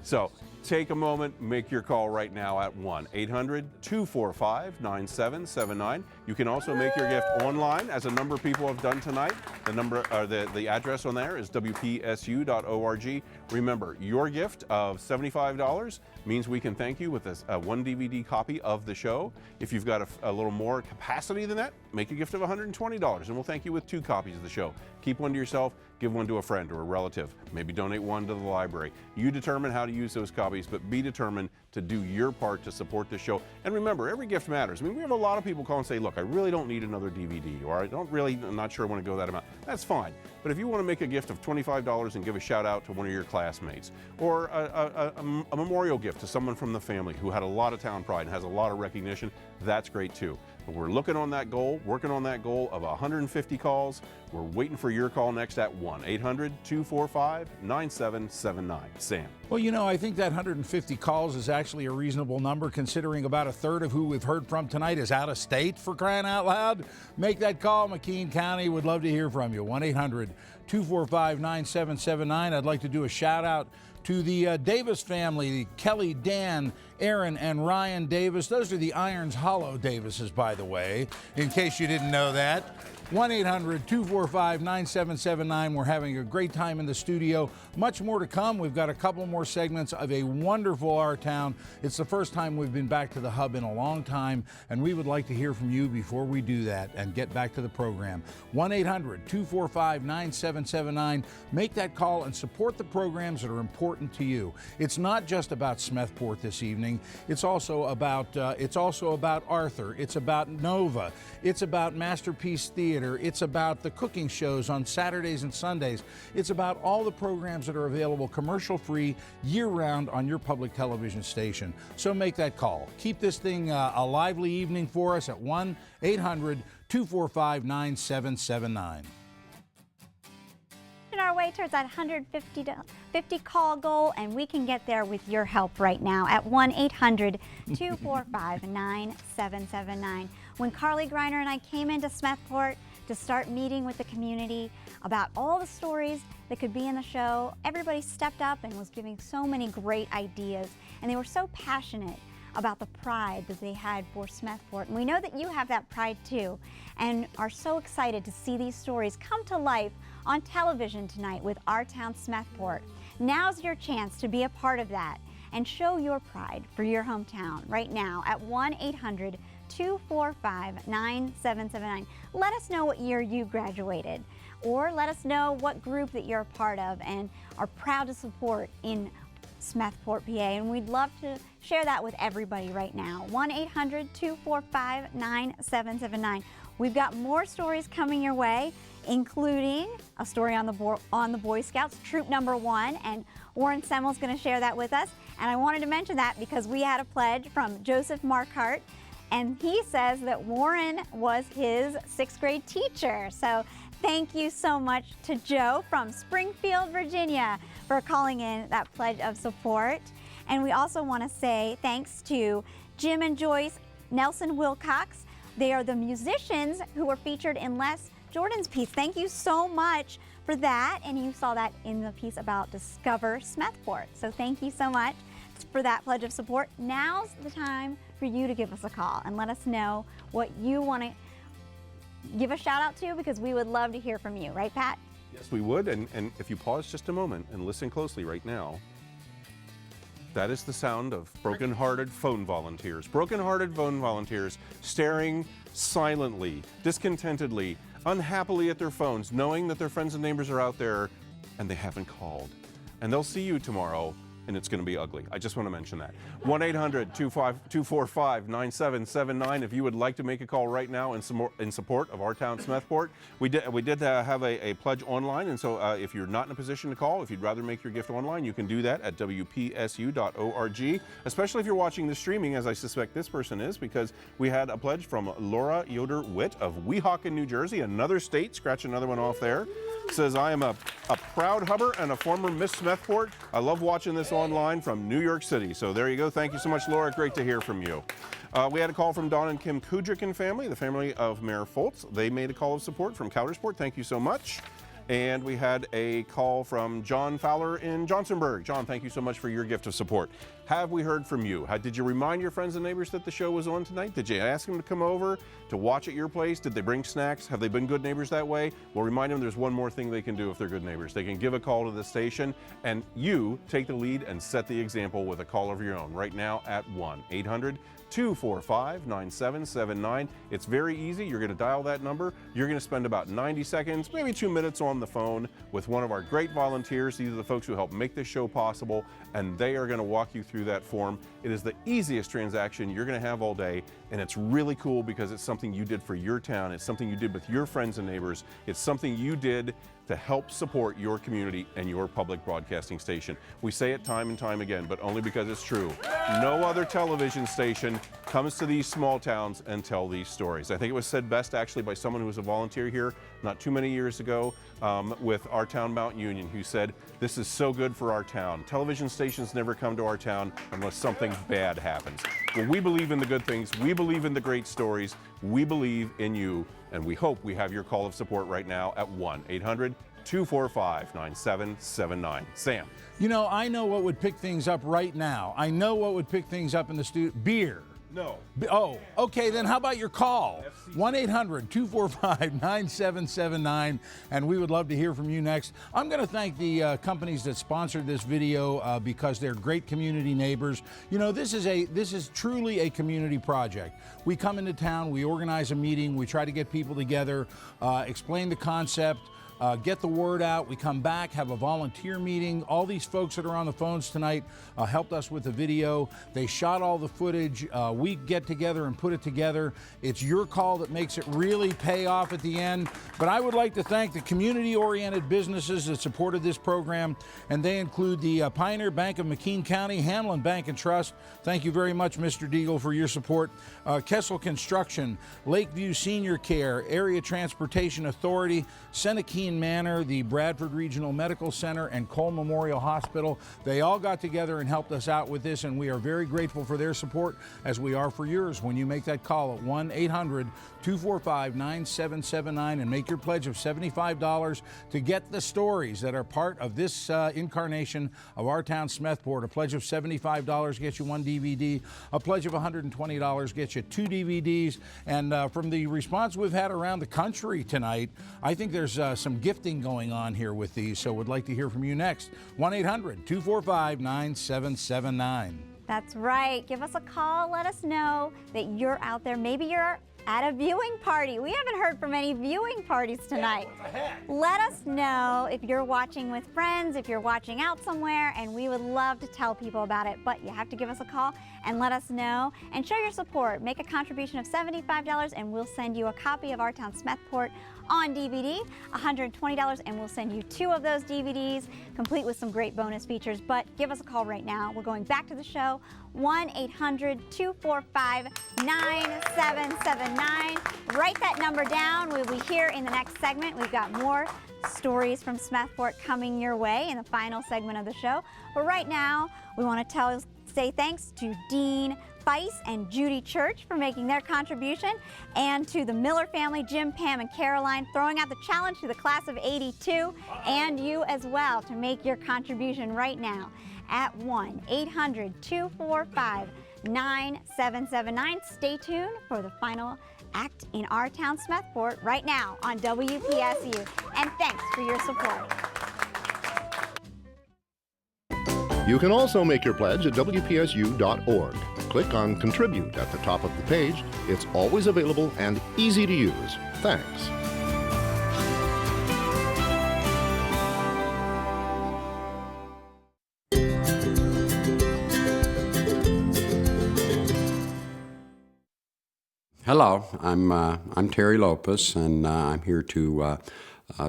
So take a moment, make your call right now at 1-800-245-9779. You can also make your gift online, as a number of people have done tonight. The address on there is WPSU.org. Remember, your gift of $75 means we can thank you with a 1 DVD copy of the show. If you've got a little more capacity than that, make a gift of $120 and we'll thank you with 2 copies of the show. Keep one to yourself, give one to a friend or a relative, maybe donate one to the library. You determine how to use those copies, but be determined to do your part to support this show. And remember, every gift matters. I mean, we have a lot of people call and say, look, I really don't need another DVD, or I'm not sure I want to go that amount. That's fine. But if you want to make a gift of $25 and give a shout out to one of your classmates, or a memorial gift to someone from the family who had a lot of town pride and has a lot of recognition, that's great too. But we're looking on that goal, working on that goal of 150 calls. We're waiting for your call next at 1-800-245-9779. Sam. Well, you know, I think that 150 calls is actually a reasonable number, considering about a third of who we've heard from tonight is out of state, for crying out loud. Make that call, McKean County. Would love to hear from you. 1-800-245-9779. I'd like to do a shout out to the Davis family, Kelly, Dan, Aaron, and Ryan Davis. Those are the Irons Hollow Davises, by the way, in case you didn't know that. 1-800-245-9779. We're having a great time in the studio. Much more to come. We've got a couple more segments of a wonderful Our Town. It's the first time we've been back to the Hub in a long time, and we would like to hear from you before we do that and get back to the program. 1-800-245-9779. Make that call and support the programs that are important to you. It's not just about Smethport this evening. It's also about Arthur. It's about Nova. It's about Masterpiece Theater. It's about the cooking shows on Saturdays and Sundays. It's about all the programs that are available commercial-free year-round on your public television station. So make that call. Keep this thing a lively evening for us at 1-800-245-9779. Our way towards that 150 call goal, and we can get there with your help right now at 1-800-245-9779. When Carly Griner and I came into Smethport to start meeting with the community about all the stories that could be in the show, everybody stepped up and was giving so many great ideas, and they were so passionate about the pride that they had for Smethport. And we know that you have that pride too, and are so excited to see these stories come to life on television tonight with Our Town Smethport. Now's your chance to be a part of that and show your pride for your hometown right now at 1-800-245-9779. Let us know what year you graduated, or let us know what group that you're a part of and are proud to support in Smethport, PA, and we'd love to share that with everybody right now. 1-800-245-9779. We've got more stories coming your way, including a story on the Boy Scouts, Troop Number 1, and Warren Semmel's going to share that with us. And I wanted to mention that because we had a pledge from Joseph Markhart, and he says that Warren was his 6th grade teacher. So thank you so much to Joe from Springfield, Virginia for calling in that pledge of support. And we also want to say thanks to Jim and Joyce Nelson Wilcox. They are the musicians who were featured in Les Jordan's piece. Thank you so much for that. And you saw that in the piece about Discover Smethport. So thank you so much for that pledge of support. Now's the time for you to give us a call and let us know what you want to give a shout out to, because we would love to hear from you. Right, Pat? Yes, we would. And if you pause just a moment and listen closely right now, that is the sound of broken-hearted phone volunteers. Broken-hearted phone volunteers staring silently, discontentedly, unhappily at their phones, knowing that their friends and neighbors are out there and they haven't called. And they'll see you tomorrow, and it's going to be ugly. I just want to mention that. 1-800-245-9779 if you would like to make a call right now in support of our town, Smethport. We did have a pledge online, and so if you're not in a position to call, if you'd rather make your gift online, you can do that at WPSU.org, especially if you're watching the streaming, as I suspect this person is, because we had a pledge from Laura Yoder-Witt of Weehawken, New Jersey, another state. Scratch another one off there. Says, I am a proud hubber and a former Miss Smethport. I love watching this online from New York City. So there you go. Thank you so much, Laura. Great to hear from you. We had a call from Don and Kim Kudrick and family, the family of Mayor Foltz. They made a call of support from Coudersport. Thank you so much. And we had a call from John Fowler in Johnsonburg. John, thank you so much for your gift of support. Have we heard from you? Did you remind your friends and neighbors that the show was on tonight? Did you ask them to come over to watch at your place? Did they bring snacks? Have they been good neighbors that way? Well, remind them there's one more thing they can do if they're good neighbors. They can give a call to the station, and you take the lead and set the example with a call of your own right now at 1-800-245-9779. It's very easy. You're going to dial that number. You're going to spend about 90 seconds, maybe 2 minutes on the phone with one of our great volunteers. These are the folks who help make this show possible, and they are going to walk you through that form. It is the easiest transaction you're going to have all day, and it's really cool because it's something you did for your town. It's something you did with your friends and neighbors. It's something you did to help support your community and your public broadcasting station. We say it time and time again, but only because it's true. No other television station comes to these small towns and tell these stories. I think it was said best actually by someone who was a volunteer here not too many years ago with our town, Mount Union, who said, this is so good for our town. Television stations never come to our town unless something bad happens. Well, we believe in the good things. We believe in the great stories. We believe in you. And we hope we have your call of support right now at 1-800-245-9779. Sam. You know, I know what would pick things up right now. I know what would pick things up in the studio. Beer. No. Oh, okay, then how about your call? 1-800-245-9779, and we would love to hear from you next. I'm going to thank the companies that sponsored this video because they're great community neighbors. You know, this is truly a community project. We come into town, we organize a meeting, we try to get people together, explain the concept, get the word out. We come back, have a volunteer meeting. All these folks that are on the phones tonight helped us with the video. They shot all the footage. We get together and put it together. It's your call that makes it really pay off at the end. But I would like to thank the community-oriented businesses that supported this program, and they include the Pioneer Bank of McKean County, Hamlin Bank and Trust. Thank you very much, Mr. Deagle, for your support. Kessel Construction, Lakeview Senior Care, Area Transportation Authority, Senekeen Manor, the Bradford Regional Medical Center, and Cole Memorial Hospital. They all got together and helped us out with this, and we are very grateful for their support, as we are for yours when you make that call at 1-800-245-9779 and make your pledge of $75 to get the stories that are part of this incarnation of our town, Smethport. A pledge of $75 gets you 1 DVD. A pledge of $120 gets you 2 DVDs. And from the response we've had around the country tonight, I think there's some gifting going on here with these, so would like to hear from you next. 1-800-245-9779. That's right. Give us a call. Let us know that you're out there. Maybe you're at a viewing party. We haven't heard from any viewing parties tonight. Let us know if you're watching with friends, if you're watching out somewhere, and we would love to tell people about it. But you have to give us a call and let us know and show your support. Make a contribution of $75 and we'll send you a copy of Our Town Smethport on DVD, $120, and we'll send you 2 of those DVDs, complete with some great bonus features. But give us a call right now. We're going back to the show, 1-800-245-9779. Write that number down. We'll be here in the next segment. We've got more stories from Smethport coming your way in the final segment of the show. But right now, we want to say thanks to Dean Feist and Judy Church for making their contribution, and to the Miller family, Jim, Pam, and Caroline, throwing out the challenge to the class of '82, and you as well to make your contribution right now at 1-800-245-9779. Stay tuned for the final act in our town, Smethport, right now on WPSU. And thanks for your support. You can also make your pledge at WPSU.org. Click on Contribute at the top of the page. It's always available and easy to use. Thanks. Hello, I'm Terry Lopez, and I'm here to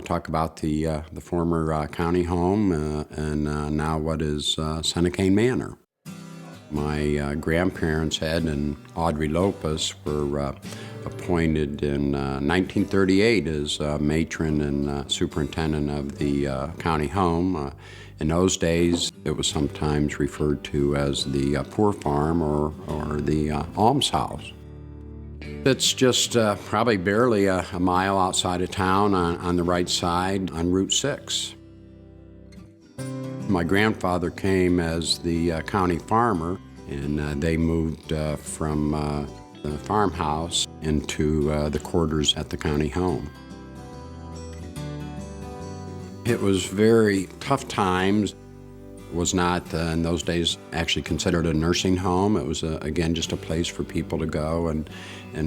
talk about the former county home and now what is Senecane Manor. My grandparents, Ed and Audrey Lopez, were appointed in 1938 as matron and superintendent of the county home. In those days, it was sometimes referred to as the poor farm or the almshouse. It's just probably barely a mile outside of town on the right side on Route 6. My grandfather came as the county farmer, and they moved from the farmhouse into the quarters at the county home. It was very tough times. It was not, in those days, actually considered a nursing home. It was, again, just a place for people to go and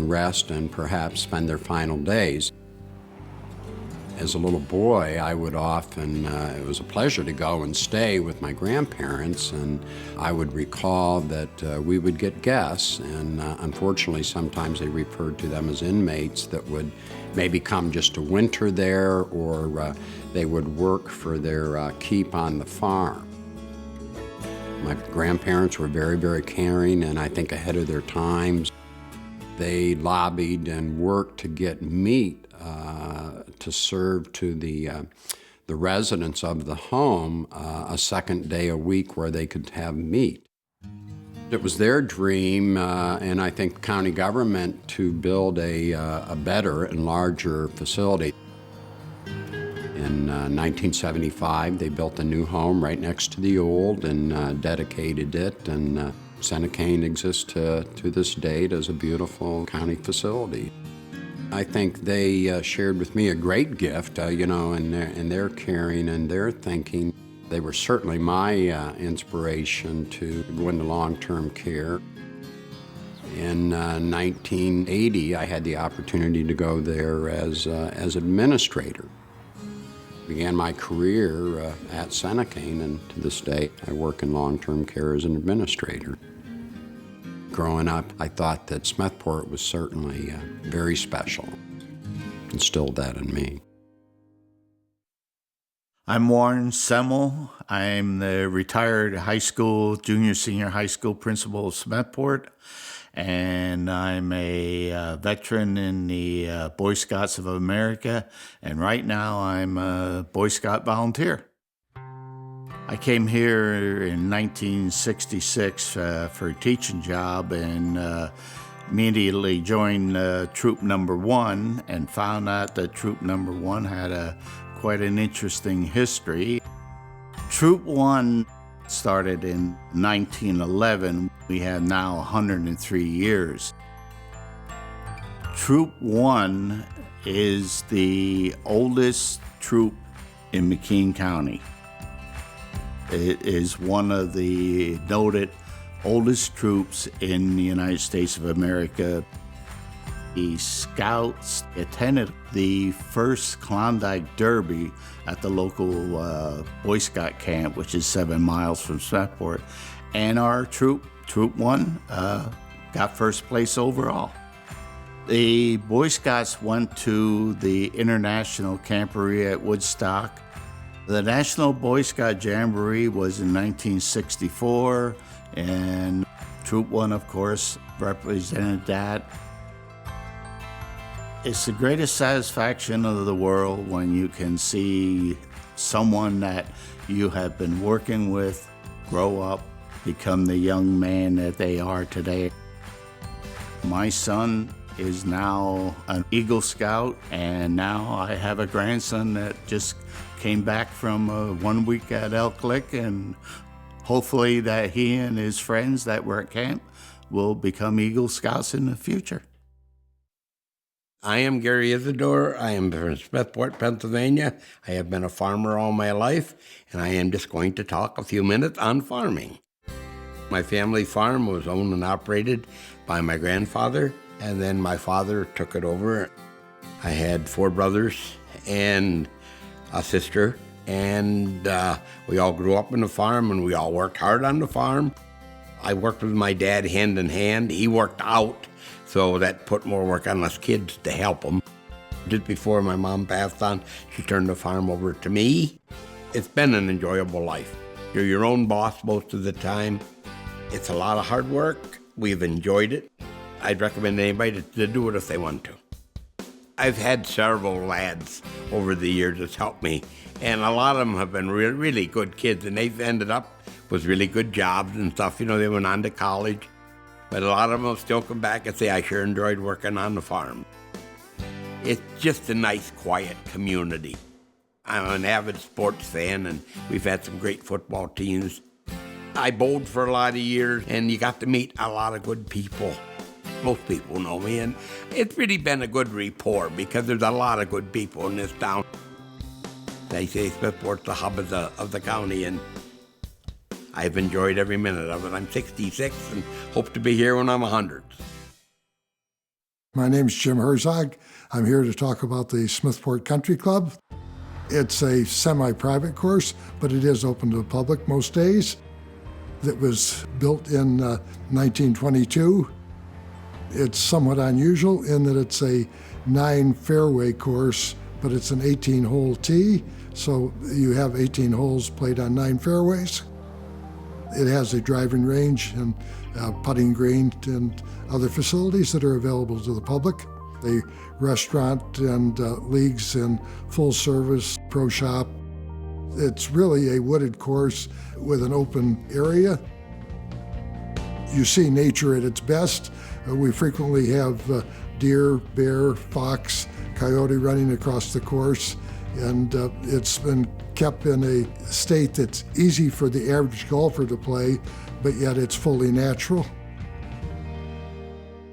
rest and perhaps spend their final days. As a little boy, I would often, it was a pleasure to go and stay with my grandparents, and I would recall that we would get guests, and unfortunately sometimes they referred to them as inmates that would maybe come just to winter there, or they would work for their keep on the farm. My grandparents were very, very caring, and I think ahead of their times. They lobbied and worked to get meat to serve to the residents of the home a second day a week where they could have meat. It was their dream, and I think county government, to build a better and larger facility. In 1975, they built a new home right next to the old and dedicated it, and Senecane exists to this date as a beautiful county facility. I think they shared with me a great gift, in their caring and their thinking. They were certainly my inspiration to go into long-term care. In 1980, I had the opportunity to go there as administrator. Began my career at Senecane, and to this day, I work in long-term care as an administrator. Growing up, I thought that Smethport was certainly very special. Instilled that in me. I'm Warren Semmel. I'm the retired high school, junior-senior high school principal of Smethport, and I'm a veteran in the Boy Scouts of America, and right now I'm a Boy Scout volunteer. I came here in 1966 for a teaching job, and immediately joined Troop Number 1 and found out that Troop Number 1 had quite an interesting history. Troop 1 started in 1911. We have now 103 years. Troop 1 is the oldest troop in McKean County. It is one of the noted oldest troops in the United States of America. The Scouts attended the first Klondike Derby at the local Boy Scout camp, which is 7 miles from Smethport. And our Troop 1, got first place overall. The Boy Scouts went to the International Camporee at Woodstock. The National Boy Scout Jamboree was in 1964, and Troop 1, of course, represented that. It's the greatest satisfaction of the world when you can see someone that you have been working with grow up, become the young man that they are today. My son is now an Eagle Scout, and now I have a grandson that just came back from 1 week at Elk Lick, and hopefully that he and his friends that were at camp will become Eagle Scouts in the future. I am Gary Isidore. I am from Smethport, Pennsylvania. I have been a farmer all my life, and I am just going to talk a few minutes on farming. My family farm was owned and operated by my grandfather, and then my father took it over. I had 4 brothers and a sister, and we all grew up on the farm, and we all worked hard on the farm. I worked with my dad hand in hand. He worked out, so that put more work on us kids to help him. Just before my mom passed on, she turned the farm over to me. It's been an enjoyable life. You're your own boss most of the time. It's a lot of hard work. We've enjoyed it. I'd recommend anybody to do it if they want to. I've had several lads over the years that's helped me, and a lot of them have been really good kids, and they've ended up with really good jobs and stuff. You know, they went on to college, but a lot of them will still come back and say, I sure enjoyed working on the farm. It's just a nice, quiet community. I'm an avid sports fan, and we've had some great football teams. I bowled for a lot of years, and you got to meet a lot of good people. Most people know me, and it's really been a good rapport because there's a lot of good people in this town. They say Smethport's the hub of the county, and I've enjoyed every minute of it. I'm 66 and hope to be here when I'm 100. My name's Jim Herzog. I'm here to talk about the Smethport Country Club. It's a semi-private course, but it is open to the public most days. It was built in 1922. It's somewhat unusual in that it's a 9-fairway course, but it's an 18-hole tee, so you have 18 holes played on 9 fairways. It has a driving range and putting green and other facilities that are available to the public. A restaurant and leagues and full-service pro shop. It's really a wooded course with an open area. You see nature at its best. We frequently have deer, bear, fox, coyote running across the course, and it's been kept in a state that's easy for the average golfer to play, but yet it's fully natural.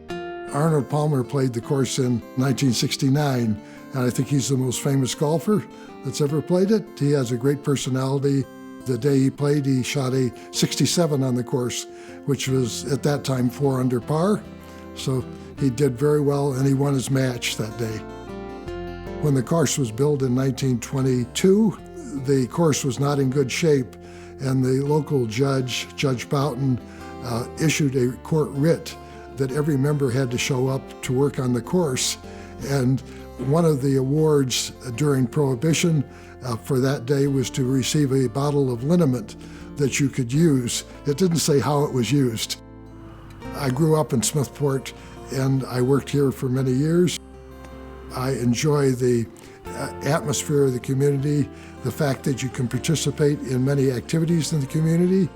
Arnold Palmer played the course in 1969, and I think he's the most famous golfer that's ever played it. He has a great personality. The day he played, he shot a 67 on the course, which was at that time 4 under par. So he did very well, and he won his match that day. When the course was built in 1922, the course was not in good shape, and the local judge, Judge Boughton, issued a court writ that every member had to show up to work on the course. And one of the awards during Prohibition for that day was to receive a bottle of liniment that you could use. It didn't say how it was used. I grew up in Smethport, and I worked here for many years. I enjoy the atmosphere of the community, the fact that you can participate in many activities in the community.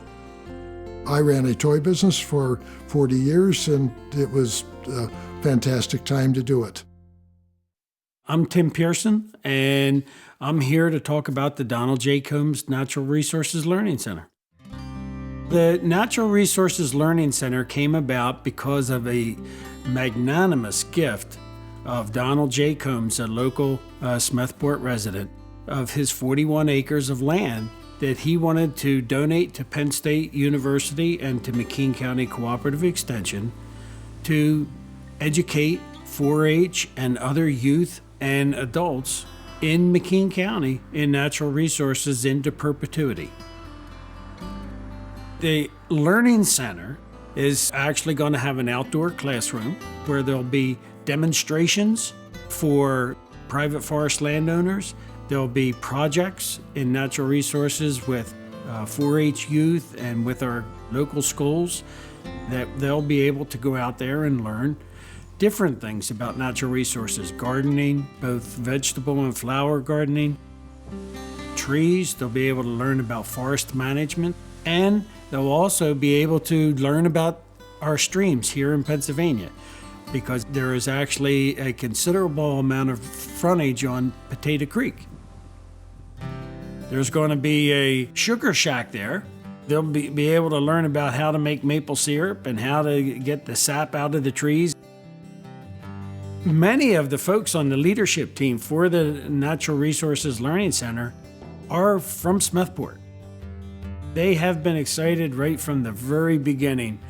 I ran a toy business for 40 years, and it was a fantastic time to do it. I'm Tim Pearson, and I'm here to talk about the Donald J. Combs Natural Resources Learning Center. The Natural Resources Learning Center came about because of a magnanimous gift of Donald J. Combs, a local Smethport resident, of his 41 acres of land that he wanted to donate to Penn State University and to McKean County Cooperative Extension to educate 4-H and other youth and adults in McKean County in natural resources into perpetuity. The Learning Center is actually going to have an outdoor classroom where there'll be demonstrations for private forest landowners. There'll be projects in natural resources with 4-H youth and with our local schools that they'll be able to go out there and learn different things about natural resources, gardening, both vegetable and flower gardening, trees. They'll be able to learn about forest management, and they'll also be able to learn about our streams here in Pennsylvania, because there is actually a considerable amount of frontage on Potato Creek. There's going to be a sugar shack there. They'll be able to learn about how to make maple syrup and how to get the sap out of the trees. Many of the folks on the leadership team for the Natural Resources Learning Center are from Smethport. They have been excited right from the very beginning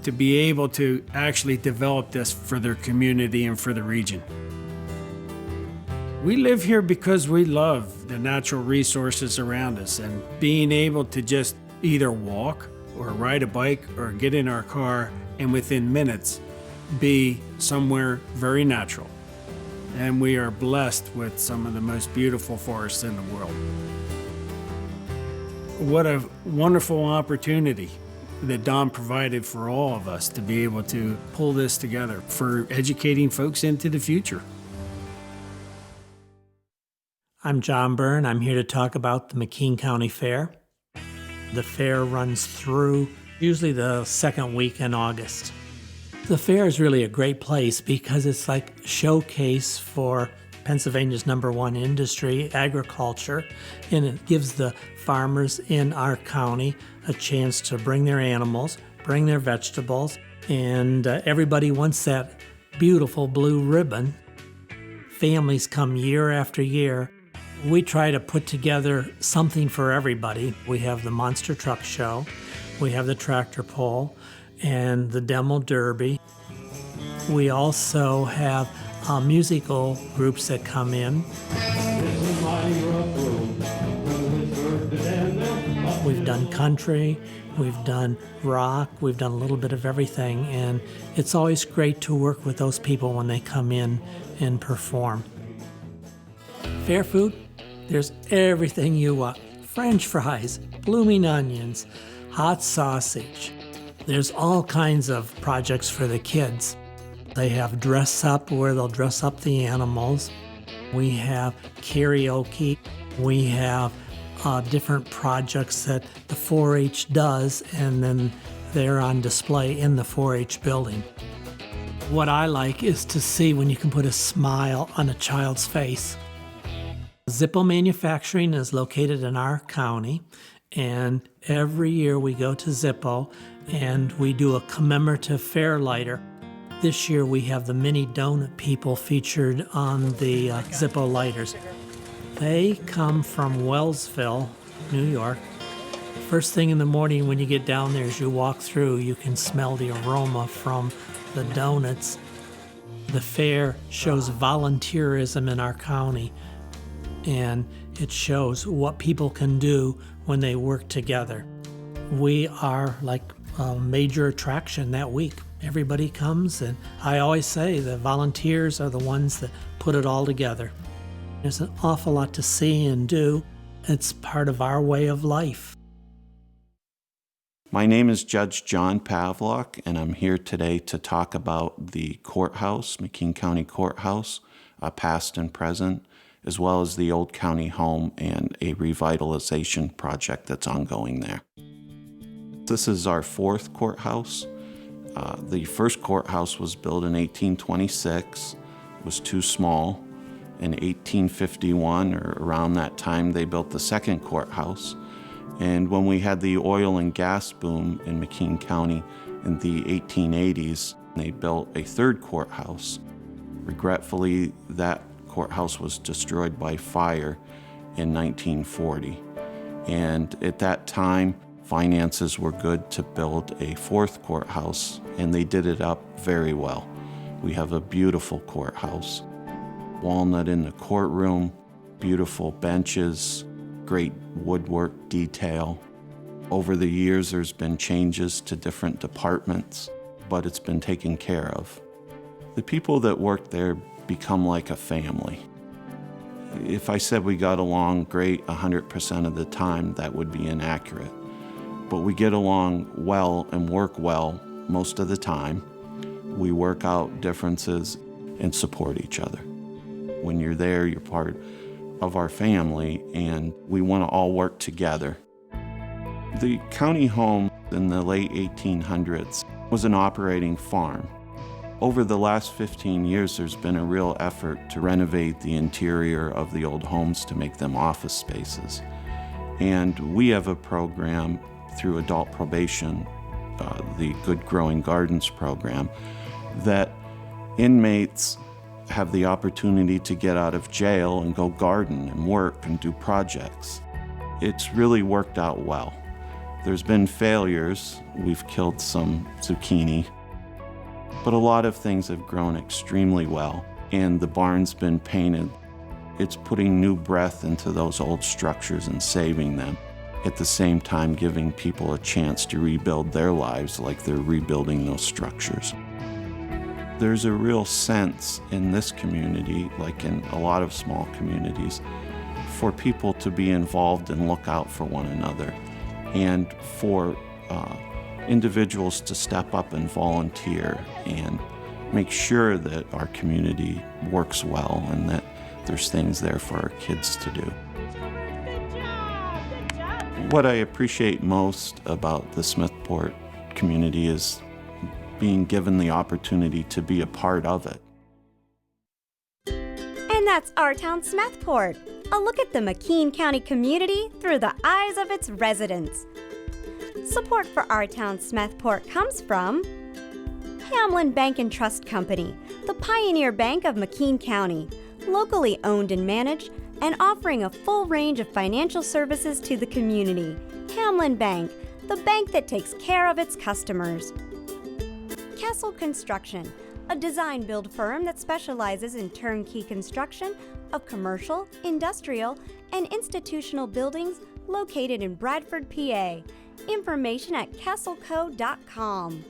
to be able to actually develop this for their community and for the region. We live here because we love the natural resources around us, and being able to just either walk or ride a bike or get in our car and within minutes be somewhere very natural. And we are blessed with some of the most beautiful forests in the world. What a wonderful opportunity that Don provided for all of us to be able to pull this together for educating folks into the future. I'm John Byrne. I'm here to talk about the McKean County Fair. The fair runs through usually the second week in August. The fair is really a great place because it's like a showcase for Pennsylvania's #1 industry, agriculture, and it gives the farmers in our county a chance to bring their animals, bring their vegetables, and everybody wants that beautiful blue ribbon. Families come year after year. We try to put together something for everybody. We have the monster truck show, we have the tractor pull, and the demo derby. We also have musical groups that come in. We've done country, we've done rock, we've done a little bit of everything, and it's always great to work with those people when they come in and perform. Fair food, there's everything you want. French fries, blooming onions, hot sausage. There's all kinds of projects for the kids. They have dress up where they'll dress up the animals. We have karaoke. We have different projects that the 4-H does, and then they're on display in the 4-H building. What I like is to see when you can put a smile on a child's face. Zippo Manufacturing is located in our county, and every year we go to Zippo and we do a commemorative fair lighter. This year we have the mini donut people featured on the Zippo lighters. They come from Wellsville, New York. First thing in the morning when you get down there, as you walk through, you can smell the aroma from the donuts. The fair shows volunteerism in our county, and it shows what people can do when they work together. We are like a major attraction that week. Everybody comes, and I always say the volunteers are the ones that put it all together. There's an awful lot to see and do. It's part of our way of life. My name is Judge John Pavlock, and I'm here today to talk about the courthouse, McKean County Courthouse, past and present, as well as the old county home and a revitalization project that's ongoing there. This is our fourth courthouse. The first courthouse was built in 1826. It was too small. In 1851, or around that time, they built the second courthouse. And when we had the oil and gas boom in McKean County in the 1880s, they built a third courthouse. Regretfully, that courthouse was destroyed by fire in 1940. And at that time, finances were good to build a fourth courthouse, and they did it up very well. We have a beautiful courthouse. Walnut in the courtroom, beautiful benches, great woodwork detail. Over the years, there's been changes to different departments, but it's been taken care of. The people that work there become like a family. If I said we got along great 100% of the time, that would be inaccurate. But we get along well and work well most of the time. We work out differences and support each other. When you're there, you're part of our family, and we want to all work together. The county home in the late 1800s was an operating farm. Over the last 15 years, there's been a real effort to renovate the interior of the old homes to make them office spaces. And we have a program through adult probation, the Good Growing Gardens program, that inmates have the opportunity to get out of jail and go garden and work and do projects. It's really worked out well. There's been failures. We've killed some zucchini, but a lot of things have grown extremely well, and the barn's been painted. It's putting new breath into those old structures and saving them, at the same time giving people a chance to rebuild their lives like they're rebuilding those structures. There's a real sense in this community, like in a lot of small communities, for people to be involved and look out for one another, and for individuals to step up and volunteer and make sure that our community works well and that there's things there for our kids to do. What I appreciate most about the Smethport community is being given the opportunity to be a part of it. And that's Our Town Smethport, a look at the McKean County community through the eyes of its residents. Support for Our Town Smethport comes from Hamlin Bank and Trust Company, the pioneer bank of McKean County, locally owned and managed and offering a full range of financial services to the community. Hamlin Bank, the bank that takes care of its customers. Castle Construction, a design-build firm that specializes in turnkey construction of commercial, industrial, and institutional buildings located in Bradford, PA. Information at castleco.com.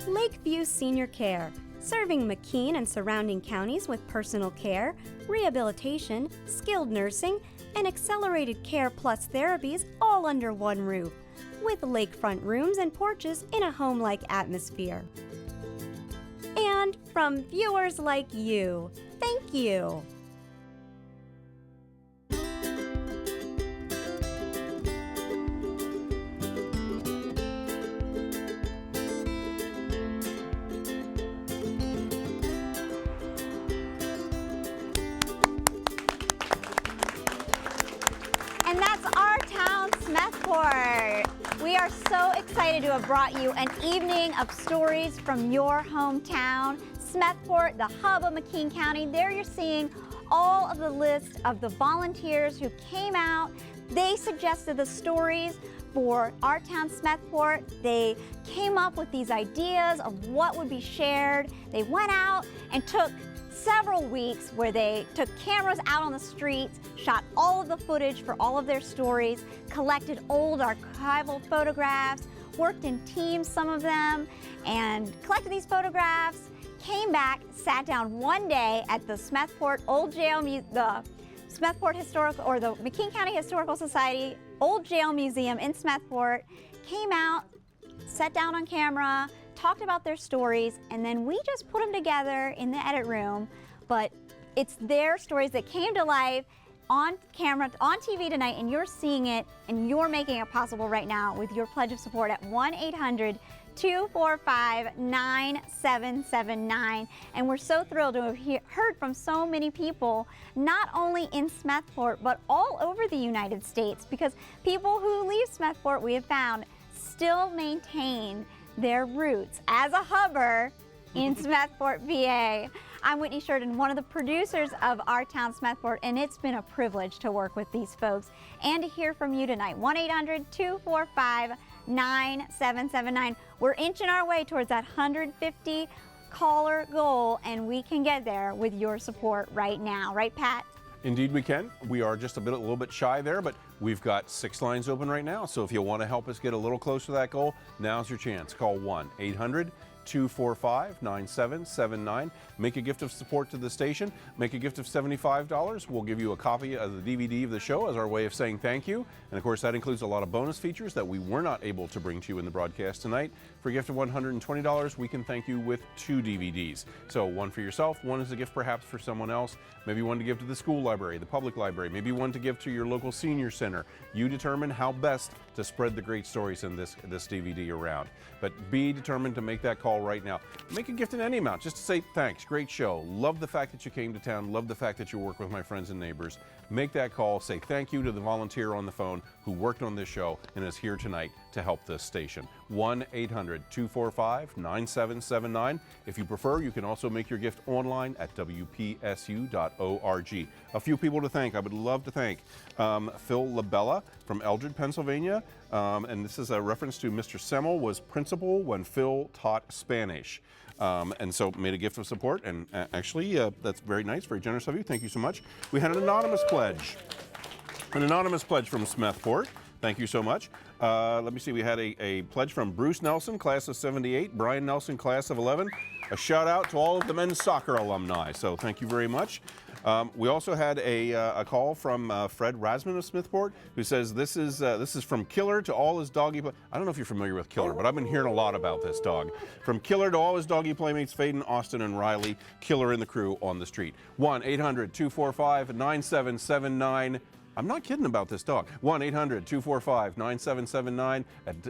Lakeview Senior Care, serving McKean and surrounding counties with personal care, rehabilitation, skilled nursing, and accelerated care plus therapies all under one roof, with lakefront rooms and porches in a home-like atmosphere. And from viewers like you, thank you. And that's Our Town Smethport. We are so excited to have brought you an evening of stories from your hometown, Smethport, the hub of McKean County. There you're seeing all of the list of the volunteers who came out. They suggested the stories for Our Town Smethport. They came up with these ideas of what would be shared. They went out and took several weeks where they took cameras out on the streets, shot all of the footage for all of their stories, collected old archival photographs, worked in teams, some of them, and collected these photographs, came back, sat down one day at the Smethport Old Jail, the Smethport Historical, or the McKean County Historical Society Old Jail Museum in Smethport, came out, sat down on camera, talked about their stories, and then we just put them together in the edit room. But it's their stories that came to life on camera, on TV tonight, and you're seeing it, and you're making it possible right now with your pledge of support at 1-800-245-9779. And we're so thrilled to have heard from so many people, not only in Smethport, but all over the United States, because people who leave Smethport, we have found, still maintain their roots as a hubber in Smethport, PA. I'm Whitney Sheridan, one of the producers of Our Town Smethport, and it's been a privilege to work with these folks and to hear from you tonight. 1-800-245-9779. We're inching our way towards that 150 caller goal, and we can get there with your support right now. Right, Pat? Indeed we can. We are just a little bit shy there, but we've got 6 lines open right now. So if you want to help us get a little closer to that goal, now's your chance. Call 1-800 1-800-245-9779. Make a gift of support to the station. Make a gift of $75. We'll give you a copy of the DVD of the show as our way of saying thank you. And of course, that includes a lot of bonus features that we were not able to bring to you in the broadcast tonight. For a gift of $120, we can thank you with 2 DVDs. So one for yourself, one is a gift perhaps for someone else, maybe one to give to the school library, the public library, maybe one to give to your local senior center. You determine how best to spread the great stories in this DVD around. But be determined to make that call right now. Make a gift in any amount, just to say thanks, great show, love the fact that you came to town, love the fact that you work with my friends and neighbors. Make that call, say thank you to the volunteer on the phone who worked on this show and is here tonight to help this station. 1-800-245-9779. If you prefer, you can also make your gift online at WPSU.org. A few people to thank. I would love to thank Phil LaBella from Eldred, Pennsylvania. And this is a reference to Mr. Semmel was principal when Phil taught Spanish. And so made a gift of support, and actually that's very nice, very generous of you. Thank you so much. We had an anonymous pledge from Smethport. Thank you so much. Let me see, we had a pledge from Bruce Nelson, class of 78, Brian Nelson, class of 11. A shout out to all of the men's soccer alumni, so thank you very much. We also had a call from Fred Rasman of Smethport, who says this is from Killer to all his doggy. I don't know if you're familiar with Killer, but I've been hearing a lot about this dog. From Killer to all his doggy playmates, Faden, Austin, and Riley. Killer and the crew on the street. 1-800-245-9779. I'm not kidding about this dog. 1-800-245-9779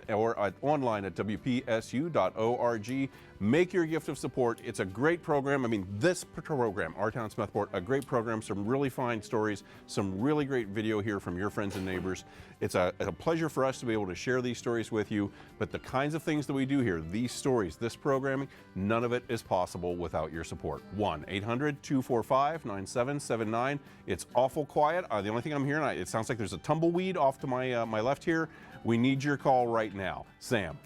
or online at WPSU.org. Make your gift of support. It's a great program. I mean, this program, Our Town Smethport, a great program, some really fine stories, some really great video here from your friends and neighbors. It's a pleasure for us to be able to share these stories with you, but the kinds of things that we do here, these stories, this programming, none of it is possible without your support. 1-800-245-9779. It's awful quiet. The only thing I'm hearing, it sounds like there's a tumbleweed off to my left here. We need your call right now. Sam.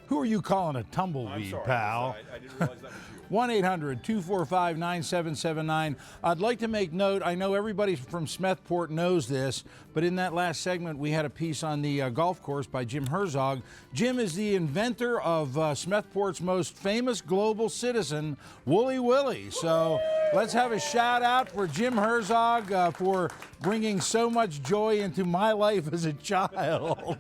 Who are you calling a tumbleweed, pal? I didn't realize that was you. 1-800-245-9779. I'd like to make note, I know everybody from Smethport knows this, but in that last segment we had a piece on the golf course by Jim Herzog. Jim is the inventor of Smethport's most famous global citizen, Wooly Willie. So let's have a shout out for Jim Herzog for bringing so much joy into my life as a child.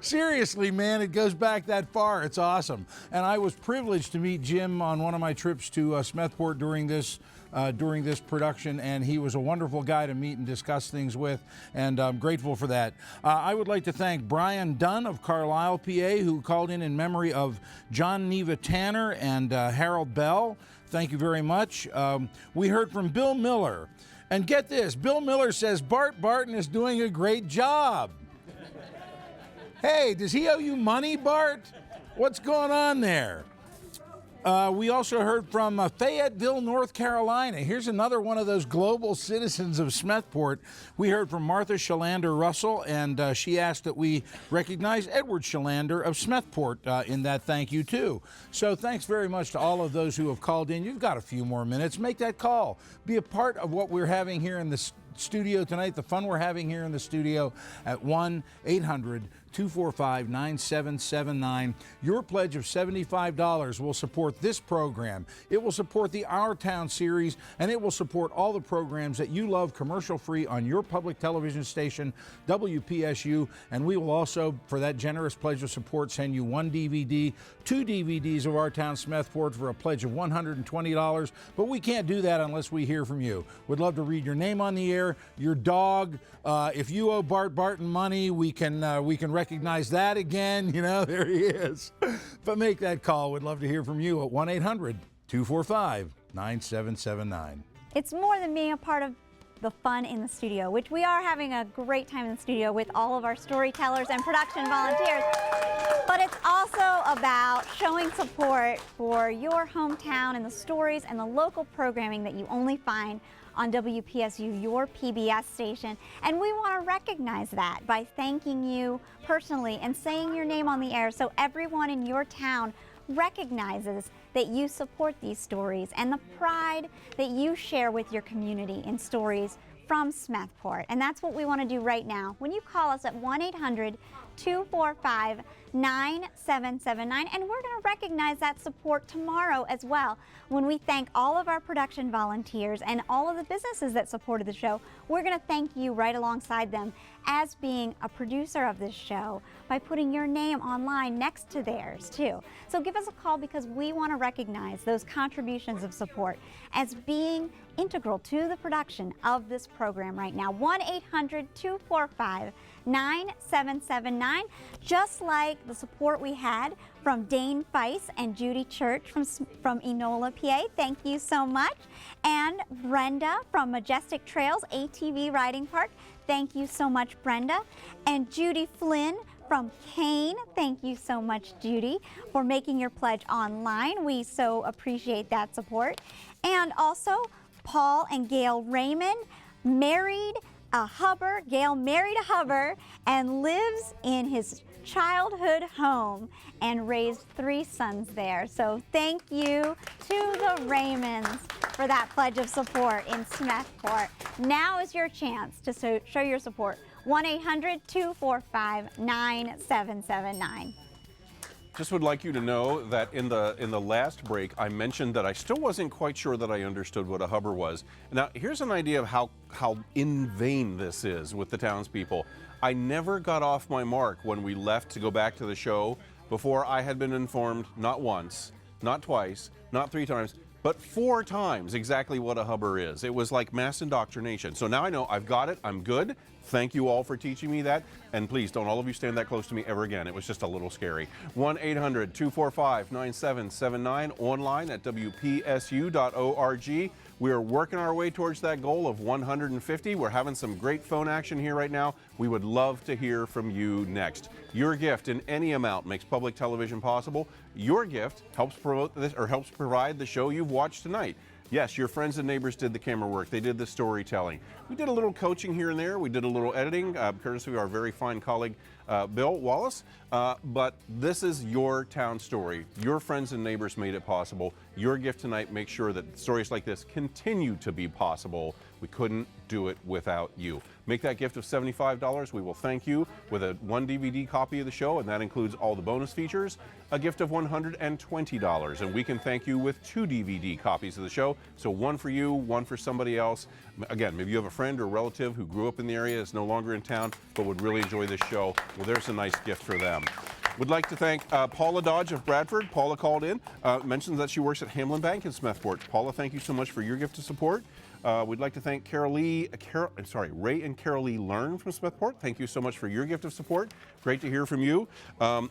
Seriously, man, it goes back that far. It's awesome. And I was privileged to meet Jim on one of my trips to Smethport during this production, and he was a wonderful guy to meet and discuss things with, and I'm grateful for that. I would like to thank Brian Dunn of Carlisle, PA, who called in memory of John Neva Tanner and Harold Bell. Thank you very much. We heard from Bill Miller. And get this, Bill Miller says Bart Barton is doing a great job. Hey, does he owe you money, Bart? What's going on there? We also heard from Fayetteville, North Carolina. Here's another one of those global citizens of Smethport. We heard from Martha Shalander Russell, and she asked that we recognize Edward Shalander of Smethport in that thank you, too. So thanks very much to all of those who have called in. You've got a few more minutes. Make that call. Be a part of what we're having here in the studio tonight, the fun we're having here in the studio at 1-800-245-9779. Your pledge of $75 will support this program. It will support the Our Town series, and it will support all the programs that you love commercial-free on your public television station, WPSU, and we will also, for that generous pledge of support, send you 1 DVD, 2 DVDs of Our Town Smethport for a pledge of $120, but we can't do that unless we hear from you. We'd love to read your name on the air, your dog. If you owe Bart Barton money, we can recognize that again. You know, there he is. But make that call. We'd love to hear from you at 1-800-245-9779. It's more than being a part of the fun in the studio, which we are having a great time in the studio with all of our storytellers and production volunteers. But it's also about showing support for your hometown and the stories and the local programming that you only find on WPSU, your PBS station. And we want to recognize that by thanking you personally and saying your name on the air so everyone in your town recognizes that you support these stories and the pride that you share with your community in stories from Smethport. And that's what we want to do right now. When you call us at 245-9779, and we're going to recognize that support tomorrow as well. When we thank all of our production volunteers and all of the businesses that supported the show, we're going to thank you right alongside them as being a producer of this show by putting your name online next to theirs too. So give us a call because we want to recognize those contributions of support as being integral to the production of this program right now. 1-800-245-9779, just like the support we had from Dane Feiss and Judy Church from Enola, PA. Thank you so much. And Brenda from Majestic Trails ATV Riding Park. Thank you so much, Brenda. And Judy Flynn from Kane. Thank you so much, Judy, for making your pledge online. We so appreciate that support. And also, Paul and Gail Raymond married a Hubber. Gail married a Hubber and lives in his childhood home and raised 3 sons there. So thank you to the Raymonds for that pledge of support in Smethport. Now is your chance to show your support. 1-800-245-9779. Just would like you to know that in the last break, I mentioned that I still wasn't quite sure that I understood what a Hubber was. Now, here's an idea of how in vain this is with the townspeople. I never got off my mark when we left to go back to the show before I had been informed not once, not twice, not 3 times, but 4 times exactly what a Hubber is. It was like mass indoctrination. So now I know, I've got it, I'm good. Thank you all for teaching me that. And please don't all of you stand that close to me ever again. It was just a little scary. 1-800-245-9779, online at WPSU.org. We are working our way towards that goal of 150. We're having some great phone action here right now. We would love to hear from you next. Your gift in any amount makes public television possible. Your gift helps promote this or helps provide the show you've watched tonight. Yes, your friends and neighbors did the camera work. They did the storytelling. We did a little coaching here and there. We did a little editing, courtesy of our very fine colleague, Bill Wallace. But this is your town story. Your friends and neighbors made it possible. Your gift tonight makes sure that stories like this continue to be possible. We couldn't do it without you. Make that gift of $75. We will thank you with a 1 DVD copy of the show, and that includes all the bonus features. A gift of $120, and we can thank you with 2 DVD copies of the show. So 1 for you, 1 for somebody else. Again, maybe you have a friend or relative who grew up in the area, is no longer in town, but would really enjoy this show. Well, there's a nice gift for them. Would like to thank Paula Dodge of Bradford. Paula called in, mentions that she works at Hamlin Bank in Smethport. Paula, thank you so much for your gift of support. We'd like to thank Ray and Carol Lee Learn from Smethport. Thank you so much for your gift of support. Great to hear from you.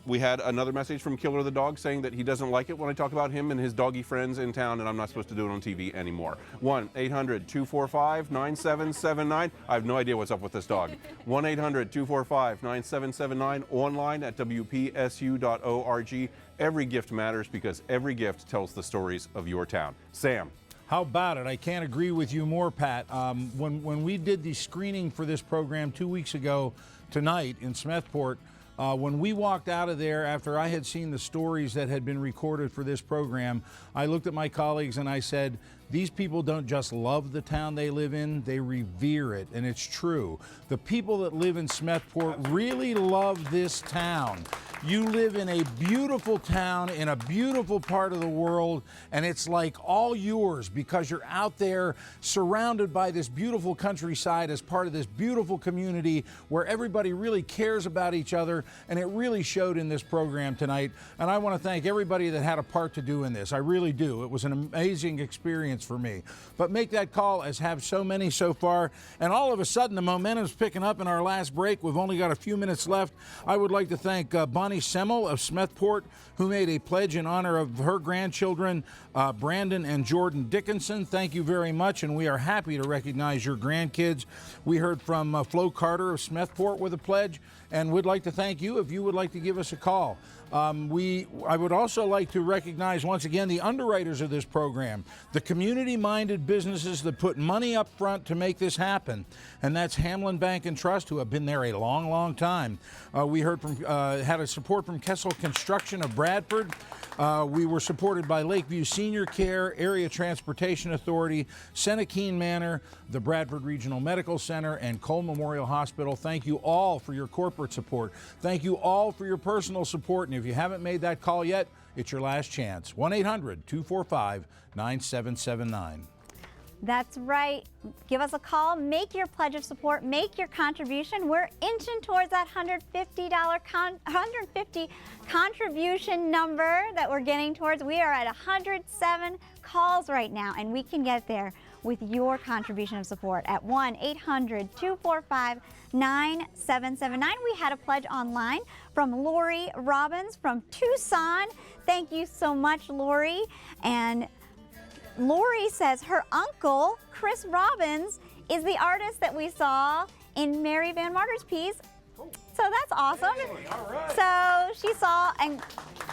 We had another message from Killer the Dog saying that he doesn't like it when I talk about him and his doggy friends in town, and I'm not supposed to do it on TV anymore. 1-800-245-9779. I have no idea what's up with this dog. 1-800-245-9779, online at WPSU.org. Every gift matters because every gift tells the stories of your town. Sam. How about it? I can't agree with you more, Pat. When we did the screening for this program 2 weeks ago tonight in Smethport, when we walked out of there after I had seen the stories that had been recorded for this program, I looked at my colleagues and I said, these people don't just love the town they live in, they revere it, and it's true. The people that live in Smethport really love this town. You live in a beautiful town in a beautiful part of the world, and it's like all yours because you're out there surrounded by this beautiful countryside as part of this beautiful community where everybody really cares about each other, and it really showed in this program tonight. And I want to thank everybody that had a part to do in this. I really do. It was an amazing experience for me. But make that call, as have so many so far, and all of a sudden the momentum's picking up in our last break. We've only got a few minutes left. I would like to thank Bonnie Semmel of Smethport, who made a pledge in honor of her grandchildren, Brandon and Jordan Dickinson. Thank you very much, and we are happy to recognize your grandkids. We heard from Flo Carter of Smethport with a pledge, and we'd like to thank you if you would like to give us a call. I would also like to recognize once again the underwriters of this program, the community-minded businesses that put money up front to make this happen, and that's Hamlin Bank and Trust, who have been there a long, long time. We heard from had a support from Kessel Construction of Bradford. We were supported by Lakeview Senior Care, Area Transportation Authority, McKean Manor, the Bradford Regional Medical Center, and Cole Memorial Hospital. Thank you all for your corporate support. Thank you all for your personal support. And if you haven't made that call yet, it's your last chance. 1-800-245-9779. That's right. Give us a call, make your pledge of support, make your contribution. We're inching towards that $150 contribution number that we're getting towards. We are at 107 calls right now, and we can get there with your contribution of support at 1-800-245-9779. We had a pledge online from Lori Robbins from Tucson. Thank you so much, Lori. And Lori says her uncle, Chris Robbins, is the artist that we saw in Mary Van Marter's piece. So that's awesome. Really? All right. So she saw, and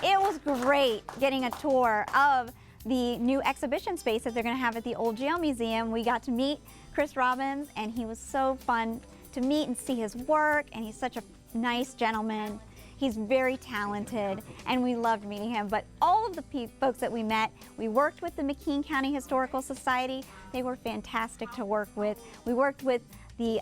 it was great getting a tour of the new exhibition space that they're going to have at the Old Jail Museum. We got to meet Chris Robbins, and he was so fun to meet and see his work, and he's such a nice gentleman. He's very talented, and we loved meeting him. But all of the folks that we met, we worked with the McKean County Historical Society. They were fantastic to work with. We worked with the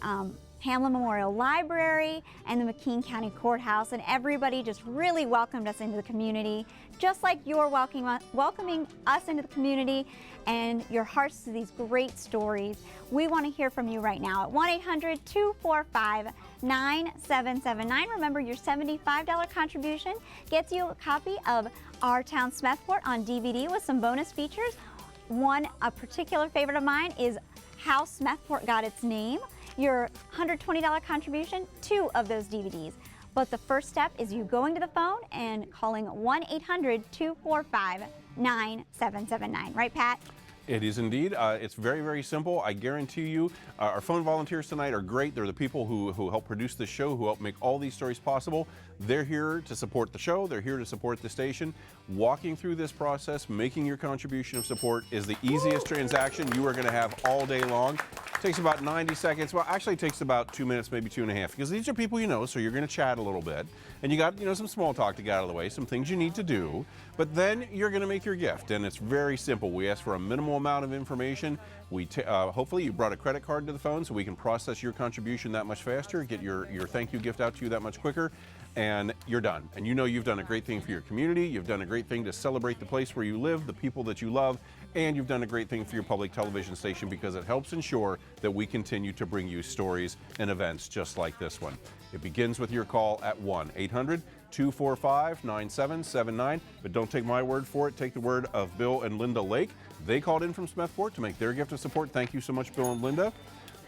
Hamlin Memorial Library and the McKean County Courthouse, and everybody just really welcomed us into the community, just like you're welcoming us into the community and your hearts to these great stories. We want to hear from you right now at 1-800-245-9779. Remember, your $75 contribution gets you a copy of Our Town Smethport on DVD with some bonus features. A particular favorite of mine is How Smethport Got Its Name. Your $120 contribution, 2 of those DVDs. But the first step is you going to the phone and calling 1-800-245-9779. Right, Pat? It is indeed. It's very, very simple. I guarantee you our phone volunteers tonight are great. They're the people who help produce the show, who help make all these stories possible. They're here to support the show. They're here to support the station. Walking through this process, making your contribution of support is the easiest transaction you are going to have all day long. It takes about 90 seconds. Well, actually it takes about 2 minutes, maybe 2.5, because these are people you know, so you're going to chat a little bit. And you got, some small talk to get out of the way, some things you need to do. But then you're going to make your gift, and it's very simple. We ask for a minimal amount of information. Hopefully you brought a credit card to the phone so we can process your contribution that much faster, get your thank you gift out to you that much quicker, and you're done. And you know you've done a great thing for your community, you've done a great thing to celebrate the place where you live, the people that you love, and you've done a great thing for your public television station because it helps ensure that we continue to bring you stories and events just like this one. It begins with your call at 1-800-245-9779, but don't take my word for it, take the word of Bill and Linda Lake. They called in from Smethport to make their gift of support. Thank you so much, Bill and Linda.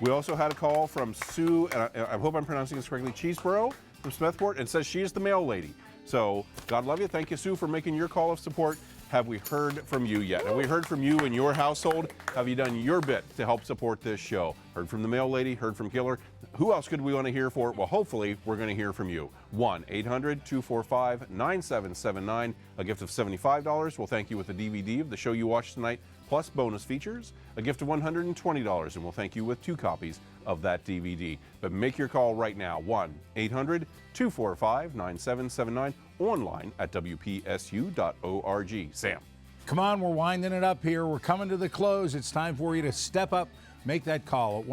We also had a call from Sue, and I hope I'm pronouncing this correctly, Cheeseboro from Smethport, and says she is the mail lady. So God love you. Thank you, Sue, for making your call of support. Have we heard from you yet? Have we heard from you in your household? Have you done your bit to help support this show? Heard from the mail lady, heard from Killer. Who else could we want to hear for? Well, hopefully we're going to hear from you. 1-800-245-9779, a gift of $75. We'll thank you with a DVD of the show you watched tonight, plus bonus features, a gift of $120, and we'll thank you with 2 copies of that DVD. But make your call right now, 1-800-245-9779, online at WPSU.org. Sam. Come on, we're winding it up here. We're coming to the close. It's time for you to step up, make that call at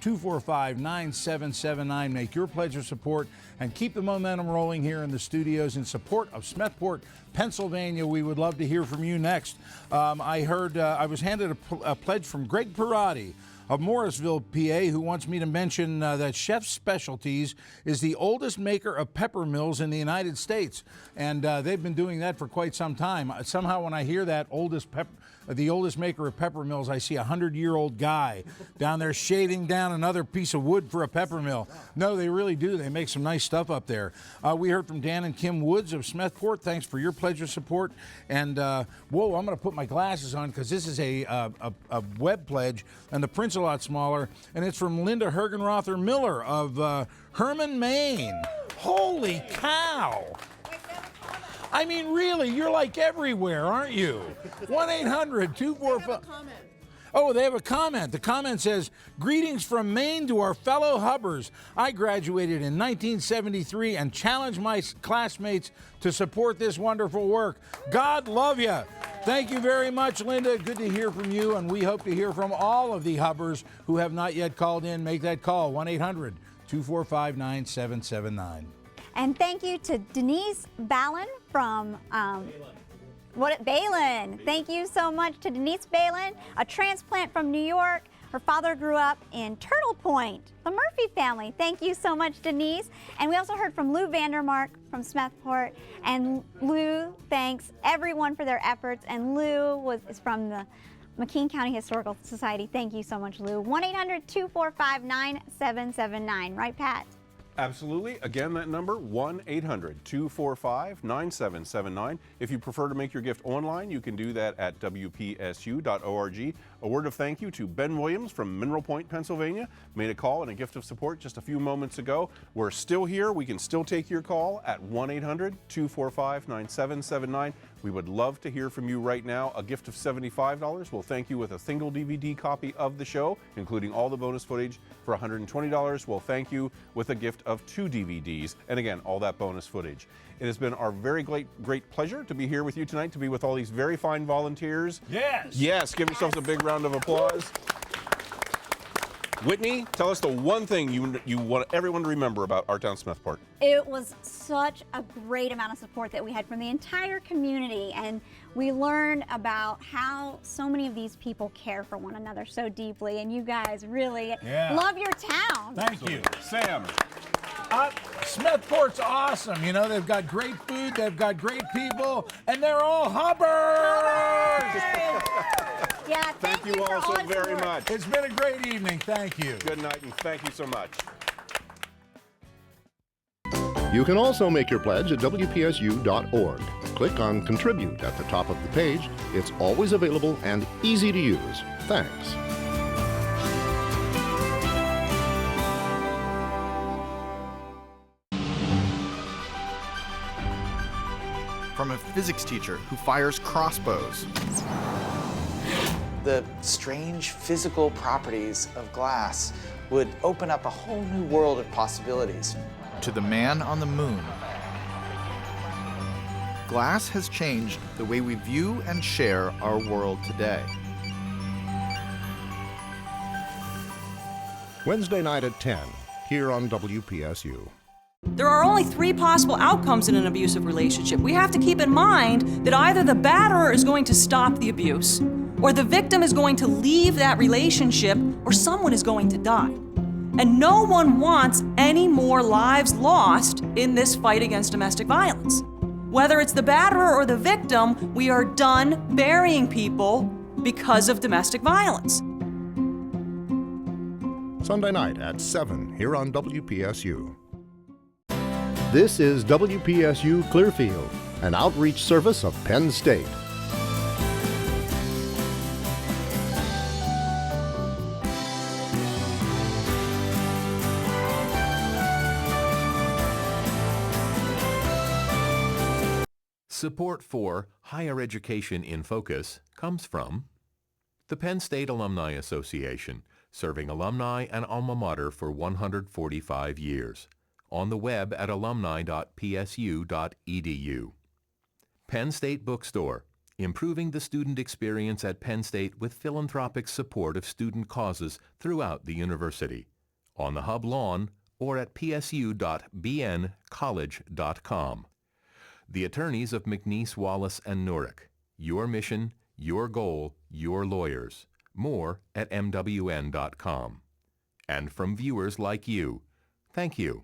1-800-245-9779. Make your pledge of support and keep the momentum rolling here in the studios in support of Smethport, Pennsylvania. We would love to hear from you next. I was handed a pledge from Greg Perotti of Morrisville, PA, who wants me to mention that Chef's Specialties is the oldest maker of pepper mills in the United States. And they've been doing that for quite some time. Somehow when I hear that, the oldest maker of pepper mills, I see a 100-year-old guy down there shading down another piece of wood for a pepper mill. No, they really do. They make some nice stuff up there. We heard from Dan and Kim Woods of Smethport. Thanks for your pledge of support. And, whoa, I'm going to put my glasses on because this is a web pledge, and the print's a lot smaller, and it's from Linda Hergenrother Miller of Herman, Maine. Holy cow! I mean, really, you're like everywhere, aren't you? 1-800-245. Oh, they have a comment. The comment says, "Greetings from Maine to our fellow Hubbers. I graduated in 1973 and challenge my classmates to support this wonderful work. God love you." Thank you very much, Linda. Good to hear from you, and we hope to hear from all of the Hubbers who have not yet called in. Make that call, 1-800-245-9779. And thank you to Denise Ballin from Balin. Thank you so much to Denise Balin, a transplant from New York. Her father grew up in Turtle Point, the Murphy family. Thank you so much, Denise. And we also heard from Lou Vandermark from Smethport. And Lou thanks everyone for their efforts. And Lou is from the McKean County Historical Society. Thank you so much, Lou. 1-800-245-9779. Right, Pat? Absolutely. Again, that number, 1-800-245-9779. If you prefer to make your gift online, you can do that at WPSU.org. A word of thank you to Ben Williams from Mineral Point, Pennsylvania. Made a call and a gift of support just a few moments ago. We're still here. We can still take your call at 1-800-245-9779. We would love to hear from you right now. A gift of $75. We'll thank you with a single DVD copy of the show, including all the bonus footage. For $120, we'll thank you with a gift of 2 DVDs. And again, all that bonus footage. It has been our very great pleasure to be here with you tonight, to be with all these very fine volunteers. Yes! Yes, give yourselves a big round of applause. Whitney, tell us the one thing you want everyone to remember about our town, Smethport. It was such a great amount of support that we had from the entire community, and we learned about how so many of these people care for one another so deeply, and you guys really love your town. Thank you. Sam. Smethport's awesome. You know, they've got great food, they've got great people, and they're all Hubbers! Yeah, thank you all so very much. It's been a great evening. Thank you. Good night, and thank you so much. You can also make your pledge at WPSU.org. Click on Contribute at the top of the page. It's always available and easy to use. Thanks. From a physics teacher who fires crossbows. The strange physical properties of glass would open up a whole new world of possibilities. To the man on the moon. Glass has changed the way we view and share our world today. Wednesday night at 10, here on WPSU. There are only 3 possible outcomes in an abusive relationship. We have to keep in mind that either the batterer is going to stop the abuse, or the victim is going to leave that relationship, or someone is going to die. And no one wants any more lives lost in this fight against domestic violence. Whether it's the batterer or the victim, we are done burying people because of domestic violence. Sunday night at 7, here on WPSU. This is WPSU Clearfield, an outreach service of Penn State. Support for Higher Education in Focus comes from the Penn State Alumni Association, serving alumni and alma mater for 145 years. On the web at alumni.psu.edu. Penn State Bookstore, improving the student experience at Penn State with philanthropic support of student causes throughout the university. On the Hub lawn or at psu.bncollege.com. The attorneys of McNeese, Wallace, and Nurek. Your mission, your goal, your lawyers. More at mwn.com. And from viewers like you, thank you.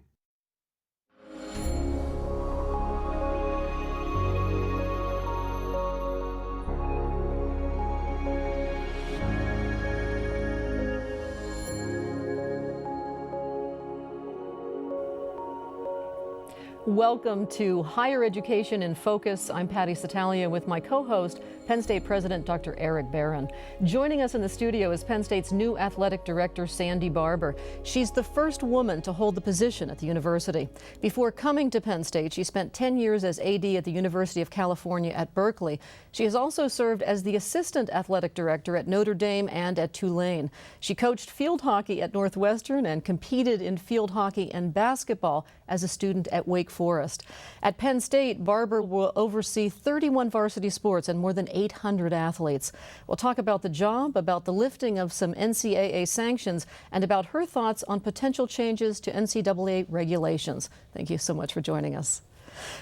Welcome to Higher Education in Focus. I'm Patty Satalia with my co-host, Penn State President Dr. Eric Barron. Joining us in the studio is Penn State's new athletic director, Sandy Barber. She's the first woman to hold the position at the university. Before coming to Penn State, she spent 10 years as AD at the University of California at Berkeley. She has also served as the assistant athletic director at Notre Dame and at Tulane. She coached field hockey at Northwestern and competed in field hockey and basketball as a student at Wake Forest. At Penn State, Barber will oversee 31 varsity sports and more than 800 athletes. We'll talk about the job, about the lifting of some NCAA sanctions, and about her thoughts on potential changes to NCAA regulations. Thank you so much for joining us.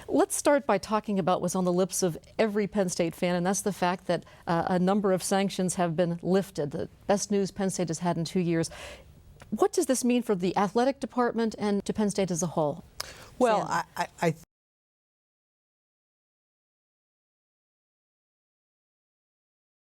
Let's start by talking about what's on the lips of every Penn State fan, and that's the fact that a number of sanctions have been lifted. The best news Penn State has had in 2 years. What does this mean for the athletic department and to Penn State as a whole? Well, I